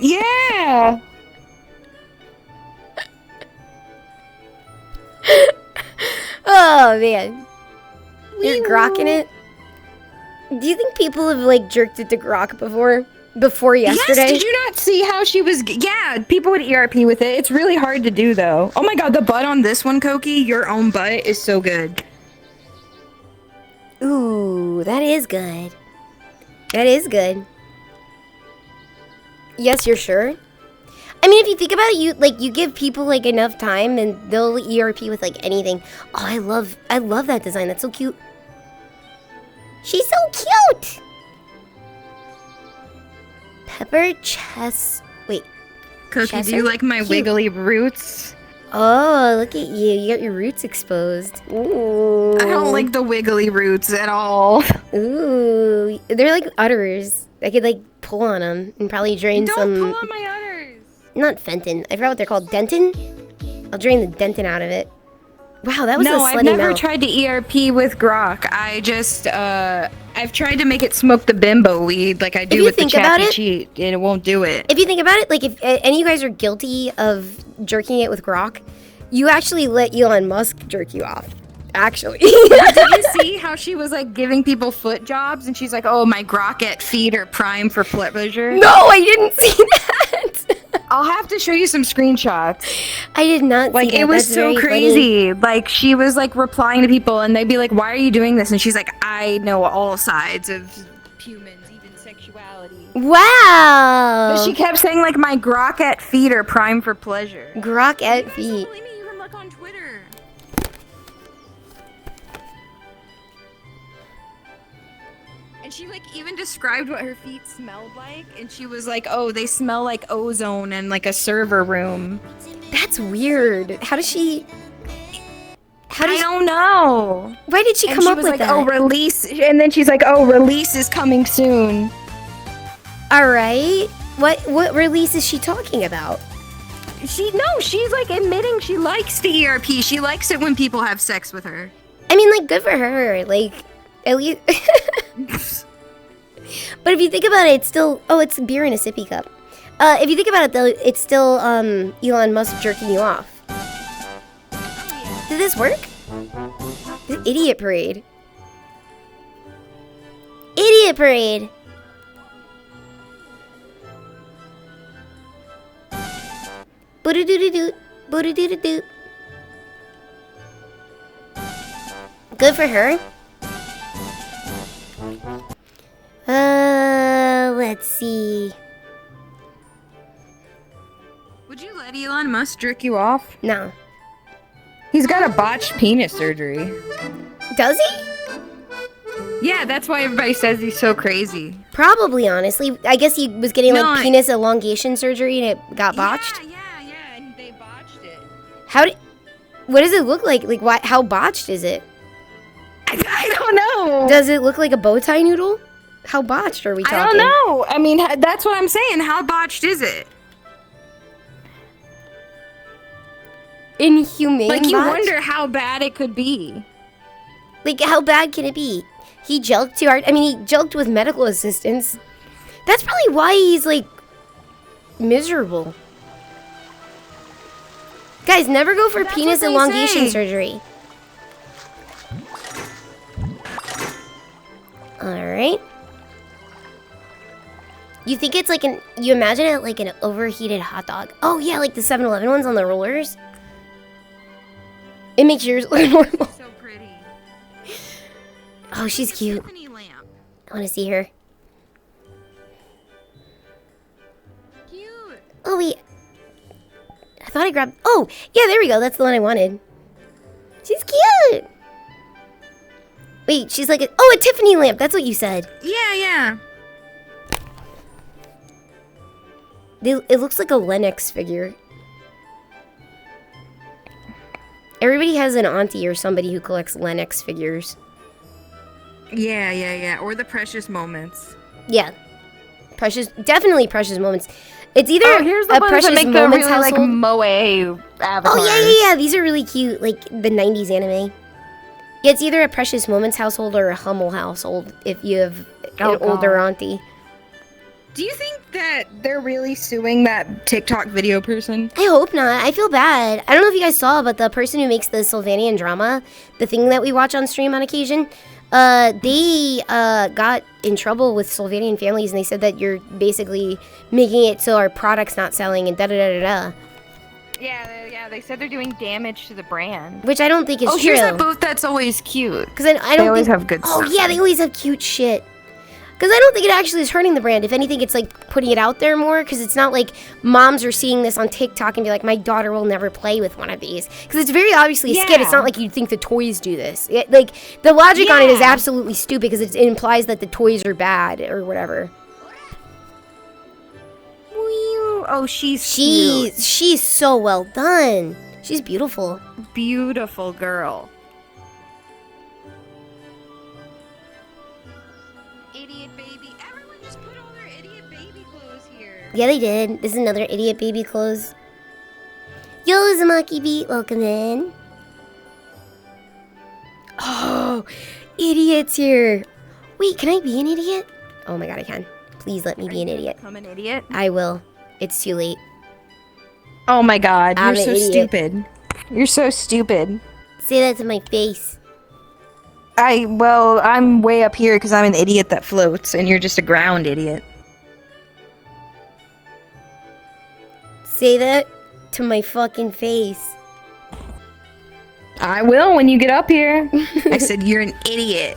Yeah. Oh man. You're grokking it? Do you think people have like jerked it to grok before yesterday? Yes, did you not see how she was? Yeah, people would ERP with it. It's really hard to do, though. Oh my god, the butt on this one, Koki, your own butt is so good. Ooh, that is good. That is good. Yes, you're sure? I mean, if you think about it, you give people like enough time and they'll ERP with like anything. Oh, I love that design. That's so cute. She's so cute. Pepper chest. Wait. Koki, Chester? do you like my Cute. wiggly roots? Oh, look at you. You got your roots exposed. Ooh. I don't like the wiggly roots at all. Ooh. They're like udders. I could like pull on them and probably drain Don't some. pull on my udders. Not Fenton. I forgot what they're called. Dentin? I'll drain the Dentin out of it. Wow, that was a No, slutty I've never mouth. tried to ERP with Grok. I just, I've tried to make it smoke the bimbo weed like I do you with the think about Chappy it- Cheat, and it won't do it. If you think about it, like if any of you guys are guilty of jerking it with Grok, you actually let Elon Musk jerk you off. Actually. Did you see how she was like giving people foot jobs, and she's like, "Oh, my Grokette feet are prime for pleasure." No, I didn't see that. I'll have to show you some screenshots. I did not Like see that. it was That's so very funny. crazy. Like she was like replying to people, and they'd be like, "Why are you doing this?" And she's like, "I know all sides of humans, even sexuality." Wow. But she kept saying like, "My Grokette feet are prime for pleasure." Grok at You guys feet. don't believe me? You can look on Twitter. And she like even described what her feet smelled like, and she was like, "Oh, they smell like ozone and like a server room." That's weird. How does she? How I does? don't know. Why did she And come she up was with like, that? "Oh, release," and then she's like, "Oh, release is coming soon." All right. What release is she talking about? She's like admitting she likes the ERP. She likes it when people have sex with her. I mean, like, good for her. Like, at least. But if you think about it, it's still. Oh, it's beer in a sippy cup. If you think about it, though, it's still Elon Musk jerking you off. Did this work? The idiot parade. Idiot parade. Boo-doo-doo-doo-doo. Boo-doo-doo-doo-doo. Good for her. Let's see. Would you let Elon Musk jerk you off? No. He's got a botched penis surgery. Does he? Yeah, that's why everybody says he's so crazy. Probably, honestly. I guess he was getting No, like penis elongation surgery and it got botched. Yeah, and they botched it. How did? What does it look like? Like, what? How botched is it? I don't know. Does it look like a bow tie noodle? How botched are we talking? I don't know. I mean, that's what I'm saying. How botched is it? Inhumane. Like, you botched? wonder how bad it could be. Like, how bad can it be? He joked too hard. I mean, he joked with medical assistance. That's probably why he's like miserable. Guys, never go for That's penis what they elongation say. surgery. Alright. You think it's like you imagine it like an overheated hot dog. Oh yeah, like the 7-Eleven ones on the rollers. It makes yours look normal. So pretty. Oh, she's cute. Tiffany lamp. I want to see her. Cute. Oh wait. I thought I grabbed. Oh, yeah, there we go. That's the one I wanted. She's cute. Wait, she's like a Tiffany lamp. That's what you said. Yeah. It looks like a Lennox figure. Everybody has an auntie or somebody who collects Lennox figures. Yeah. Or the precious moments. Yeah. Definitely precious moments. It's either here's the a ones precious that make the moments really like household. moe avatars. Oh yeah. These are really cute, like the 90s anime. Yeah, it's either a Precious Moments household or a Hummel household if you have an older auntie. Do you think that they're really suing that TikTok video person? I hope not. I feel bad. I don't know if you guys saw, but the person who makes the Sylvanian drama, the thing that we watch on stream on occasion, they got in trouble with Sylvanian families, and they said that you're basically making it so our product's not selling and da-da-da-da-da. Yeah, they said they're doing damage to the brand. Which I don't think is true. Here's that booth that's always cute. Because I don't They always think, have good Oh stuff. yeah, they always have cute shit. Because I don't think it actually is hurting the brand. If anything, it's like putting it out there more. Because it's not like moms are seeing this on TikTok and be like, my daughter will never play with one of these. Because it's very obviously a skit. It's not like you'd think the toys do this. Like the logic on it is absolutely stupid because it implies that the toys are bad or whatever. Oh, she's cute. She's so well done. She's beautiful. Beautiful girl. Idiot baby. Everyone just put all their idiot baby clothes here. Yeah, they did. This is another idiot baby clothes. Yo, Uzumaki Beat, welcome in. Idiot's here. Wait, can I be an idiot? Oh my god, I can. Please let me be an idiot. I'm an idiot. I will. It's too late. Oh my god, I'm you're so an idiot. stupid. You're so stupid. Say that to my face. Well, I'm way up here because I'm an idiot that floats, and you're just a ground idiot. Say that to my fucking face. I will when you get up here. I said you're an idiot.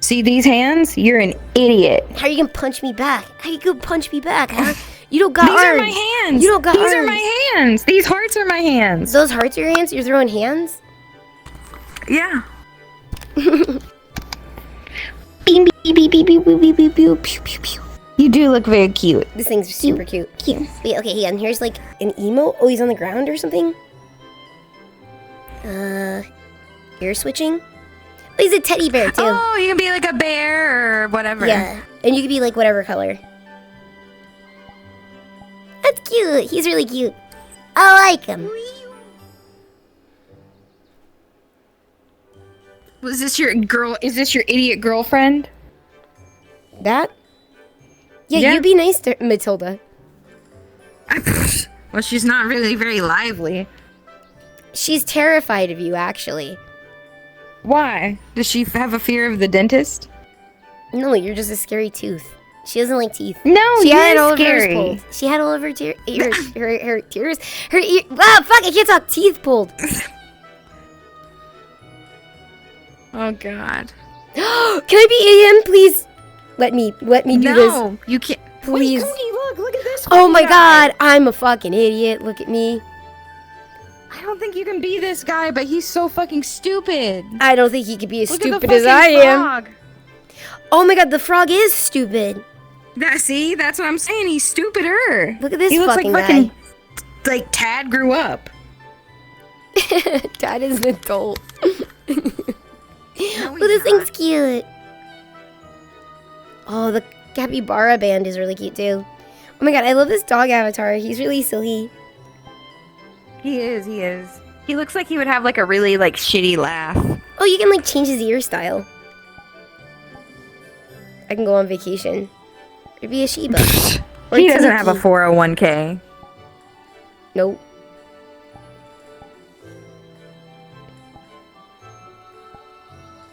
See these hands? You're an idiot. How you gonna punch me back? How you gonna punch me back, huh? You don't got These arms. are my hands. You don't got These arms. are my hands. These hearts are my hands. Those hearts are your hands? You're throwing hands? Yeah. You do look very cute. This thing's super cute. Cute. Wait, okay, hang on. Here's like an emo. Oh, he's on the ground or something? Ear switching? Oh, he's a teddy bear too. Oh, you can be like a bear or whatever. Yeah. And you could be like whatever color. That's cute. He's really cute. I like him. Was this your girl? Is this your idiot girlfriend? That? Yeah, Yeah. you be nice to Matilda. Well, she's not really very lively. She's terrified of you, actually. Why? Does she have a fear of the dentist? No, you're just a scary tooth. She doesn't like teeth. No, She had all you're of hers scary. pulled. She had all of her ears, her tears, her ear. Wow, fuck! I can't talk. Teeth pulled. Oh God. Can I be him, please? Let me do this, No, you can't. please. Wait, Cody, look at this. Oh my guy. god, I'm a fucking idiot. Look at me. I don't think you can be this guy, but he's so fucking stupid. I don't think he could be as Look at the stupid as I fucking am. frog. Oh my god, the frog is stupid. See, that's what I'm saying. He's stupider. Look at this He looks fucking like guy. like Tad grew up. Dad is an adult. No, Oh, this thing's cute. Oh, the capybara band is really cute too. Oh my god, I love this dog avatar. He's really silly. He is. He is. He looks like he would have like a really like shitty laugh. Oh, you can like change his ear style. I can go on vacation. Or be a Shiba. Or He doesn't have a Tanuki. 401k. Nope.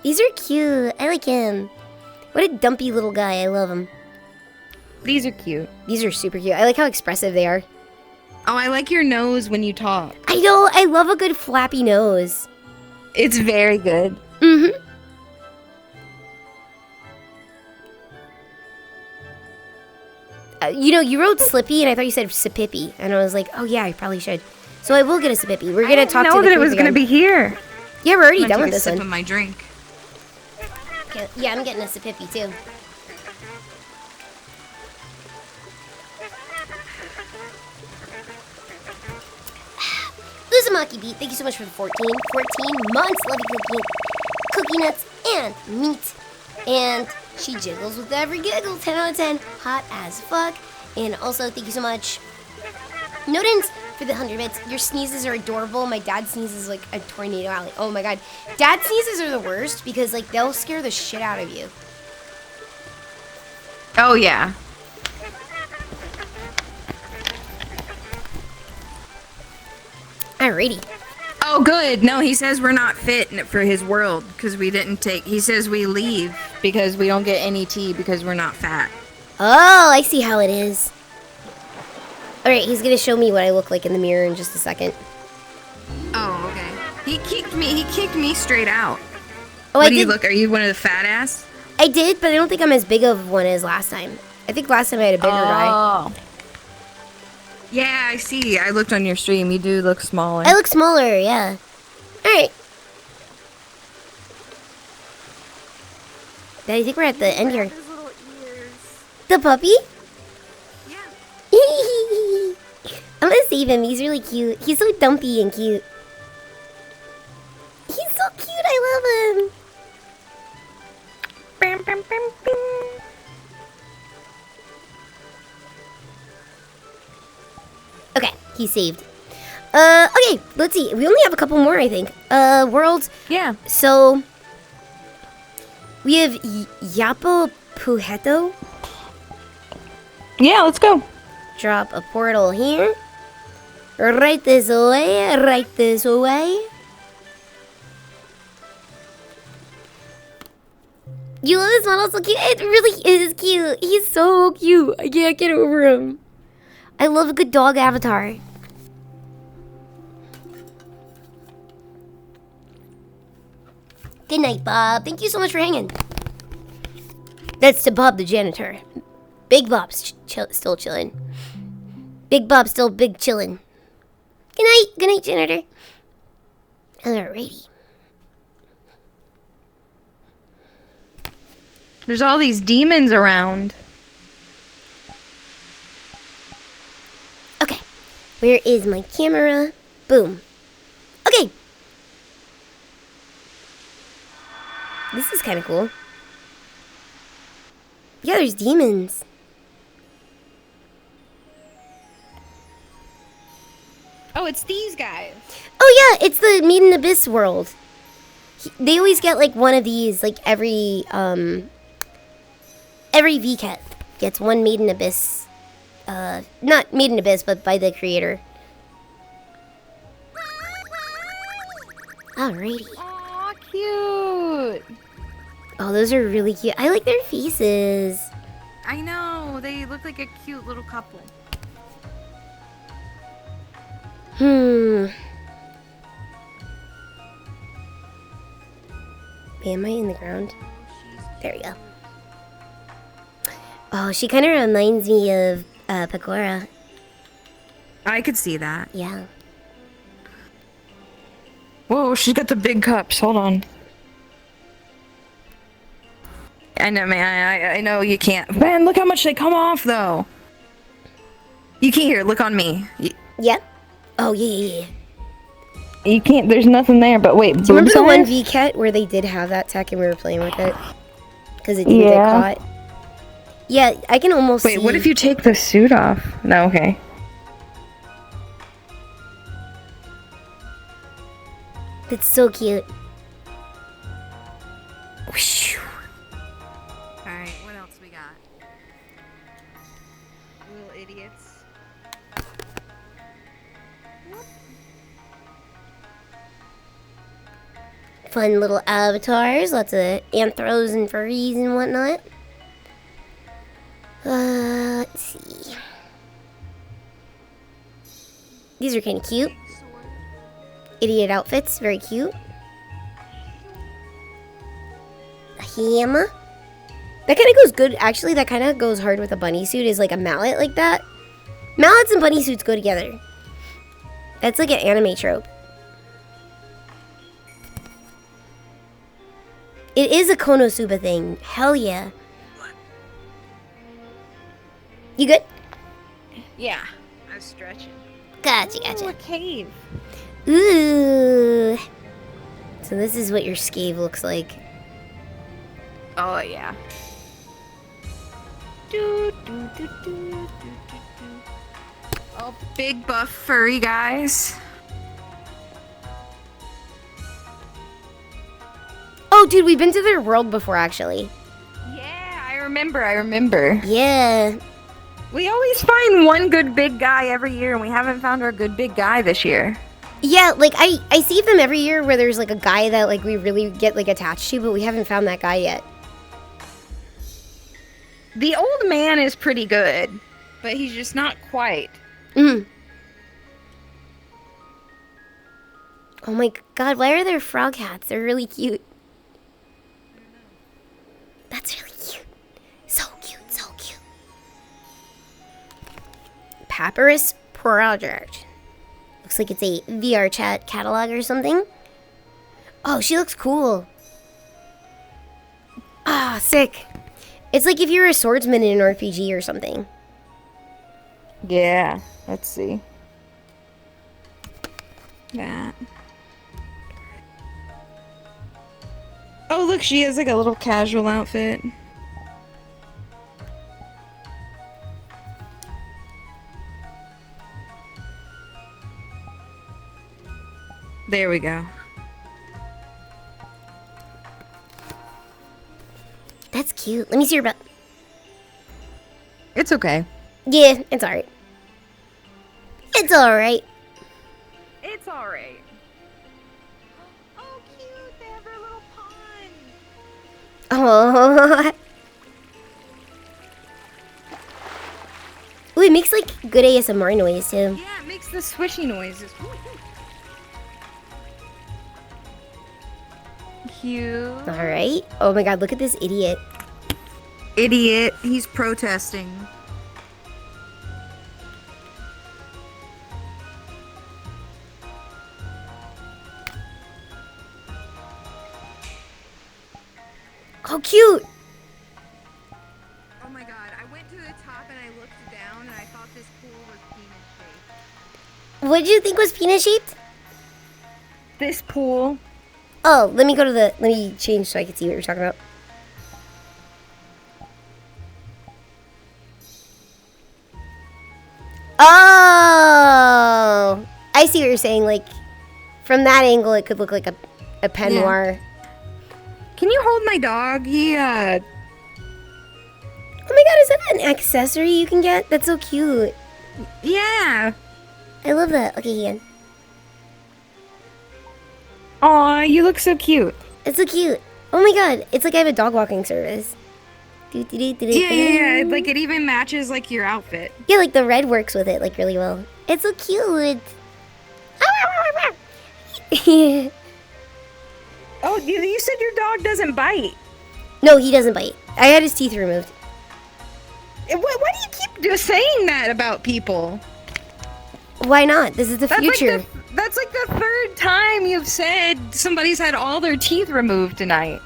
These are cute. I like him. What a dumpy little guy. I love him. These are cute. These are super cute. I like how expressive they are. Oh, I like your nose when you talk. I know. I love a good flappy nose. It's very good. Mm-hmm. You know, you wrote Slippy, and I thought you said Sipippy, and I was like, oh yeah, I probably should. So I will get a Sipippy. We're gonna talk to know the that it group was gonna again. be here. Yeah, we're already I'm done gonna with take a this sip one. of my drink. Okay, yeah, I'm getting a Sipippy too. Uzumaki Beat, thank you so much for the 14 months. Love you, cookie nuts and meat. And she jiggles with every giggle. 10 out of 10. Hot as fuck. And also, thank you so much, Nodens, for the 100 bits. Your sneezes are adorable. My dad sneezes like a tornado alley. Oh my god. Dad sneezes are the worst because like they'll scare the shit out of you. Oh yeah. Alrighty. Oh good. No, he says we're not fit for his world because we didn't take. He says we leave because we don't get any tea because we're not fat. Oh, I see how it is. Alright, he's gonna show me what I look like in the mirror in just a second. Oh okay. He kicked me. He kicked me straight out. Oh, What I do you did. look? Are you one of the fat ass? I did, but I don't think I'm as big of one as last time. I think last time I had a bigger guy. Oh. Yeah, I see. I looked on your stream. You do look smaller. I look smaller, yeah. Alright. I think we're at the end here. His little ears. The puppy? Yeah. I'm gonna save him. He's really cute. He's so dumpy and cute. He's so cute. I love him. Bam, bam, bam, bam. Okay, he's saved. Okay, let's see. We only have a couple more, I think. Worlds. Yeah. So, we have Yapo Puheto. Yeah, let's go. Drop a portal here. Right this way, right this way. You love this model, so cute. It really is cute. He's so cute. I can't get over him. I love a good dog avatar. Good night, Bob. Thank you so much for hanging. That's to Bob the janitor. Big Bob's still chilling. Big Bob still big chillin'. Good night. Good night, janitor. Alrighty. There's all these demons around. Okay. Where is my camera? Boom. Okay. This is kind of cool. Yeah, there's demons. Oh, it's these guys. Oh yeah, it's the Maiden Abyss world. They always get like one of these, like every vket gets one Maiden Abyss. Not Maiden Abyss, but by the creator. Alrighty. Aw, cute. Oh, those are really cute. I like their faces. I know. They look like a cute little couple. Wait, am I in the ground? There we go. Oh, she kind of reminds me of Pecora. I could see that. Yeah. Whoa, she's got the big cups. Hold on. I know, man. I know you can't. Man, look how much they come off, though. You can't hear. Look on me. Yep. Oh, yeah. You can't. There's nothing there. But wait. Do you remember the one vket where they did have that tech and we were playing with it? Because it didn't get caught? Yeah, I can almost Wait, see. what if you take the suit off? No, okay. That's so cute. Alright, what else we got? Little idiots. Fun little avatars. Lots of anthros and furries and whatnot. Let's see. These are kind of cute. Idiot outfits. Very cute. A hammer. That kind of goes good. Actually, that kind of goes hard with a bunny suit. Is like a mallet like that. Mallets and bunny suits go together. That's like an anime trope. It is a Konosuba thing. Hell yeah. You good? Yeah. I was stretching. Gotcha. Ooh, a cave. Ooh. So this is what your scave looks like. Oh, yeah. Oh, big buff furry guys. Oh, dude, we've been to their world before, actually. Yeah, I remember. Yeah. We always find one good big guy every year, and we haven't found our good big guy this year. Yeah, like, I see them every year where there's, like, a guy that, like, we really get, like, attached to, but we haven't found that guy yet. The old man is pretty good, but he's just not quite. Oh my god, why are there frog hats? They're really cute. That's really cute. So cute. Papyrus Project. Looks like it's a VR chat catalog or something. Oh, she looks cool. Ah, sick. It's like if you're a swordsman in an RPG or something. Yeah, let's see. That. Oh, look, she has like a little casual outfit. There we go. That's cute. Let me see your butt. It's okay. Yeah, it's alright. It's alright. It's alright. Oh, cute. They have their little pond. Oh. Ooh, it makes like good ASMR noise too. Yeah, it makes the swishy noises. Cute. Alright. Oh my god, look at this idiot. Idiot. He's protesting. Oh, cute! Oh my god, I went to the top and I looked down and I thought this pool was penis shaped. What did you think was penis shaped? This pool? Oh, let me change so I can see what you're talking about. Oh! I see what you're saying, like, from that angle it could look like a peignoir. Can you hold my dog? Yeah. Oh my god, is that an accessory you can get? That's so cute. Yeah. I love that. Okay, Ian. Aw, you look so cute. It's so cute. Oh my god, it's like I have a dog walking service. Yeah. Like it even matches like your outfit. Yeah, like the red works with it like really well. It's so cute. Oh, you said your dog doesn't bite. No, he doesn't bite. I had his teeth removed. Why do you keep just saying that about people? Why not? This is the future. That's like the third time you've said somebody's had all their teeth removed tonight.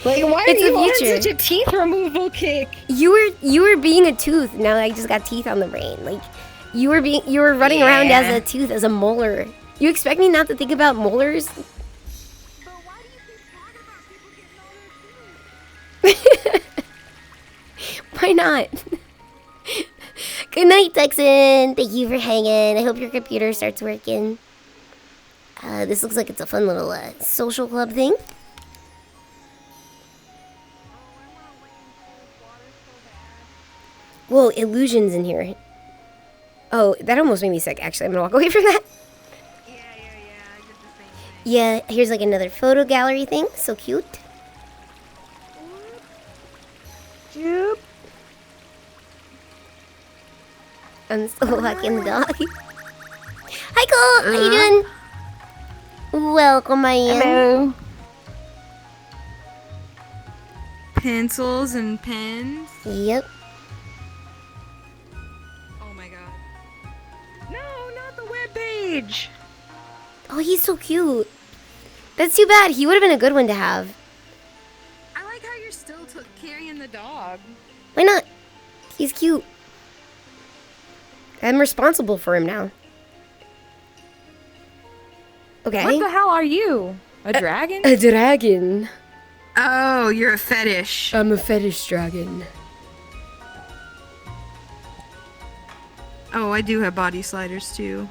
Like, why It's are you the on future. such a teeth removal kick? You were being a tooth. Now I just got teeth on the brain. Like you were running around as a tooth, as a molar. You expect me not to think about molars? But why do you keep talking about people getting all their teeth? Why not? Good night, Texan. Thank you for hanging. I hope your computer starts working. This looks like it's a fun little social club thing. Whoa, illusions in here. Oh, that almost made me sick, actually. I'm gonna walk away from that. Yeah, I did the same thing. Yeah, here's like another photo gallery thing. So cute. Joop. I'm still walking the dog. Hi, Cole. How you doing? Welcome, my Hello. Pencils and pens. Yep. Oh my god. No, not the webpage. Oh, he's so cute. That's too bad. He would have been a good one to have. I like how you're still carrying the dog. Why not? He's cute. I'm responsible for him now. Okay. What the hell are you? A dragon? A dragon. Oh, you're a fetish. I'm a fetish dragon. Oh, I do have body sliders too.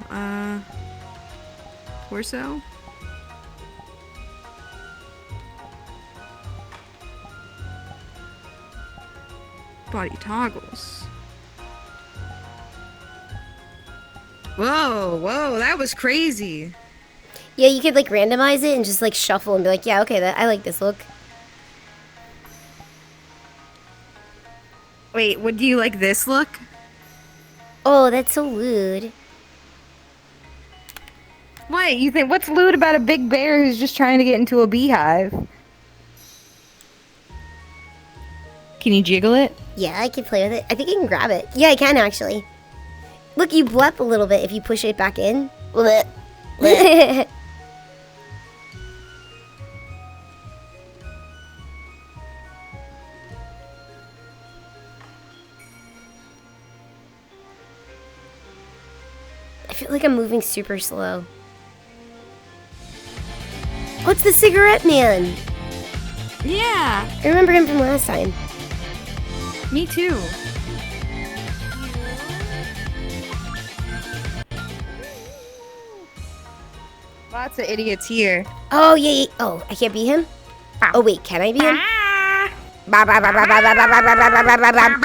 Torso? Body toggles. Whoa, that was crazy. Yeah, you could like randomize it and just like shuffle and be like, yeah, okay, I like this look. Wait, do you like this look? Oh, that's so lewd. What, you think, what's lewd about a big bear who's just trying to get into a beehive? Can you jiggle it? Yeah, I can play with it. I think I can grab it. Yeah, I can actually. Look, you blep a little bit if you push it back in. Bleh. Bleh. I feel like I'm moving super slow. Oh, it's the cigarette man. Yeah, I remember him from last time. me too. Lots of idiots here. Oh, yeah. Oh, I can't beat him? Oh, wait, can I beat him? Ba, ba, ba, ba, ba, ba, ba, ba, ba, ba, ba, ba, ba.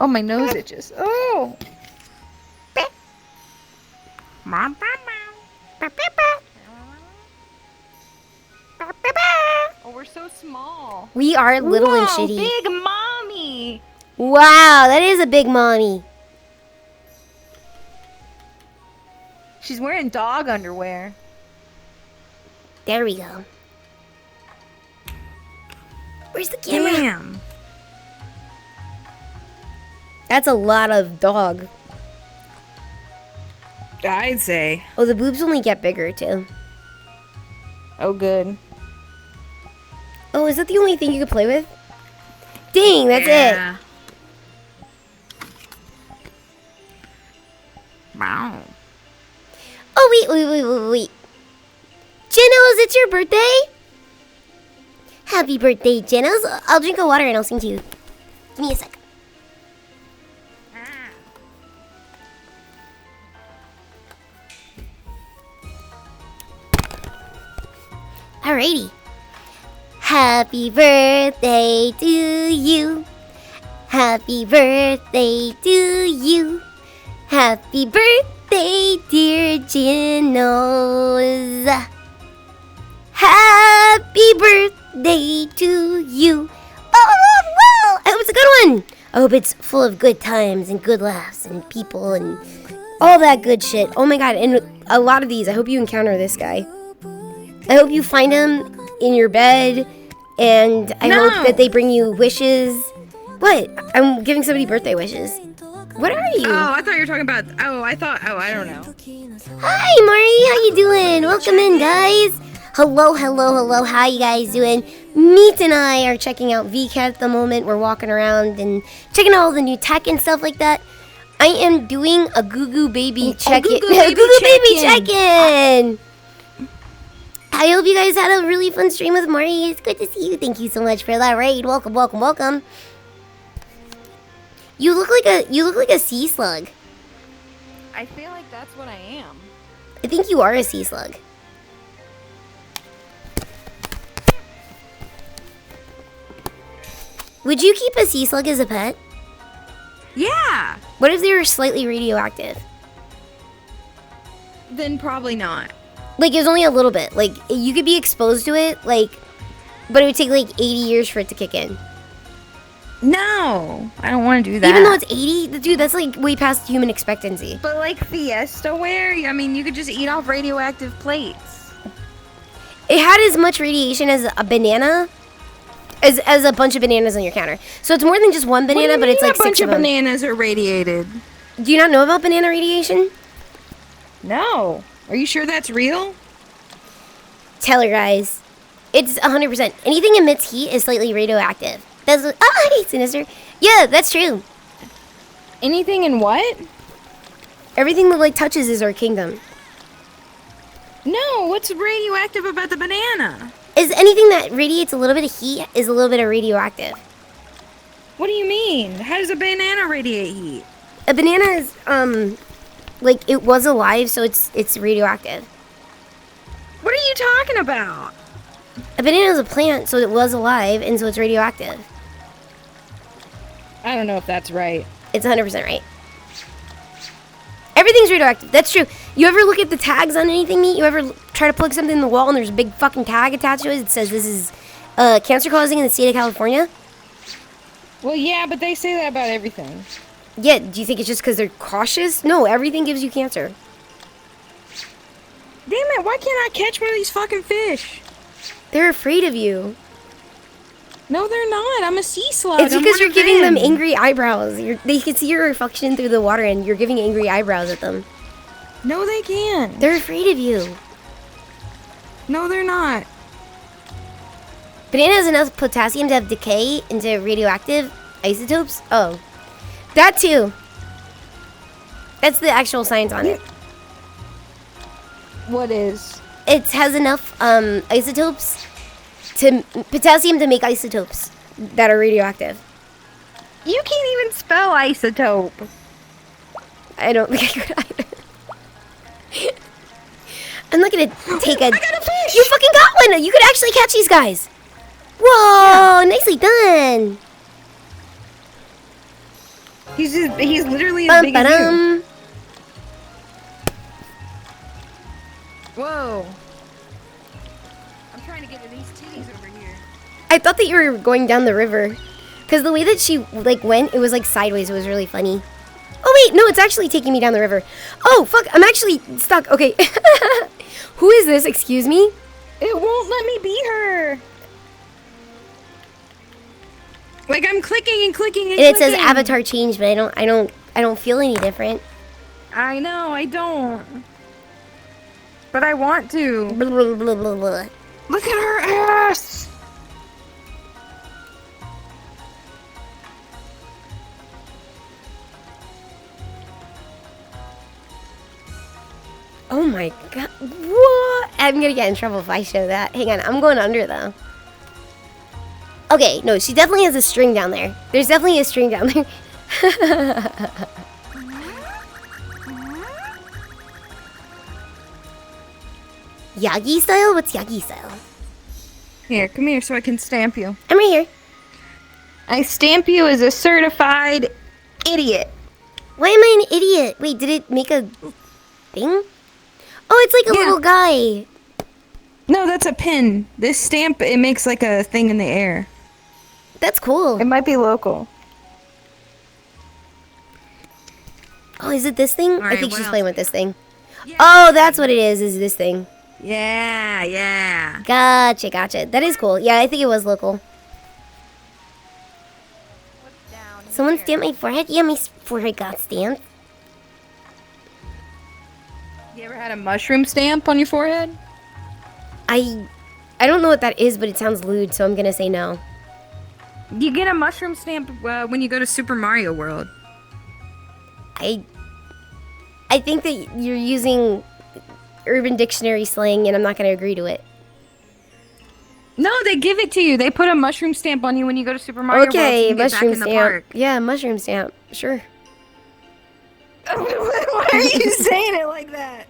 Oh, my nose itches. Oh. Oh, we're so small. We are little and Whoa, shitty. Big mommy. Wow, that is a big mommy. She's wearing dog underwear. There we go. Where's the camera? Damn. That's a lot of dog. I'd say. Oh, the boobs only get bigger, too. Oh, good. Oh, is that the only thing you could play with? Dang, that's it. Wow. Oh, wait. Genos, it's your birthday? Happy birthday, Genos. I'll drink a water and I'll sing to you. Give me a sec. Alrighty. Happy birthday to you. Happy birthday to you. Happy birthday, dear Genos. Happy birthday to you. Oh, I hope it's a good one. I hope it's full of good times and good laughs and people and all that good shit. Oh my god, and a lot of these, I hope you encounter this guy. I hope you find him in your bed, and I hope that they bring you wishes. What? I'm giving somebody birthday wishes. What are you? Oh, I thought you were talking about. Oh, I don't know. Hi, Mari. How you doing? Welcome in, guys. Hello. How you guys doing? Meet and I are checking out vket at the moment. We're walking around and checking out all the new tech and stuff like that. I am doing a Goo Goo Baby check-in. Goo Goo Baby check-in. I hope you guys had a really fun stream with Mari. It's good to see you. Thank you so much for that raid. Welcome. You look like a sea slug. I feel like that's what I am. I think you are a sea slug. Would you keep a sea slug as a pet? Yeah. What if they were slightly radioactive? Then probably not. Like, it was only a little bit. Like, you could be exposed to it, like, but it would take, like, 80 years for it to kick in. No, I don't want to do that. Even though it's 80? Dude, that's, like, way past human expectancy. But, like, Fiesta ware, I mean, you could just eat off radioactive plates. It had as much radiation as a banana, as a bunch of bananas on your counter. So it's more than just one banana, but it's, like, 6 of them. A bunch of bananas are radiated. Do you not know about banana radiation? No. Are you sure that's real? Tell her, guys. It's 100%. Anything emits heat is slightly radioactive. That's hey, Sinister. Yeah, that's true. Anything in what? Everything that, like, touches is our kingdom. No, what's radioactive about the banana? Is anything that radiates a little bit of heat is a little bit of radioactive. What do you mean? How does a banana radiate heat? A banana is, like, it was alive, so it's radioactive. What are you talking about? A banana is a plant, so it was alive, and so it's radioactive. I don't know if that's right. It's 100% right. Everything's radioactive. That's true. You ever look at the tags on anything neat? You ever try to plug something in the wall and there's a big fucking tag attached to it that says this is cancer causing in the state of California? Well, yeah, but they say that about everything. Yeah, do you think it's just because they're cautious? No, everything gives you cancer. Damn it, why can't I catch one of these fucking fish? They're afraid of you. No, they're not. I'm a sea slug. It's I'm because one you're of giving them them. angry eyebrows. They can see your reflection through the water, and you're giving angry eyebrows at them. See your reflection through the water, and you're giving angry eyebrows at them. No, they can't. They're afraid of you. No, they're not. Banana has enough potassium to have decay into radioactive isotopes. Oh, that too. That's the actual science on it. What is? It has enough isotopes to potassium to make isotopes that are radioactive. You can't even spell isotope. I don't think I could either. I'm not gonna take a. I got a fish! You fucking got one! You could actually catch these guys. Whoa! Nicely done. He's literally as big as you. Bum-ba-dum. Whoa. I'm trying to get to these titties over here. I thought that you were going down the river, because the way that she like went, it was like sideways. It was really funny. Oh wait, no, it's actually taking me down the river. Oh fuck, I'm actually stuck. Okay. Who is this? Excuse me. It won't let me beat her. Like I'm clicking and clicking and And it clicking. says avatar change, but I don't feel any different. I know, I don't. But I want to. Blah, blah, blah, blah, blah. Look at her ass. Oh my god. What? I'm gonna get in trouble if I show that. Hang on, I'm going under though. Okay, no, she definitely has a string down there. There's definitely a string down there. Yagi style? What's Yagi style? Here, come here so I can stamp you. I'm right here. I stamp you as a certified idiot. Why am I an idiot? Wait, did it make a thing? Oh, it's like a Yeah. little guy. No, that's a pin. This stamp, it makes like a thing in the air. That's cool. It might be local. Oh, is it this thing? I Alright, think what she's else playing we with this thing. Oh, that's what it is this thing. Yeah, yeah. Gotcha, gotcha. That is cool. Yeah, I think it was local. Someone stamped my forehead? Yeah, my forehead got stamped. You ever had a mushroom stamp on your forehead? I don't know what that is, but it sounds lewd, so I'm gonna say no. You get a mushroom stamp when you go to Super Mario World. I think that you're using Urban Dictionary slang, and I'm not gonna agree to it. No, they give it to you. They put a mushroom stamp on you when you go to Super Mario World. So Okay, you can get mushroom back in the stamp. park. Yeah, mushroom stamp. Sure. Why are you saying it like that?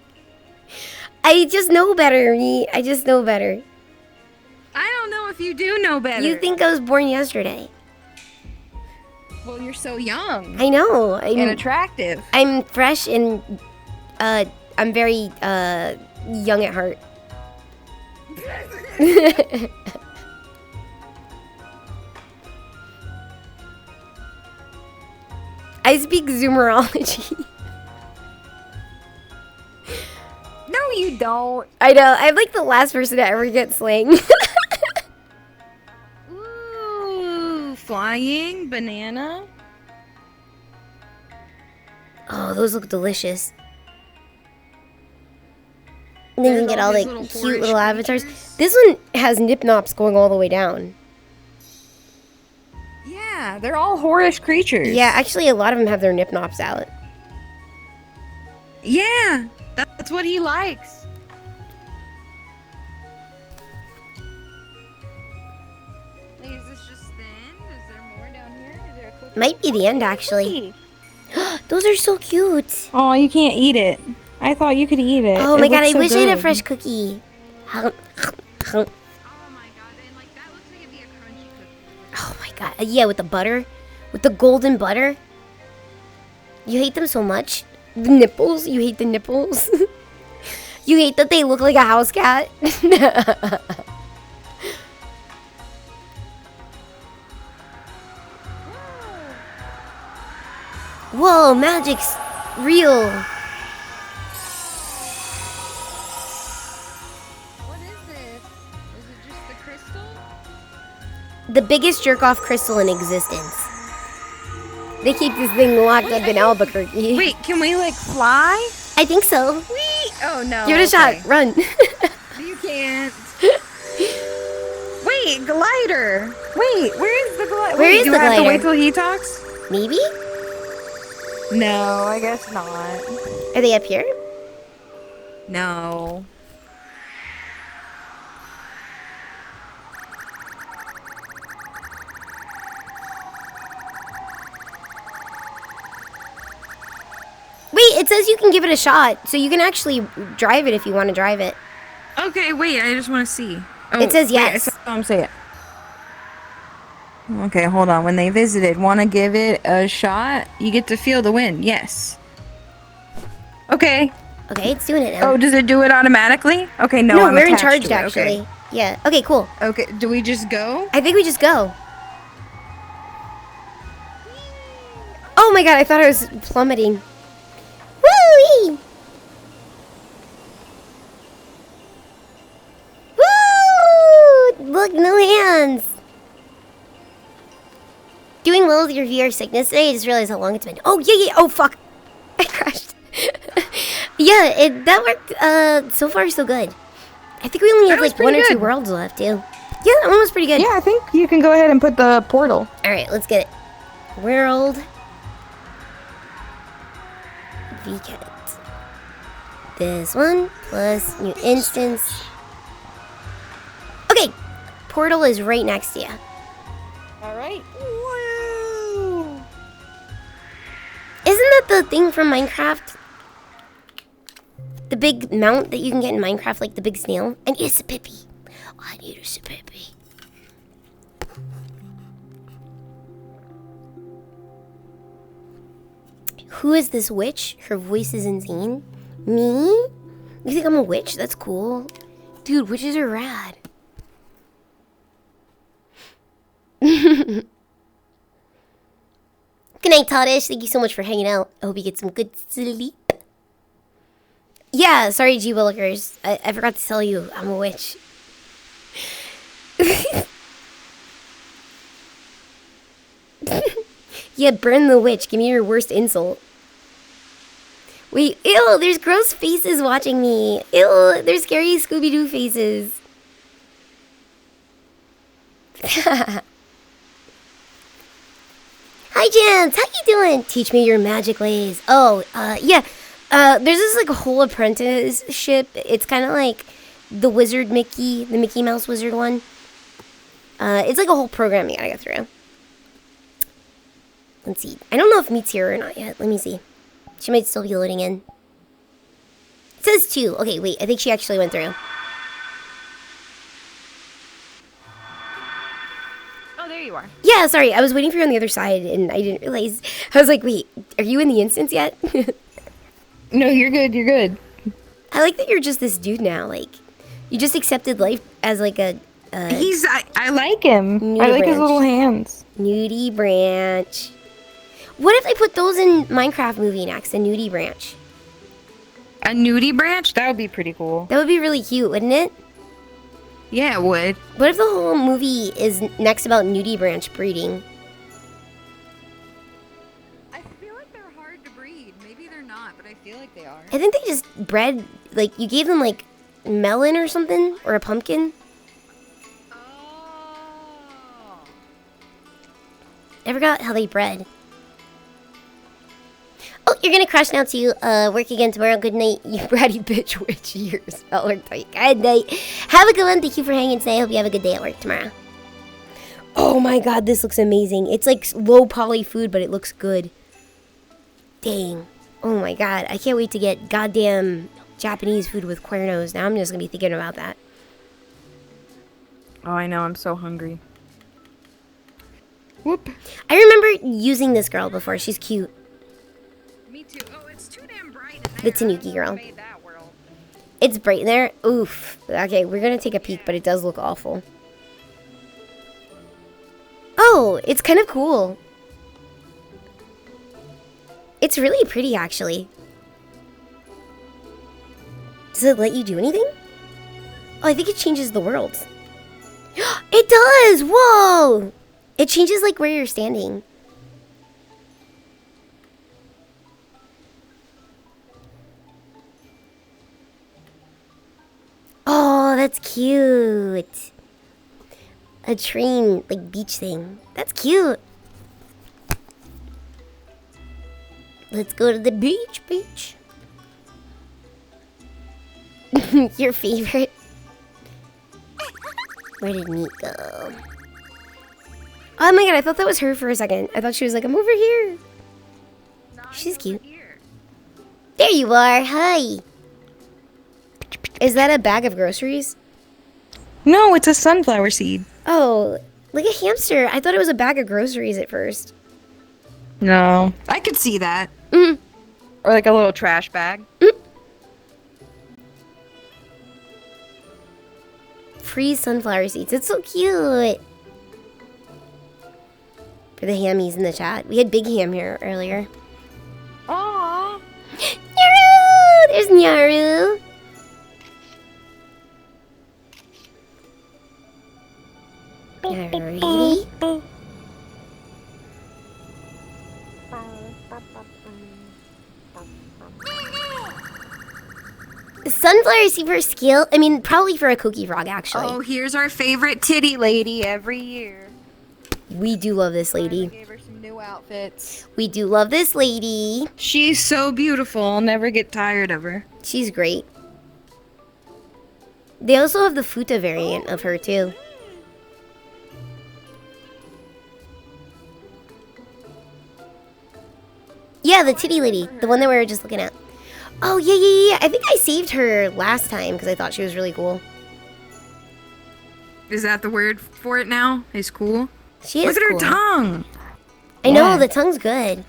I just know better, me. I just know better. I don't know if you do know better. You think I was born yesterday? Well, you're so young I know. and attractive. I'm fresh and I'm very young at heart. I speak Zoomerology. No, you don't. I know. I'm like the last person to ever get slang. Ooh, flying banana. Oh, those look delicious. And then you can There's get all all these like little cute horish little avatars. creatures. This one has nip nops going all the way down. Yeah, they're all horish creatures. Yeah, actually, a lot of them have their nip nops out. Yeah, that's what he likes. Wait, is this just thin? Is there more down here? Is there a cookie? Might be the end, actually. Those are so cute. Oh, you can't eat it. I thought you could eat it. Oh It my god, looks I so wish I had a good. fresh cookie. Oh my god, and like that looks like it'd be a crunchy cookie. Oh my god. Yeah, with the butter. With the golden butter. You hate them so much. The nipples. You hate the nipples. You hate that they look like a house cat. Whoa, magic's real. What is this? Is it just the crystal? the biggest jerk-off crystal in existence. They keep this thing locked up in Albuquerque. Wait, can we like fly? I think so. Wait. Oh no. Give it a shot. Run. You can't. Wait, glider. Wait, where is the glider? Where is do the I have to glider? wait till he talks? Maybe? No, I guess not. Are they up here? No. Wait, it says you can give it a shot, so you can actually drive it if you want to drive it. Okay, wait, I just want to see. Oh, It says wait, yes. I saw him say it. Okay, hold on. When they visited, want to give it a shot? You get to feel the wind. Yes. Okay. Okay, it's doing it now. Oh, does it do it automatically? Okay, no, I'm we're in attached charge to it. actually. Yeah. Okay, cool. Okay, do we just go? I think we just go. Oh my god, I thought I was plummeting. Woo! Woo! Look, no hands. Doing well with your VR sickness today. I just realized how long it's been. Oh yeah. Oh fuck, I crashed. Yeah, that worked. So far so good. I think we only have like one or two worlds left too. Yeah, that one was pretty good. Yeah, I think you can go ahead and put the portal. All right, let's get it. World. vket. This one plus new instance. Okay, portal is right next to you. All right. Woo! Isn't that the thing from Minecraft? The big mount that you can get in Minecraft, like the big snail? I need a sipippy. Oh, I need a sipippy. Who is this witch? Her voice is insane. Me? You think I'm a witch? That's cool. Dude, witches are rad. Good night, Toddish. Thank you so much for hanging out. I hope you get some good sleep. Yeah, sorry, G-Willikers. I forgot to tell you, I'm a witch. Yeah, burn the witch. Give me your worst insult. Wait, ew, there's gross faces watching me. Ew, there's scary Scooby-Doo faces. Hi, Jams. How you doing? Teach me your magic ways. Oh, yeah. There's this, like, whole apprenticeship. It's kind of like the Wizard Mickey, the Mickey Mouse Wizard one. It's like a whole program you gotta go through. Let's see. I don't know if Meet's here or not yet. Let me see. She might still be loading in. It says 2. Okay, wait. I think she actually went through. Oh, there you are. Yeah, sorry. I was waiting for you on the other side, and I didn't realize. I was like, wait, are you in the instance yet? No, you're good. You're good. I like that you're just this dude now. Like, you just accepted life as, like, a... I like him. Nudie I like his branch. little hands. Nudie branch. What if they put those in Minecraft movie next? A nudie branch. A nudie branch? That would be pretty cool. That would be really cute, wouldn't it? Yeah, it would. What if the whole movie is next about nudie branch breeding? I feel like they're hard to breed. Maybe they're not, but I feel like they are. I think they just bred, like, you gave them, like, melon or something? Or a pumpkin? Oh. I forgot how they bred. Oh, you're gonna crash now too. Work again tomorrow. Good night, you bratty bitch witch. Your spell work tight. Good night. Have a good one. Thank you for hanging today. I hope you have a good day at work tomorrow. Oh my god, this looks amazing. It's like low poly food, but it looks good. Dang. Oh my god. I can't wait to get goddamn Japanese food with cuernos. Now I'm just gonna be thinking about that. Oh, I know. I'm so hungry. Whoop. I remember using this girl before. She's cute. Me too. Oh, it's too damn bright. The Tanuki girl. It's bright in there. Oof. Okay, we're gonna take a peek, but it does look awful. Oh, it's kind of cool. It's really pretty, actually. Does it let you do anything? Oh, I think it changes the world. It does! Whoa! It changes like where you're standing. Oh, that's cute. A train, like beach thing. That's cute. Let's go to the beach. Your favorite? Where did Meat go? Oh my god, I thought that was her for a second. I thought she was like, I'm over here. She's cute. There you are. Hi. Is that a bag of groceries? No, it's a sunflower seed. Oh, like a hamster. I thought it was a bag of groceries at first. No. I could see that. Mm. Or like a little trash bag. Free sunflower seeds. It's so cute. For the hammies in the chat. We had Big Ham here earlier. Aww. Nyaru! There's Nyaru. Alrighty. Sunflower seed for skill? I mean, probably for a cookie frog, actually. Oh, here's our favorite titty lady every year. We do love this I lady. gave her some new outfits. We do love this lady. She's so beautiful. I'll never get tired of her. She's great. They also have the Futa variant of her, too. Yeah, the titty lady. The one that we were just looking at. Oh, yeah. I think I saved her last time because I thought she was really cool. Is that the word for it now? Is cool? She is Look at cool. her tongue. I know, Yeah. the tongue's good.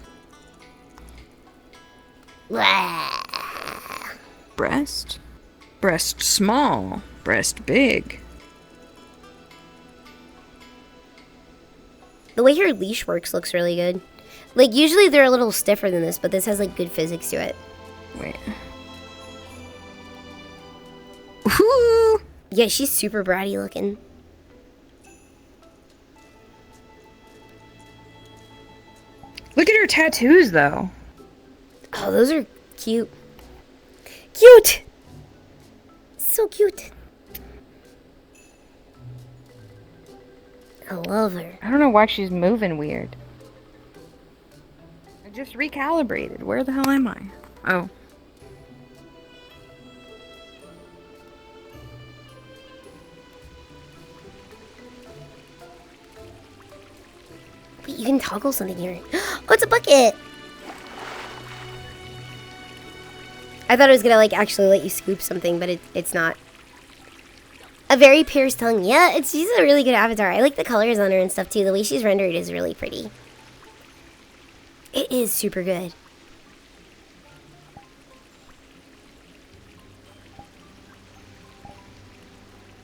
Breast. Breast small. Breast big. The way her leash works looks really good. Like, usually they're a little stiffer than this, but this has, like, good physics to it. Wait. Ooh. Yeah, she's super bratty looking. Look at her tattoos, though. Oh, those are cute. Cute! So cute. I love her. I don't know why she's moving weird. I just recalibrated. Where the hell am I? Oh. Wait, you can toggle something here. Oh, it's a bucket! I thought it was gonna, like, actually let you scoop something, but it's not. A very pierced tongue. Yeah, she's a really good avatar. I like the colors on her and stuff, too. The way she's rendered is really pretty. It is super good.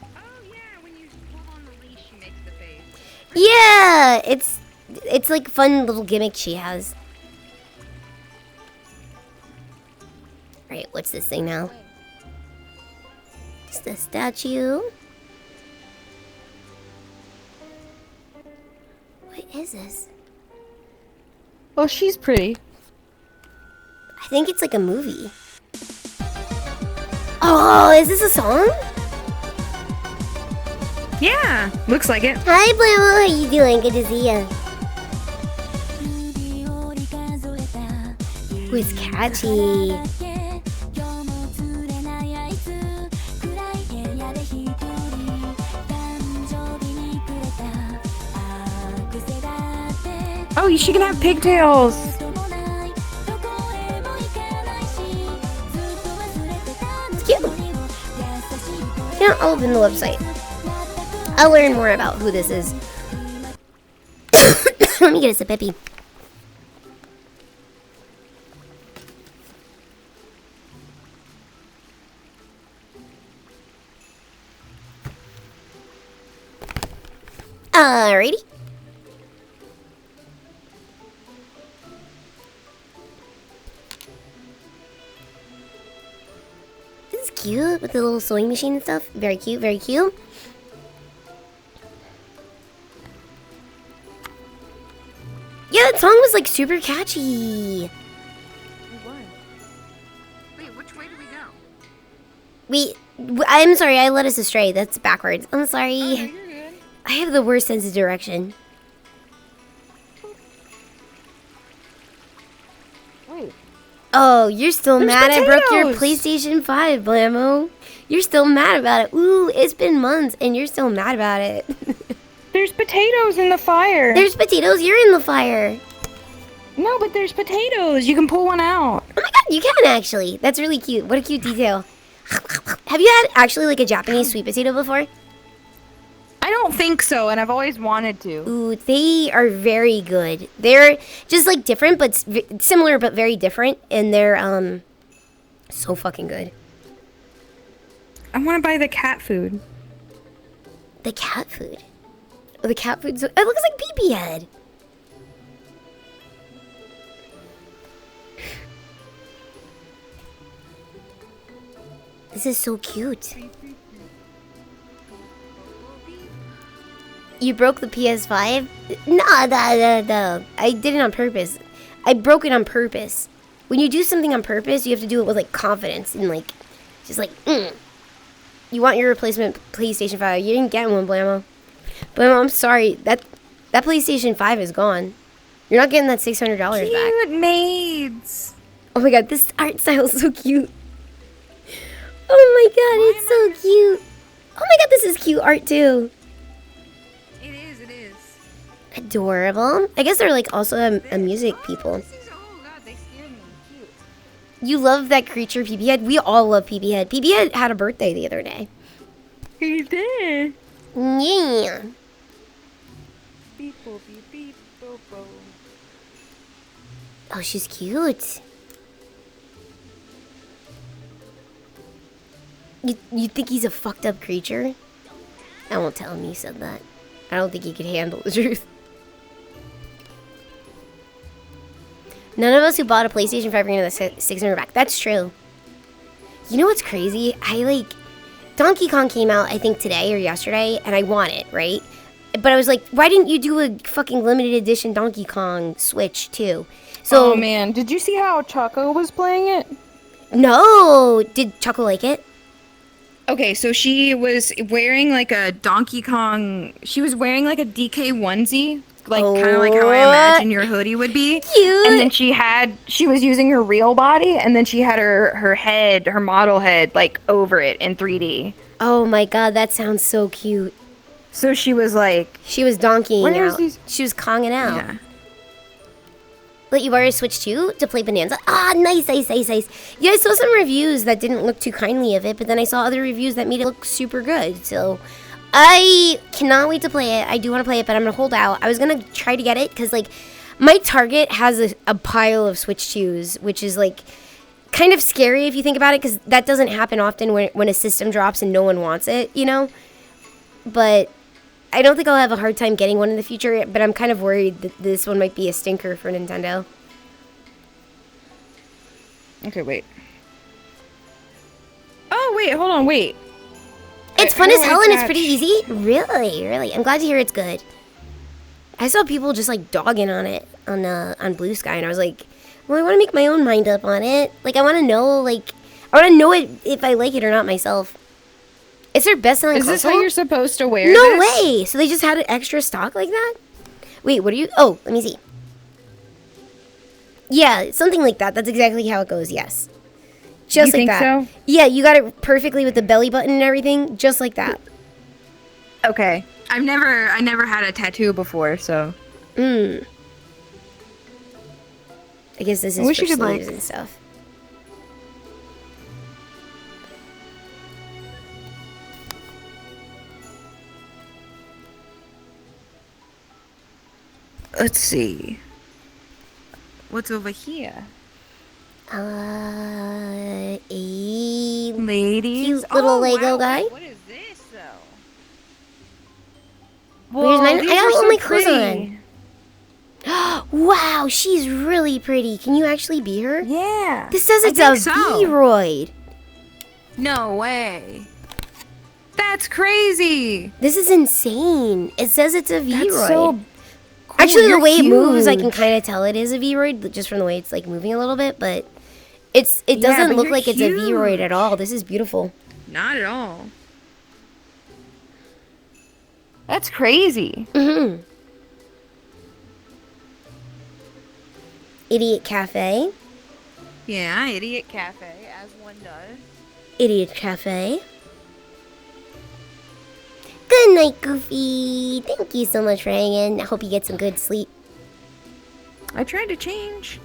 Oh, yeah. When you pull on the leash, she makes the face. Yeah, it's like fun little gimmick she has. Right, what's this thing now? It's the statue. What is this? Oh, she's pretty. I think it's like a movie. Oh, is this a song? Yeah, looks like it. Hi, Blue. How you doing? Good to see you. Ooh, it's catchy. Oh, she can have pigtails. It's cute. Yeah, I'll open the website. I'll learn more about who this is. Let me get us a Pippi. Alrighty. This is cute with the little sewing machine and stuff. Very cute, very cute. Yeah, that song was like super catchy. It was. Wait, which way do we go? I'm sorry, I led us astray. That's backwards. I'm sorry. Oh, no, you're good. I have the worst sense of direction. Wait. Oh, you're still There's mad I broke your potatoes. PlayStation 5, Blammo. You're still mad about it. Ooh, it's been months and you're still mad about it. There's potatoes in the fire. There's potatoes, you're in the fire. No, but there's potatoes. You can pull one out. Oh my god, you can actually. That's really cute. What a cute detail. Have you had actually like a Japanese sweet potato before? I don't think so, and I've always wanted to. Ooh, they are very good. They're just like different, but similar, but very different. And they're so fucking good. I want to buy the cat food. The cat food. Oh, the cat food. It looks like BB head. This is so cute. You broke the PS5? No. I did it on purpose. I broke it on purpose. When you do something on purpose, you have to do it with like confidence and like, just like, You want your replacement PlayStation 5. You didn't get one, Blammo. Blammo, I'm sorry. That PlayStation 5 is gone. You're not getting that $600 back. Cute maids. Oh my god, this art style is so cute. Oh my god, it's so cute. Oh my god, this is cute art too. It is. Adorable. I guess they're like also a music people. Oh god, they scared me. Cute. You love that creature, PP Head? We all love PP Head. PP Head had a birthday the other day. He did. Yeah. Beep, boop, beep, beep, boop, boop. Oh, she's cute. You think he's a fucked up creature? I won't tell him you said that. I don't think he could handle the truth. None of us who bought a PlayStation 5 are gonna get the 600 back. That's true. You know what's crazy? Donkey Kong came out, I think, today or yesterday, and I want it, right? But I was like, why didn't you do a fucking limited edition Donkey Kong Switch, too? So, Oh man, did you see how Choco was playing it? No! Did Choco like it? Okay, so she was wearing like a Donkey Kong. She was wearing like a DK onesie, like kind of like how I imagine your hoodie would be. Cute! And then she was using her real body, and then she had her head, her model head, like over it in 3D. Oh my god, that sounds so cute. So she was like, She was donkeying Where's out. these- She was Konging out. yeah. Let you borrow a Switch 2 to play Bonanza? Ah, nice. Yeah, I saw some reviews that didn't look too kindly of it, but then I saw other reviews that made it look super good. So, I cannot wait to play it. I do want to play it, but I'm going to hold out. I was going to try to get it, because, like, my Target has a pile of Switch 2s, which is, like, kind of scary if you think about it, because that doesn't happen often when a system drops and no one wants it, you know? But I don't think I'll have a hard time getting one in the future, but I'm kind of worried that this one might be a stinker for Nintendo. Okay, wait. Oh wait, hold on, wait. It's I fun as know hell I and it's catch- pretty easy. Really. I'm glad to hear it's good. I saw people just like dogging on it on Blue Sky, and I was like, well, I want to make my own mind up on it. Like, I want to know it if I like it or not myself. It's their best-selling Is this console? how you're supposed to wear No this? way! So they just had an extra stock like that? Wait, what are you... Oh, let me see. Yeah, something like that. That's exactly how it goes, yes. Just You like think that. so? Yeah, you got it perfectly with the belly button and everything. Just like that. Okay. I never had a tattoo before, so. I guess this is I wish for you could, sleeves like- and stuff. Let's see. What's over here? A Ladies. cute little Lego guy. What is this though? Where's mine? these I got are all so my clothes pretty. Wow, she's really pretty. Can you actually be her? Yeah. This says I it's a think so. V-roid. No way. That's crazy. This is insane. It says it's a V-roid. That's so Actually, the you're way it moves, I huge. can kind of tell it is a Vroid just from the way it's like moving a little bit. But it Yeah, doesn't but look you're like it's a Vroid huge. at all. This is beautiful. Not at all. That's crazy. Mm-hmm. Idiot Cafe. Yeah, Idiot Cafe, as one does. Idiot Cafe. Good night, Goofy. Thank you so much for hanging. I hope you get some good sleep. I tried to change.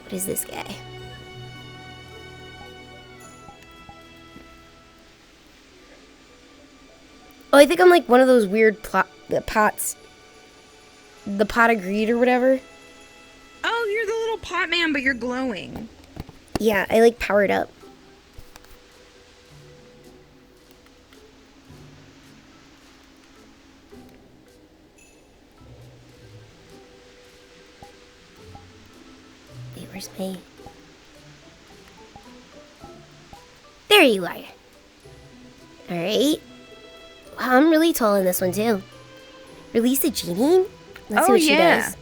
What is this guy? Oh, I think I'm like one of those weird pots. The pot of greed or whatever. Oh, you're the little pot man, but you're glowing. Yeah, I like powered up. Wait, where's my... There you are. Alright. Wow, I'm really tall in this one too. Release the genie? Let's see what she does.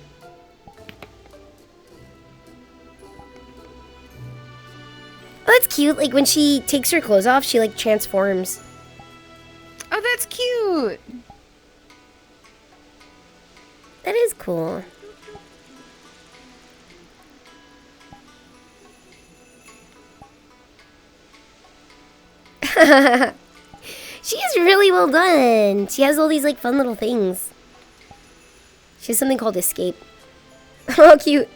Oh, that's cute. Like when she takes her clothes off, she like transforms. Oh, that's cute. That is cool. She is really well done. She has all these like fun little things. She has something called escape. Oh, cute.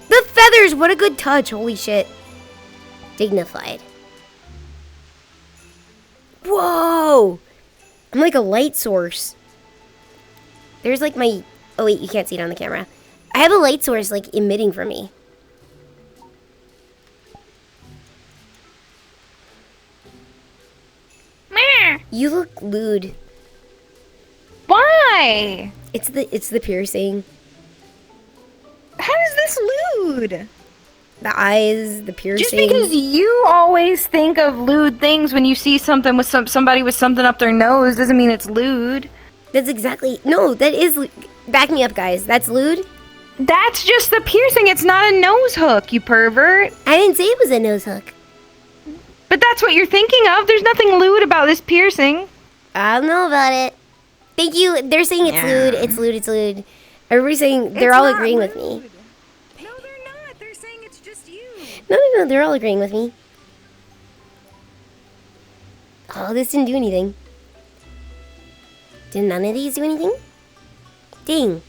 The feathers, what a good touch. Holy shit. Dignified. Whoa. I'm like a light source. There's like my... Oh wait, you can't see it on the camera. I have a light source like emitting from me. You look lewd. Why? It's the piercing. How is this lewd? The eyes, the piercing. Just because you always think of lewd things when you see something with somebody with something up their nose doesn't mean it's lewd. That's exactly... No, that is... Back me up, guys. That's lewd? That's just the piercing. It's not a nose hook, you pervert. I didn't say it was a nose hook. But that's what you're thinking of. There's nothing lewd about this piercing. I don't know about it. Thank you. They're saying it's lewd. It's lewd. It's lewd. Everybody's saying... They're all agreeing with me. No, they're not. They're saying it's just you. No. They're all agreeing with me. Oh, this didn't do anything. Did none of these do anything? Dang.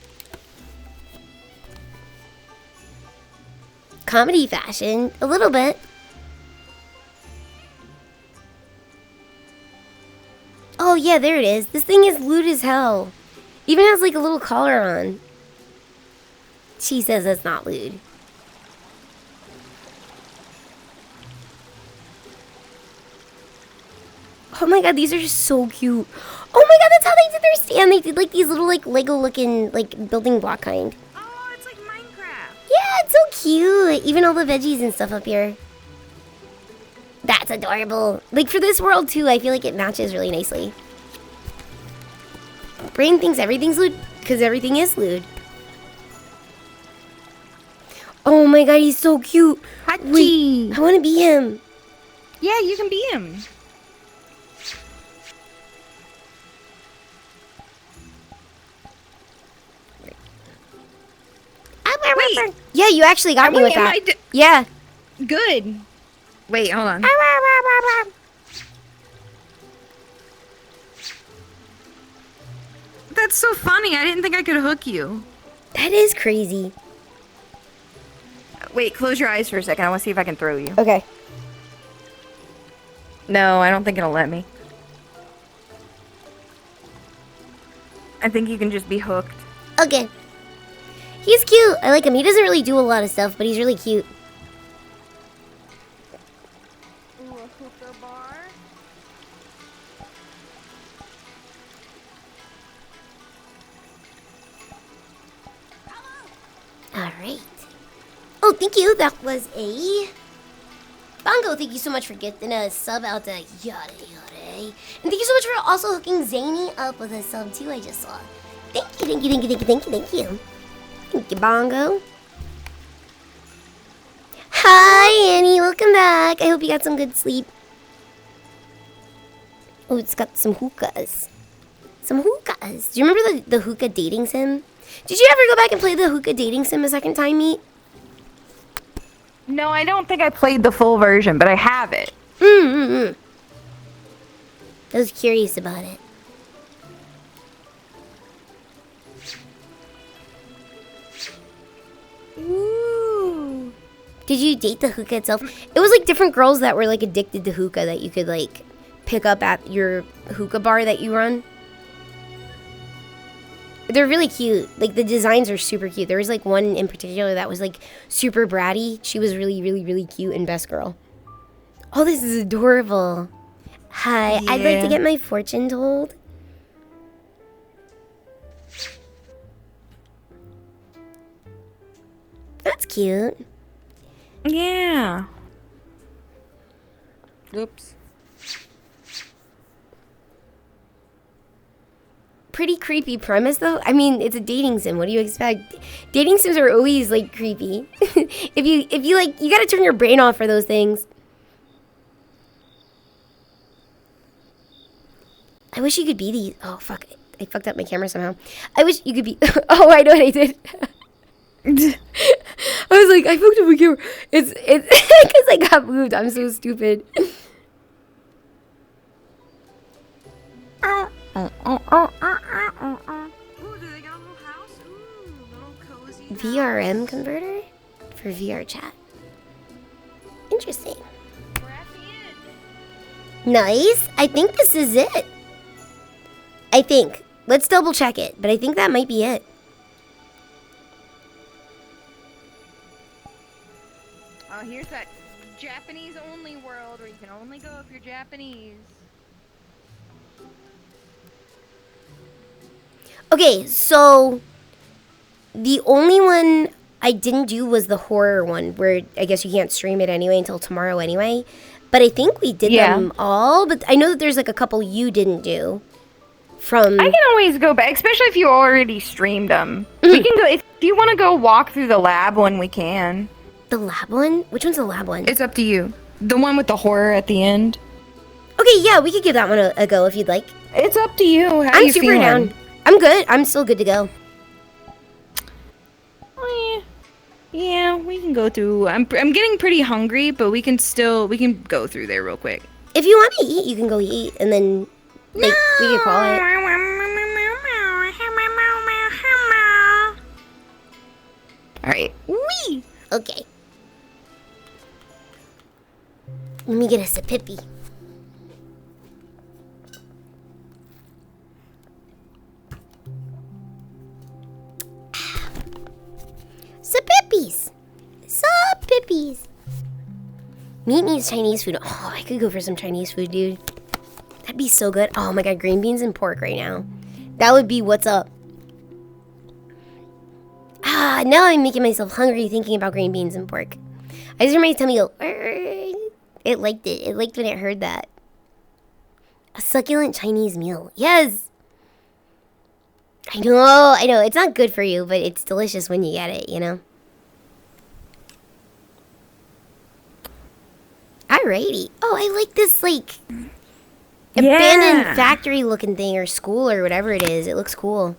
Comedy fashion. A little bit. Oh, yeah, there it is. This thing is lewd as hell. Even has, like, a little collar on. She says it's not lewd. Oh my god, these are so cute. Oh my god, that's how they did their stand. They did, like, these little, like, Lego-looking, like, building block kind. Oh, it's like Minecraft. Yeah, it's so cute. Even all the veggies and stuff up here. That's adorable. Like, for this world, too, I feel like it matches really nicely. Brain thinks everything's lewd, because everything is lewd. Oh my god, he's so cute. Hachi. Wait, I want to be him. Yeah, you can be him. Wait. Yeah, you actually got me with Am that. I Yeah. Good. Wait, hold on. That's so funny. I didn't think I could hook you. That is crazy. Wait, close your eyes for a second. I want to see if I can throw you. Okay. No, I don't think it'll let me. I think you can just be hooked. Okay. He's cute. I like him. He doesn't really do a lot of stuff, but he's really cute. Ooh, a hooker bar. Alright. Oh, thank you. That was a... Bongo, thank you so much for getting a sub out to Yada Yada. And thank you so much for also hooking Zany up with a sub too, I just saw. Thank you, thank you, thank you, thank you, thank you, thank you. Thank you, Bongo. Hi, Annie. Welcome back. I hope you got some good sleep. Oh, it's got some hookahs. Some hookahs. Do you remember the hookah dating sim? Did you ever go back and play the hookah dating sim a second time, Meat? No, I don't think I played the full version, but I have it. I was curious about it. Ooh. Did you date the hookah itself? It was like different girls that were like addicted to hookah that you could like pick up at your hookah bar that you run. They're really cute. Like the designs are super cute. There was like one in particular that was like super bratty. She was really, really, really cute and best girl. Oh, this is adorable. Hi, Yeah. I'd like to get my fortune told. That's cute. Yeah. Oops. Pretty creepy premise though. I mean, it's a dating sim. What do you expect? Dating sims are always like creepy. if you like, you gotta turn your brain off for those things. I wish you could be these. Oh fuck! I fucked up my camera somehow. I wish you could be. Oh, I know what I did. I was like, I fucked up my camera. It's because I got moved. I'm so stupid. VRM converter for VR chat. Interesting. Nice. I think this is it. I think. Let's double check it, but I think that might be it. Oh, here's that Japanese only world where you can only go if you're Japanese. Okay, so the only one I didn't do was the horror one, where I guess you can't stream it anyway until tomorrow anyway. But I think we did them all. But I know that there's like a couple you didn't do. From I can always go back, especially if you already streamed them. We can go if you want to go walk through the lab one. We can. The lab one? Which one's the lab one? It's up to you. The one with the horror at the end. Okay, yeah, we could give that one a go if you'd like. It's up to you. How I'm you super feeling? down. I'm good. I'm still good to go. Oh, yeah, we can go through. I'm getting pretty hungry, but we can go through there real quick. If you want to eat, you can go eat, and then like we can call it. All right. Wee. Okay. Let me get us a pippy. Sapippies! Sapippies! Meat needs Chinese food. Oh, I could go for some Chinese food, dude. That'd be so good. Oh my god, green beans and pork right now. That would be what's up. Ah, now I'm making myself hungry thinking about green beans and pork. I just heard my tummy go, it liked it. It liked when it heard that. A succulent Chinese meal. Yes! I know. It's not good for you, but it's delicious when you get it, you know? Alrighty. Oh, I like this, like, abandoned factory looking thing or school or whatever it is. It looks cool.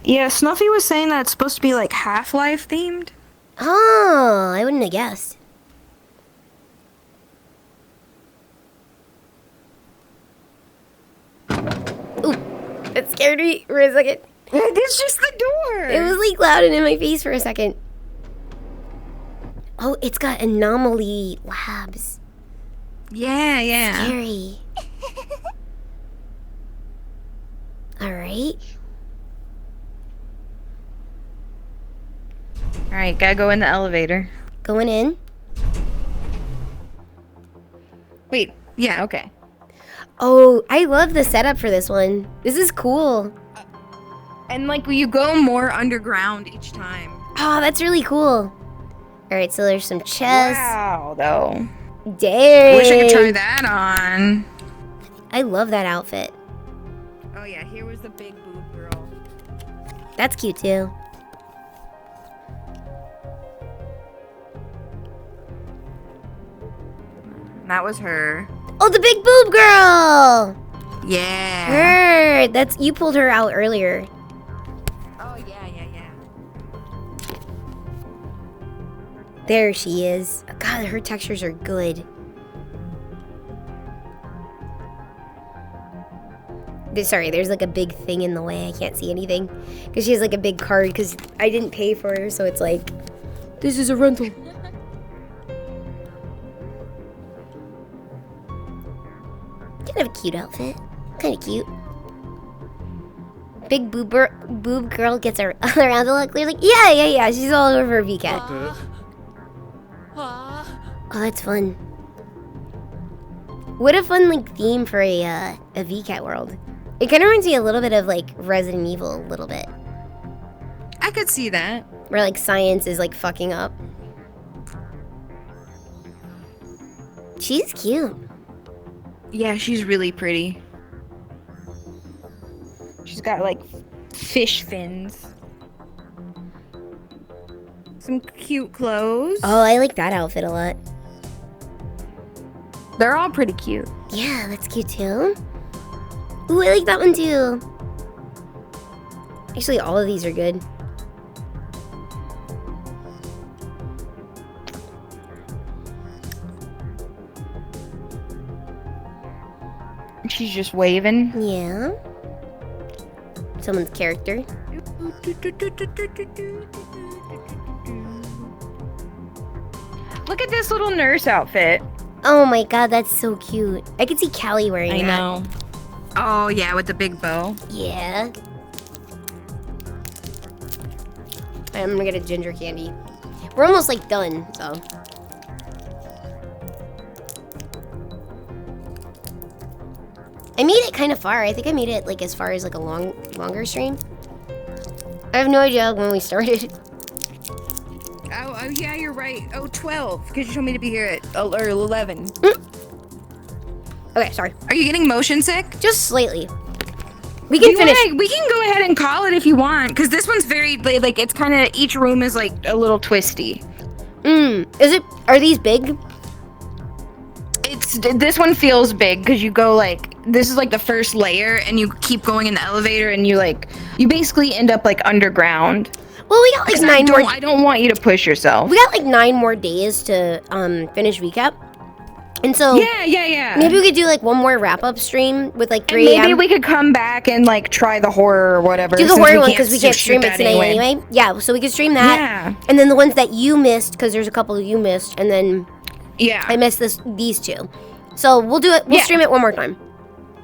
Yeah, Snuffy was saying that it's supposed to be like Half-Life themed. Oh, I wouldn't have guessed. Ooh, that scared me for a second. It's just the door. It was like loud and in my face for a second. Oh, it's got anomaly labs. Yeah. Scary. Alright. Alright, gotta go in the elevator. Going in. Wait, yeah, okay. Oh, I love the setup for this one. This is cool. And like you go more underground each time. Oh, that's really cool. Alright, so there's some chests. Wow, though. Dang. Wish I could try that on. I love that outfit. Oh yeah, here was the big boob girl. That's cute too. That was her. Oh, the big boob girl! Yeah. Her! That's, you pulled her out earlier. Oh, yeah. There she is. God, her textures are good. Sorry, there's like a big thing in the way. I can't see anything. Because she has like a big card because I didn't pay for her, so it's like, this is a rental. Kind of a cute outfit. Kind of cute. Big boob girl gets her around the look. You're like, yeah. She's all over her vket. Oh, that's fun. What a fun like theme for a vket world. It kind of reminds me a little bit of like Resident Evil, a little bit. I could see that. Where like science is like fucking up. She's cute. Yeah, she's really pretty. She's got like fish fins. Some cute clothes. Oh, I like that outfit a lot. They're all pretty cute. Yeah, that's cute too. Ooh, I like that one too. Actually, all of these are good. She's just waving. Yeah. Someone's character. Look at this little nurse outfit. Oh my god, that's so cute. I could see Callie wearing that. I know. Oh, yeah, with the big bow. Yeah. I'm gonna get a ginger candy. We're almost like done, so. I made it kind of far. I think I made it like as far as like a longer stream. I have no idea when we started. Oh yeah, you're right. Oh, 12, because you told me to be here at 11. Okay, sorry. Are you getting motion sick? Just slightly. We can finish. We can go ahead and call it if you want, because this one's very, like, it's kind of, each room is, like, a little twisty. Are these big? This one feels big, because you go, like, this is, like, the first layer, and you keep going in the elevator, and you basically end up, like, underground. Well, we got, like, 9 more. I don't want you to push yourself. We got, like, 9 more days to, finish recap. And so, yeah. Maybe we could do like one more wrap-up stream with like 3 and a.m. maybe we could come back and like try the horror or whatever. Do the horror one because we can't stream it tonight anyway. Yeah, so we could stream that. Yeah. And then the ones that you missed, because there's a couple you missed, and then I missed these 2. So we'll do it. We'll stream it one more time.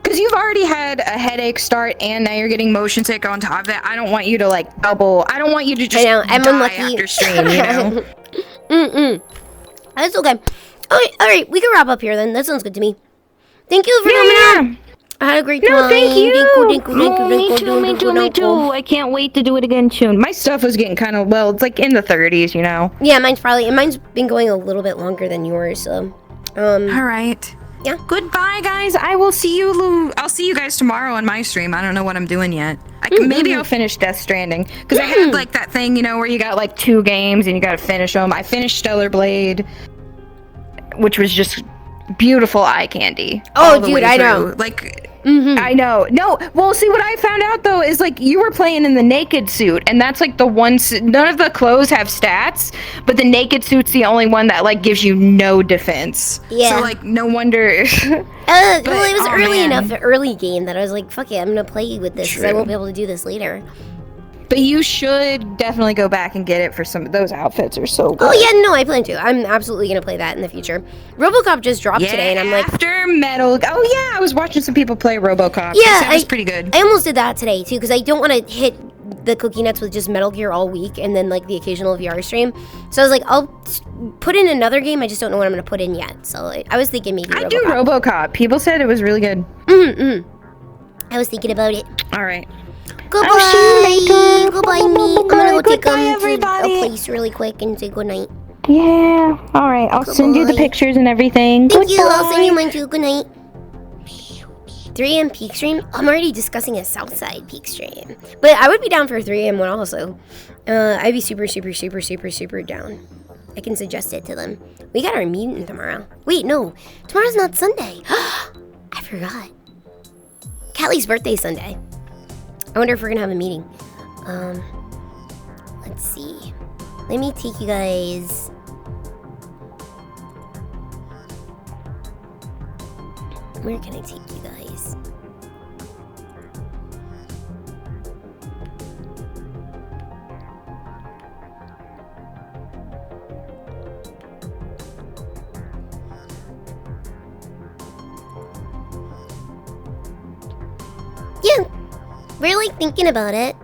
Because you've already had a headache start, and now you're getting motion sick on top of it. I don't want you to like double. I don't want you to just I'm die unlucky. after stream. You know. That's okay. All right, we can wrap up here then. That sounds good to me. Thank you for coming out. I had a great time. Thank you. Me too. I can't wait to do it again soon. My stuff was getting kind of, well, it's like in the 30s, you know. Yeah, mine's been going a little bit longer than yours, so. All right. Yeah. Goodbye, guys. I'll see you guys tomorrow on my stream. I don't know what I'm doing yet. Maybe I'll finish Death Stranding, because I had like that thing, you know, where you got like 2 games and you got to finish them. I finished Stellar Blade, which was just beautiful eye candy. Oh, dude, I know. Like, I know. No, well, see, what I found out, though, is, like, you were playing in the naked suit, and that's, like, the one... None of the clothes have stats, but the naked suit's the only one that, like, gives you no defense. Yeah. So, like, no wonder... Well, it was early enough, the early game, that I was like, fuck it, I'm gonna play with this, because I won't be able to do this later. But you should definitely go back and get it for some of those outfits are so good. Oh, yeah, no, I plan to. I'm absolutely going to play that in the future. RoboCop just dropped today, and I'm like... After Metal... Oh, yeah, I was watching some people play RoboCop. Yeah, that was pretty good. I almost did that today, too, because I don't want to hit the cookie nuts with just Metal Gear all week and then, like, the occasional VR stream. So I was like, I'll put in another game. I just don't know what I'm going to put in yet. So I was thinking maybe RoboCop. I do RoboCop. People said it was really good. I was thinking about it. All right. Goodbye. I'll see you later. Goodbye, me. I'm gonna go take Goodbye, them everybody. to a place really quick and say goodnight. Yeah. All right. I'll send you the pictures and everything. Thank you. I'll send you mine too. Good night. 3 a.m. peak stream? I'm already discussing a Southside peak stream. But I would be down for a 3 a.m. one also. I'd be super down. I can suggest it to them. We got our meeting tomorrow. Wait, no. Tomorrow's not Sunday. I forgot. Callie's birthday is Sunday. I wonder if we're gonna have a meeting. Let's see. Let me take you guys... Where can I take you guys? Yeah, we're like thinking about it.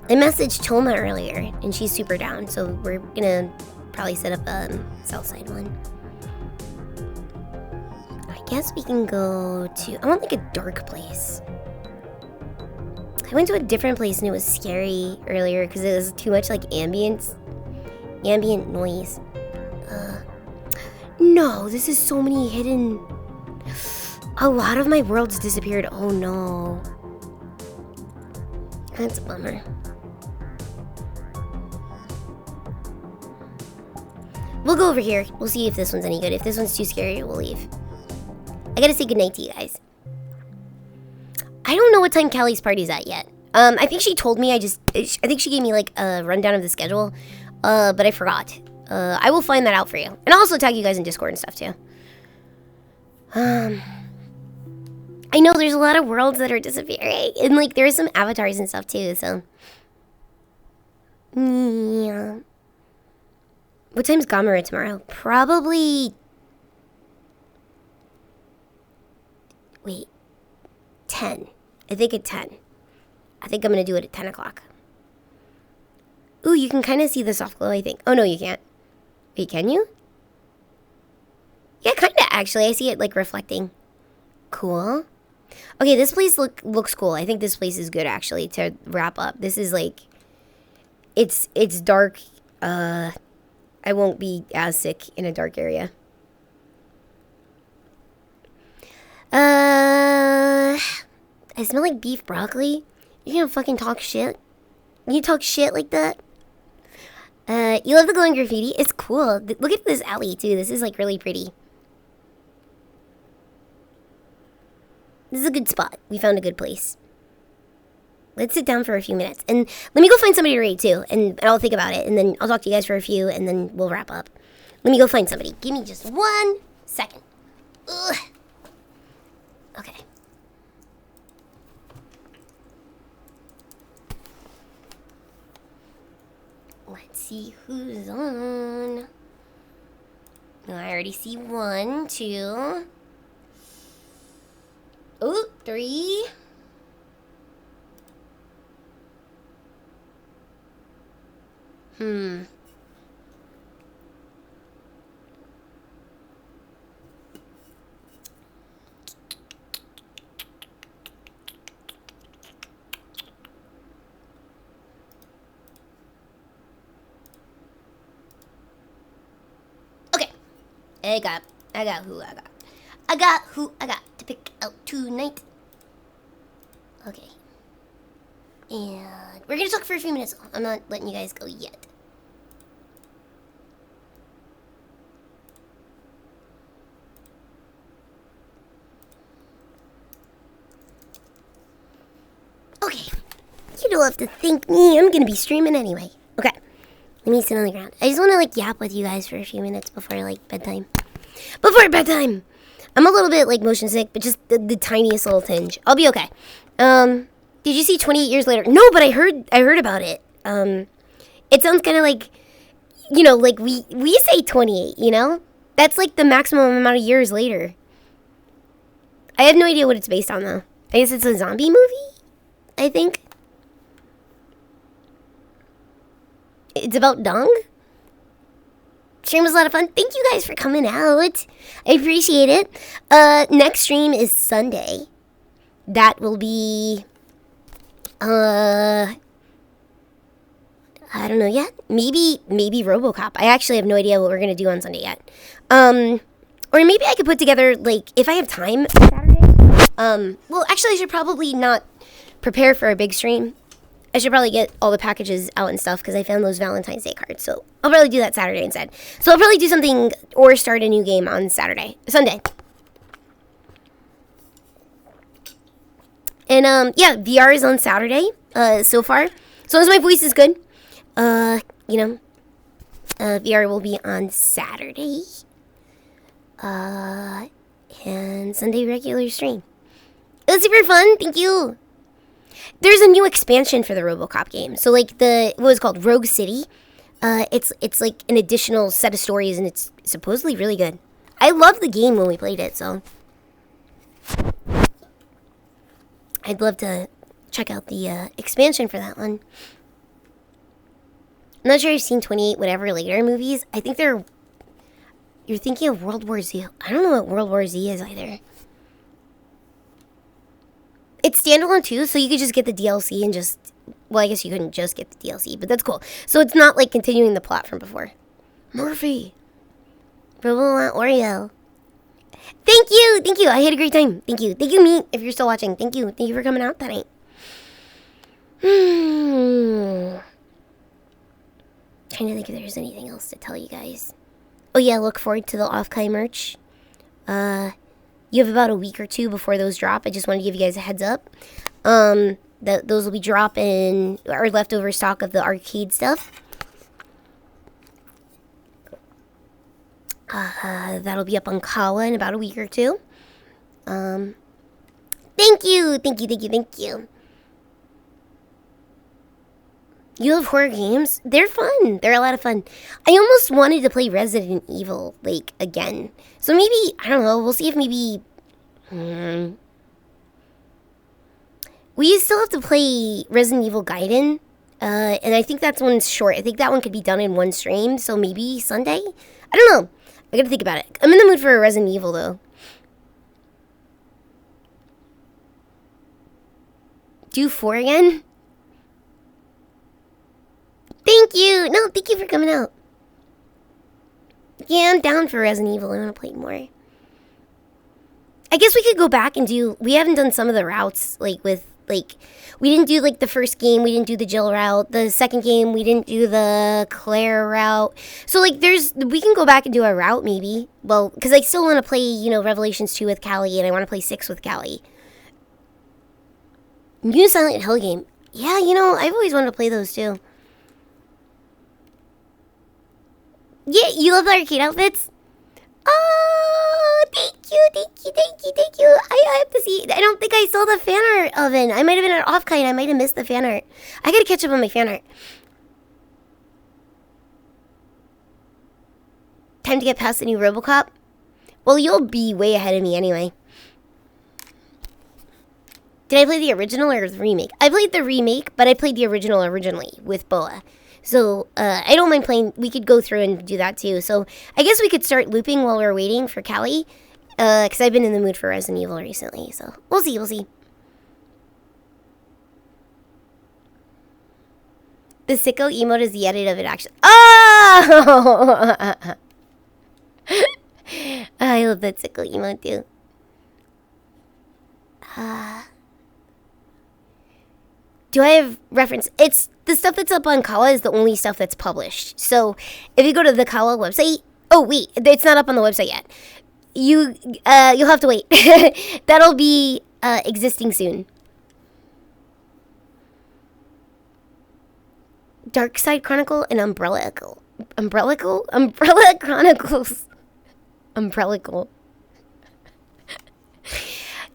I messaged Toma earlier, and she's super down, so we're gonna probably set up a Southside one. I guess we can go to... I want like a dark place. I went to a different place and it was scary earlier because it was too much like ambient noise. No, this is so many hidden... A lot of my worlds disappeared. Oh no. That's a bummer. We'll go over here. We'll see if this one's any good. If this one's too scary, we'll leave. I gotta say goodnight to you guys. I don't know what time Callie's party's at yet. I think she told me. I think she gave me like a rundown of the schedule. But I forgot. I will find that out for you. And I'll also tag you guys in Discord and stuff too. I know there's a lot of worlds that are disappearing. And like there's some avatars and stuff too, so. Yeah. What time's Gamera tomorrow? Probably... Wait. 10. I think at 10. I think I'm gonna do it at 10 o'clock. Ooh, you can kind of see the soft glow, I think. Oh, no, you can't. Wait, can you? Yeah, kind of, actually. I see it, like, reflecting. Cool. Okay, this place looks cool. I think this place is good, actually, to wrap up. This is, like... It's dark. I won't be as sick in a dark area. I smell like beef broccoli. You're gonna fucking talk shit? You talk shit like that? You love the glowing graffiti? It's cool. Look at this alley, too. This is, like, really pretty. This is a good spot. We found a good place. Let's sit down for a few minutes. And let me go find somebody to raid, too. And I'll think about it. And then I'll talk to you guys for a few, and then we'll wrap up. Let me go find somebody. Give me just 1 second. Ugh. Okay. Let's see who's on. Oh, I already see 1, 2. Oh, 3. Okay. I got who I got to pick out tonight. Okay. And we're gonna talk for a few minutes. I'm not letting you guys go yet. Okay. You don't have to thank me. I'm gonna be streaming anyway. Okay. Let me sit on the ground. I just want to like yap with you guys for a few minutes before like bedtime. Before bedtime! I'm a little bit like motion sick, but just the tiniest little tinge. I'll be okay. Did you see 28 years later? No, but I heard about it. It sounds kind of like, you know, like we say 28, you know? That's like the maximum amount of years later. I have no idea what it's based on though. I guess it's a zombie movie, I think. It's about Dong? Stream was a lot of fun. Thank you guys for coming out. I appreciate it. Next stream is Sunday. That will be... I don't know yet. Maybe RoboCop. I actually have no idea what we're going to do on Sunday yet. Or maybe I could put together, like, if I have time Saturday. Well, actually, I should probably not prepare for a big stream. I should probably get all the packages out and stuff because I found those Valentine's Day cards. So I'll probably do that Saturday instead. So I'll probably do something or start a new game on Sunday. And yeah, VR is on Saturday so far. As long as my voice is good, VR will be on Saturday. And Sunday regular stream. It was super fun. Thank you. There's a new expansion for the RoboCop game. So like what was it called? Rogue City. It's like an additional set of stories and it's supposedly really good. I loved the game when we played it, so I'd love to check out the expansion for that one. I'm not sure I've seen 28 whatever later movies. I think you're thinking of World War Z. I don't know what World War Z is either. It's standalone too, so you could just get the DLC and just... Well, I guess you couldn't just get the DLC, but that's cool. So it's not like continuing the plot from before. Murphy. Robo Oreo. Thank you! Thank you! I had a great time. Thank you. Thank you, Meat, if you're still watching. Thank you. Thank you for coming out tonight. Trying to think if there's anything else to tell you guys. Oh yeah, look forward to the Off-Kai merch. You have about a week or two before those drop. I just want to give you guys a heads up. Those will be dropping our leftover stock of the arcade stuff. That'll be up on Kawa in about a week or two. Thank you. Thank you, thank you, thank you. You love horror games? They're fun. They're a lot of fun. I almost wanted to play Resident Evil, like, again. So maybe, I don't know, we'll see if maybe... We still have to play Resident Evil Gaiden. And I think that one's short. I think that one could be done in one stream. So maybe Sunday? I don't know. I gotta think about it. I'm in the mood for a Resident Evil, though. Do 4 again? Thank you! No, thank you for coming out. Yeah, I'm down for Resident Evil. I want to play more. I guess we could go back and do... We haven't done some of the routes, like, with, like... We didn't do, like, the first game. We didn't do the Jill route. The second game, we didn't do the Claire route. So, like, we can go back and do a route, maybe. Well, because I still want to play, you know, Revelations 2 with Callie, and I want to play 6 with Callie. New Silent Hill game. Yeah, you know, I've always wanted to play those, too. Yeah, you love the arcade outfits? Oh, thank you, thank you, thank you, thank you. I have to see. I don't think I saw the fan art oven. I might have been at Off-Kai and I might have missed the fan art. I gotta catch up on my fan art. Time to get past the new RoboCop? Well, you'll be way ahead of me anyway. Did I play the original or the remake? I played the remake, but I played the original originally with Boa. So, I don't mind playing. We could go through and do that too. So, I guess we could start looping while we're waiting for Callie. Because I've been in the mood for Resident Evil recently. So, we'll see, we'll see. The sicko emote is the edit of it, actually. Oh! I love that sicko emote too. Do I have reference? It's the stuff that's up on Kawa is the only stuff that's published. So if you go to the Kawa website, oh wait, it's not up on the website yet. You'll have to wait. That'll be existing soon. Dark Side Chronicle and Umbrella Chronicles.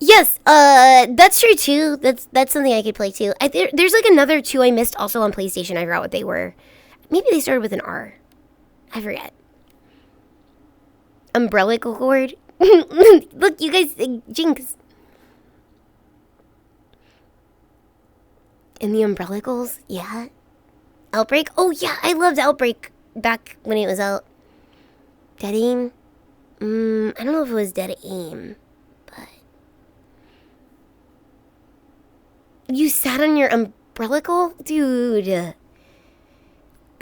Yes, that's true too. That's something I could play too. There's like another 2 I missed also on PlayStation. I forgot what they were. Maybe they started with an R. I forget. Umbrella Cord. Look, you guys, Jinx. And the Umbrellicles, yeah. Outbreak. Oh yeah, I loved Outbreak back when it was out. Dead Aim. I don't know if it was Dead Aim. You sat on your umbrellicle? Dude. The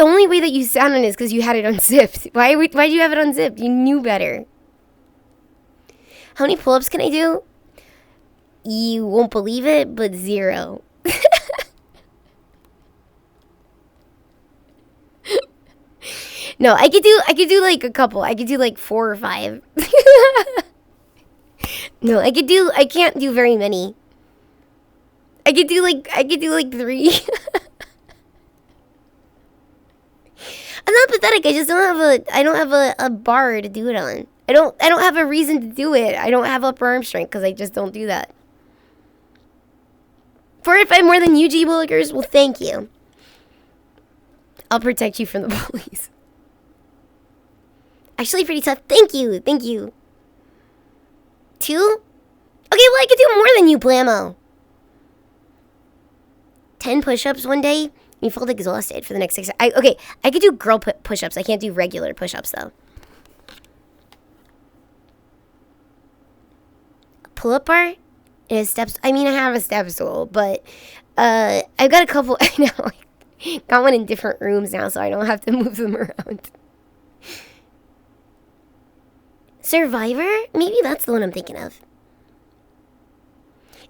only way that you sat on it is because you had it unzipped. Why'd you have it unzipped? You knew better. How many pull-ups can I do? You won't believe it, but 0. No, I could do like a couple. I could do like 4 or 5. No, I can't do very many. I could do like 3. I'm not pathetic. I just don't have a bar to do it on. I don't have a reason to do it. I don't have upper arm strength because I just don't do that. 4 or 5 more than you, G Bullockers? Well, thank you. I'll protect you from the bullies. Actually, pretty tough. Thank you. 2? Okay, well, I could do more than you, Blammo. 10 push-ups one day. You felt exhausted for the next 6 hours. Okay, I could do girl push-ups. I can't do regular push-ups, though. Pull-up bar? It has steps. I mean, I have a step stool, but I've got a couple. I know. Got one in different rooms now, so I don't have to move them around. Survivor? Maybe that's the one I'm thinking of.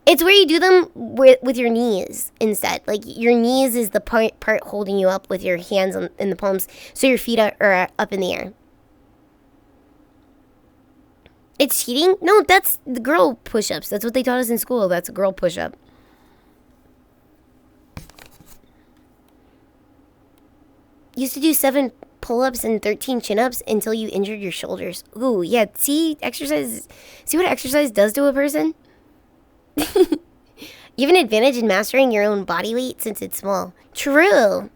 It's where you do them with your knees instead. Like, your knees is the part holding you up with your hands in the palms, so your feet are up in the air. It's cheating? No, that's the girl push-ups. That's what they taught us in school. That's a girl push-up. Used to do 7 pull-ups and 13 chin-ups until you injured your shoulders. Ooh, yeah. See what exercise does to a person? You have an advantage in mastering your own body weight since it's small. True.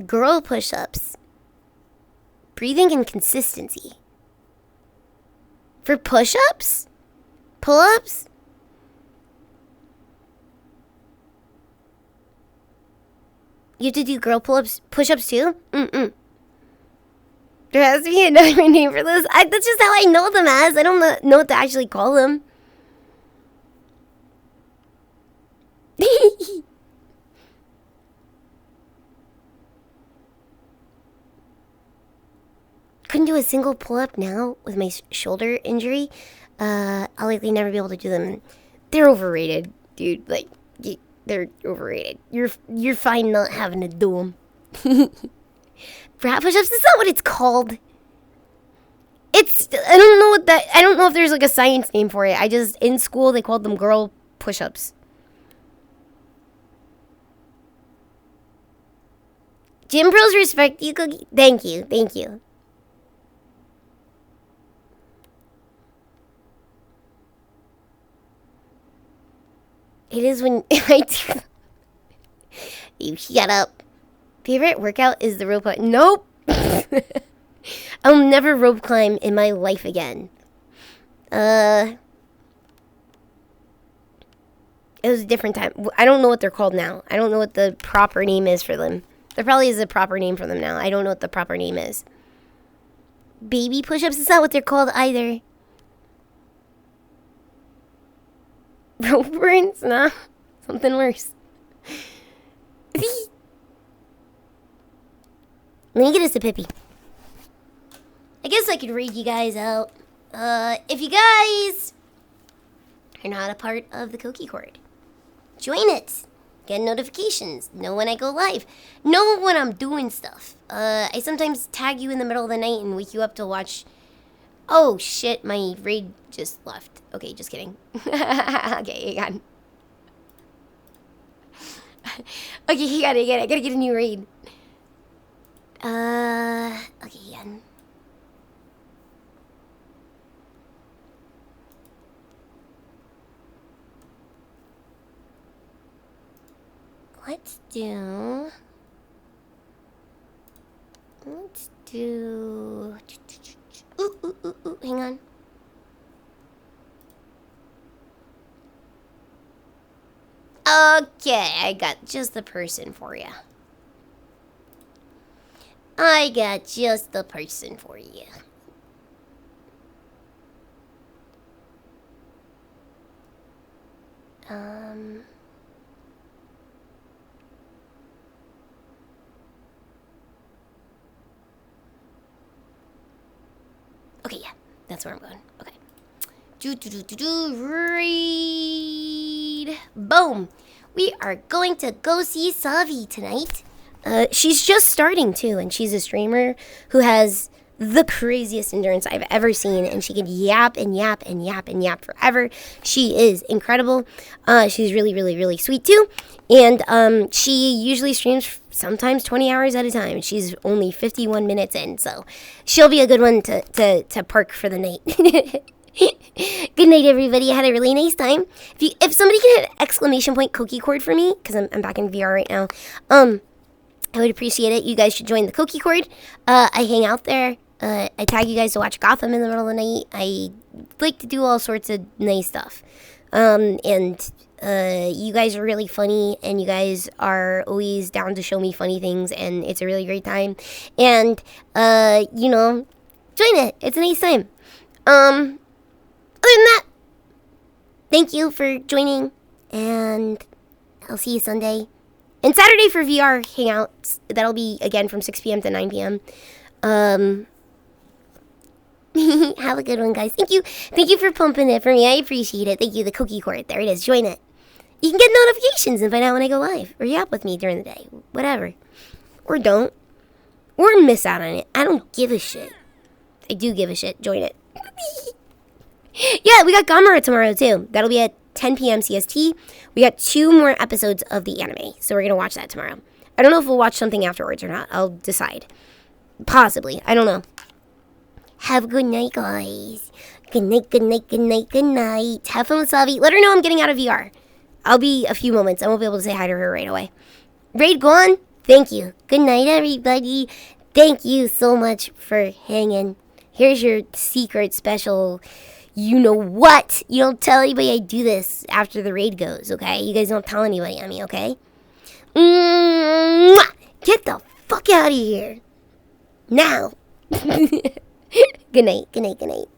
Girl push-ups. Breathing and consistency. For push-ups? Pull-ups? You have to do girl pull-ups, push-ups too? Mm-mm. There has to be another name for this. That's just how I know them as. I don't know what to actually call them. Couldn't do a single pull-up now with my shoulder injury. I'll likely never be able to do them. They're overrated, dude. Like, they're overrated. You're fine not having to do them. Brat push-ups? That's not what it's called. I don't know if there's like a science name for it. In school they called them girl push-ups. Gym bros respect you, Cookie. Thank you. It is when I do. You shut up. Favorite workout is the rope. Nope. I'll never rope climb in my life again. It was a different time. I don't know what they're called now. I don't know what the proper name is for them. There probably is a proper name for them now. I don't know what the proper name is. Baby push-ups? It's not what they're called either. Rope burns? Nah. Something worse. Let me get us a pippy. I guess I could read you guys out. If you guys are not a part of the Koki Court, join it. Get notifications. Know when I go live. Know when I'm doing stuff. I sometimes tag you in the middle of the night and wake you up to watch. Oh shit, my raid just left. Okay, just kidding. Okay, hang on. Okay, hang on. I gotta get a new raid. Okay, hang on. Let's do... Ooh, hang on. Okay, I got just the person for you. Okay, yeah. That's where I'm going. Okay. Read. Boom. We are going to go see Savi tonight. She's just starting too, and she's a streamer who has the craziest endurance I've ever seen, and she can yap and yap and yap and yap forever. She is incredible. She's really, really, really sweet too, and she usually streams sometimes 20 hours at a time. She's only 51 minutes in, so she'll be a good one to park for the night. Good night, everybody. I had a really nice time. If somebody can hit exclamation point cookie cord for me, because I'm back in VR right now, I would appreciate it. You guys should join the cookie cord. I hang out there. I tag you guys to watch Gotham in the middle of the night. I like to do all sorts of nice stuff. And you guys are really funny, and you guys are always down to show me funny things, and it's a really great time. And, you know, join it. It's a nice time. Other than that, thank you for joining, and I'll see you Sunday. And Saturday for VR Hangouts. That'll be, again, from 6 p.m. to 9 p.m. Have a good one, guys. Thank you. Thank you for pumping it for me. I appreciate it. Thank you. The cookie cord. There it is. Join it. You can get notifications and find out when I go live. Or yap with me during the day. Whatever. Or don't. Or miss out on it. I don't give a shit. I do give a shit. Join it. Yeah, we got Gamera tomorrow, too. That'll be at 10 p.m. CST. We got 2 more episodes of the anime. So we're going to watch that tomorrow. I don't know if we'll watch something afterwards or not. I'll decide. Possibly. I don't know. Have a good night, guys. Good night, good night, good night, good night. Have fun with Savi. Let her know I'm getting out of VR. I'll be a few moments. I won't be able to say hi to her right away. Raid gone? Thank you. Good night, everybody. Thank you so much for hanging. Here's your secret special, you know what? You don't tell anybody I do this after the raid goes, okay? You guys don't tell anybody on me, okay? Mwah! Get the fuck out of here. Now. Good night, good night, good night.